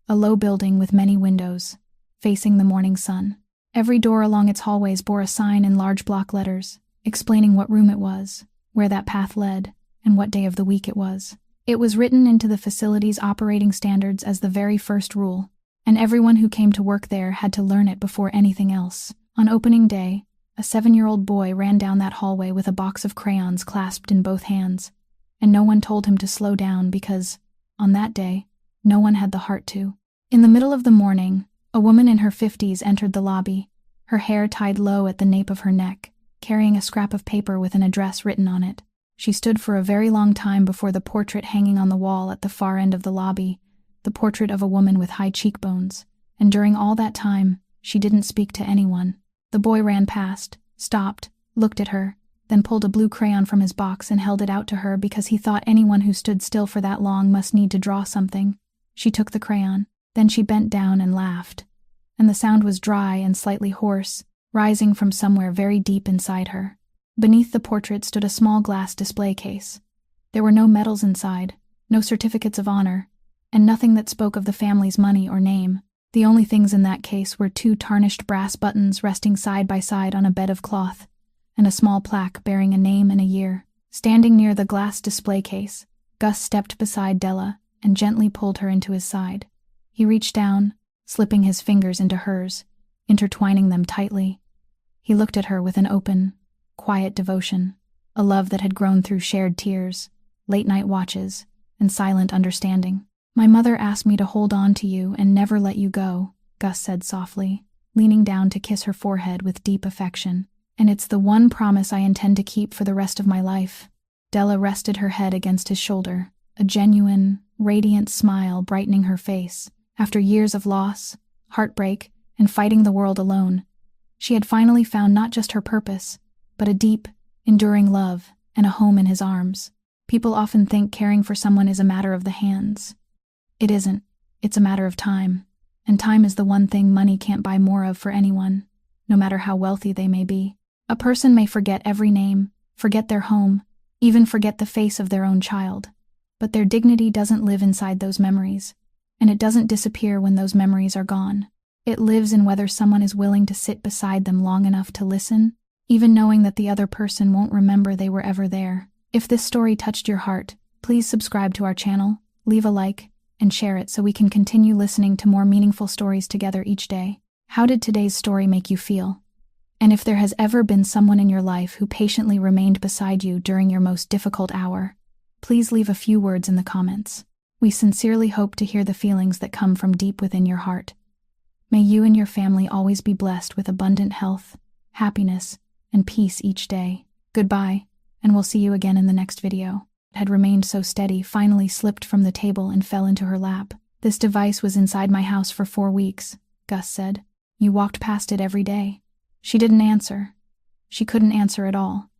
a low building with many windows. facing the morning sun. Every door along its hallways bore a sign in large block letters, explaining what room it was, where that path led, and what day of the week it was. It was written into the facility's operating standards as the very first rule, and everyone who came to work there had to learn it before anything else. On opening day, a 7-year-old boy ran down that hallway with a box of crayons clasped in both hands, and no one told him to slow down because, on that day, no one had the heart to. In the middle of the morning, a woman in her 50s entered the lobby, her hair tied low at the nape of her neck, carrying a scrap of paper with an address written on it. She stood for a very long time before the portrait hanging on the wall at the far end of the lobby, the portrait of a woman with high cheekbones, and during all that time, she didn't speak to anyone. The boy ran past, stopped, looked at her, then pulled a blue crayon from his box and held it out to her because he thought anyone who stood still for that long must need to draw something. She took the crayon, then she bent down and laughed, and the sound was dry and slightly hoarse, rising from somewhere very deep inside her. Beneath the portrait stood a small glass display case. There were no medals inside, no certificates of honor, and nothing that spoke of the family's money or name. The only things in that case were 2 tarnished brass buttons resting side by side on a bed of cloth, and a small plaque bearing a name and a year. Standing near the glass display case, Gus stepped beside Della and gently pulled her into his side. He reached down, slipping his fingers into hers, intertwining them tightly. He looked at her with an open, quiet devotion, a love that had grown through shared tears, late-night watches, and silent understanding. "My mother asked me to hold on to you and never let you go," Gus said softly, leaning down to kiss her forehead with deep affection. "And it's the one promise I intend to keep for the rest of my life." Della rested her head against his shoulder, a genuine, radiant smile brightening her face. After years of loss, heartbreak, and fighting the world alone, she had finally found not just her purpose, but a deep, enduring love and a home in his arms. People often think caring for someone is a matter of the hands. It isn't. It's a matter of time. And time is the one thing money can't buy more of for anyone, no matter how wealthy they may be. A person may forget every name, forget their home, even forget the face of their own child. But their dignity doesn't live inside those memories, and it doesn't disappear when those memories are gone. It lives in whether someone is willing to sit beside them long enough to listen, even knowing that the other person won't remember they were ever there. If this story touched your heart, please subscribe to our channel, leave a like, and share it so we can continue listening to more meaningful stories together each day. How did today's story make you feel? And if there has ever been someone in your life who patiently remained beside you during your most difficult hour, please leave a few words in the comments. We sincerely hope to hear the feelings that come from deep within your heart. May you and your family always be blessed with abundant health, happiness, and peace each day. Goodbye, and we'll see you again in the next video. Had remained so steady finally slipped from the table and fell into her lap. "This device was inside my house for 4 weeks, Gus said. "You walked past it every day." She didn't answer. She couldn't answer at all.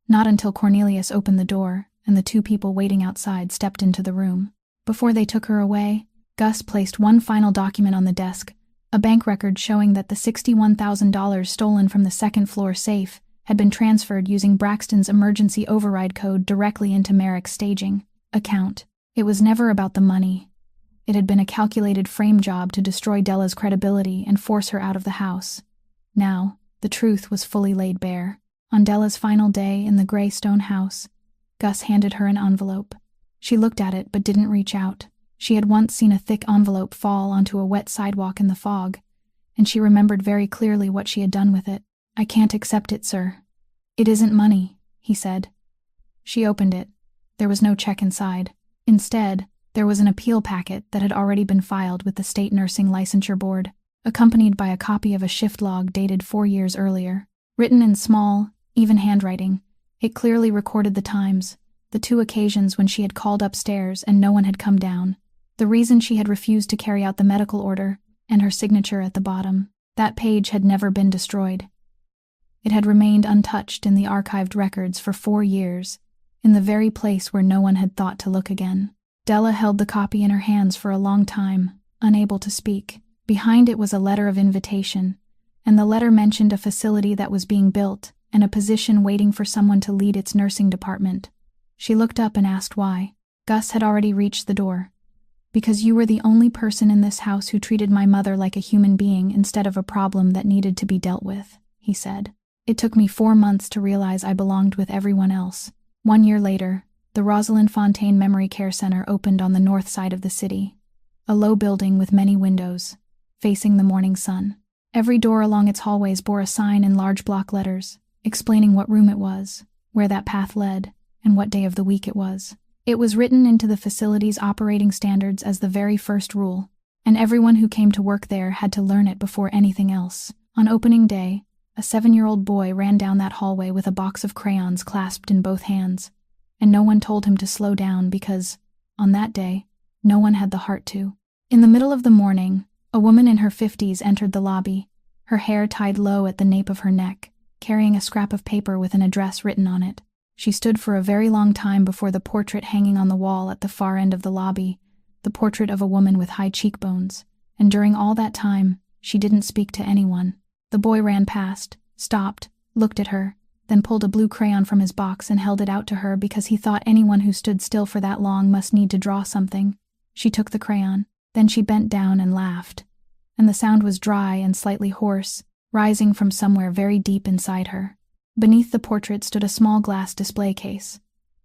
Not until Cornelius opened the door and the 2 people waiting outside stepped into the room. Before they took her away, Gus placed one final document on the desk, a bank record showing that the $61,000 stolen from the second-floor safe had been transferred using Braxton's emergency override code directly into Merrick's staging account. It was never about the money. It had been a calculated frame job to destroy Della's credibility and force her out of the house. Now, the truth was fully laid bare. On Della's final day in the gray stone house, Gus handed her an envelope. She looked at it but didn't reach out. She had once seen a thick envelope fall onto a wet sidewalk in the fog, and she remembered very clearly what she had done with it. "I can't accept it, sir." "It isn't money," he said. She opened it. There was no check inside. Instead, there was an appeal packet that had already been filed with the State Nursing Licensure Board, accompanied by a copy of a shift log dated 4 years earlier. Written in small, even handwriting, it clearly recorded the times, the 2 occasions when she had called upstairs and no one had come down, the reason she had refused to carry out the medical order, and her signature at the bottom. That page had never been destroyed. It had remained untouched in the archived records for 4 years, in the very place where no one had thought to look again. Della held the copy in her hands for a long time, unable to speak. Behind it was a letter of invitation, and the letter mentioned a facility that was being built and a position waiting for someone to lead its nursing department. She looked up and asked why. Gus had already reached the door. Because you were the only person in this house who treated my mother like a human being instead of a problem that needed to be dealt with," he said. "It took me 4 months to realize I belonged with everyone else." 1 year later, the Rosalind Fontaine Memory Care Center opened on the north side of the city. A low building with many windows, facing the morning sun. Every door along its hallways bore a sign in large block letters, explaining what room it was, where that path led, and what day of the week it was. It was written into the facility's operating standards as the very first rule, and everyone who came to work there had to learn it before anything else. On opening day, a 7-year-old boy ran down that hallway with a box of crayons clasped in both hands, and no one told him to slow down because, on that day, no one had the heart to. In the middle of the morning, a woman in her 50s entered the lobby, her hair tied low at the nape of her neck, carrying a scrap of paper with an address written on it. She stood for a very long time before the portrait hanging on the wall at the far end of the lobby, the portrait of a woman with high cheekbones, and during all that time, she didn't speak to anyone. The boy ran past, stopped, looked at her, then pulled a blue crayon from his box and held it out to her because he thought anyone who stood still for that long must need to draw something. She took the crayon, then she bent down and laughed, and the sound was dry and slightly hoarse, rising from somewhere very deep inside her. Beneath the portrait stood a small glass display case.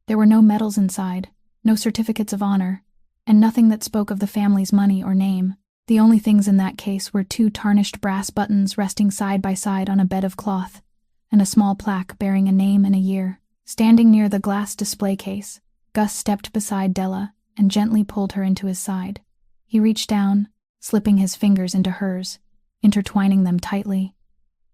There were no medals inside, no certificates of honor, and nothing that spoke of the family's money or name. The only things in that case were 2 tarnished brass buttons resting side by side on a bed of cloth, and a small plaque bearing a name and a year. Standing near the glass display case, Gus stepped beside Della and gently pulled her into his side. He reached down, slipping his fingers into hers, intertwining them tightly.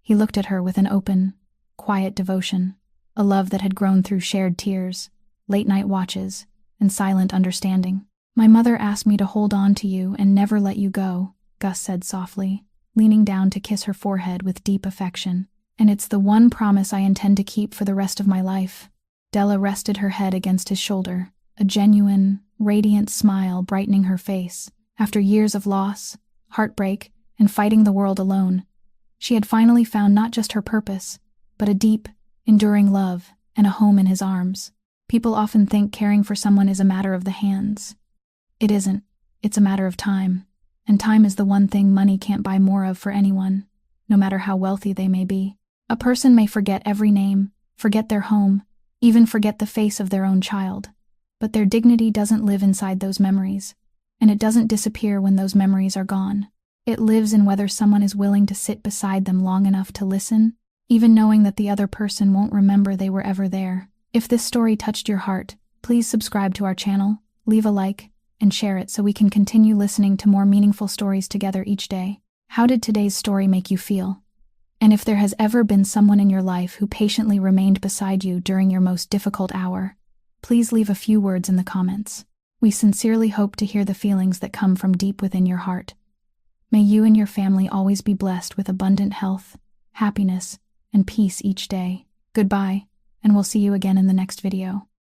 He looked at her with an open, quiet devotion, a love that had grown through shared tears, late-night watches, and silent understanding. "My mother asked me to hold on to you and never let you go," Gus said softly, leaning down to kiss her forehead with deep affection. "And it's the one promise I intend to keep for the rest of my life." Della rested her head against his shoulder, a genuine, radiant smile brightening her face. After years of loss, heartbreak, and fighting the world alone, she had finally found not just her purpose, but a deep, enduring love and a home in his arms. People often think caring for someone is a matter of the hands. It isn't. It's a matter of time. And time is the one thing money can't buy more of for anyone, no matter how wealthy they may be. A person may forget every name, forget their home, even forget the face of their own child. But their dignity doesn't live inside those memories, and it doesn't disappear when those memories are gone. It lives in whether someone is willing to sit beside them long enough to listen, even knowing that the other person won't remember they were ever there. If this story touched your heart, please subscribe to our channel, leave a like, and share it so we can continue listening to more meaningful stories together each day. How did today's story make you feel? And if there has ever been someone in your life who patiently remained beside you during your most difficult hour, please leave a few words in the comments. We sincerely hope to hear the feelings that come from deep within your heart. May you and your family always be blessed with abundant health, happiness, and peace each day. Goodbye, and we'll see you again in the next video.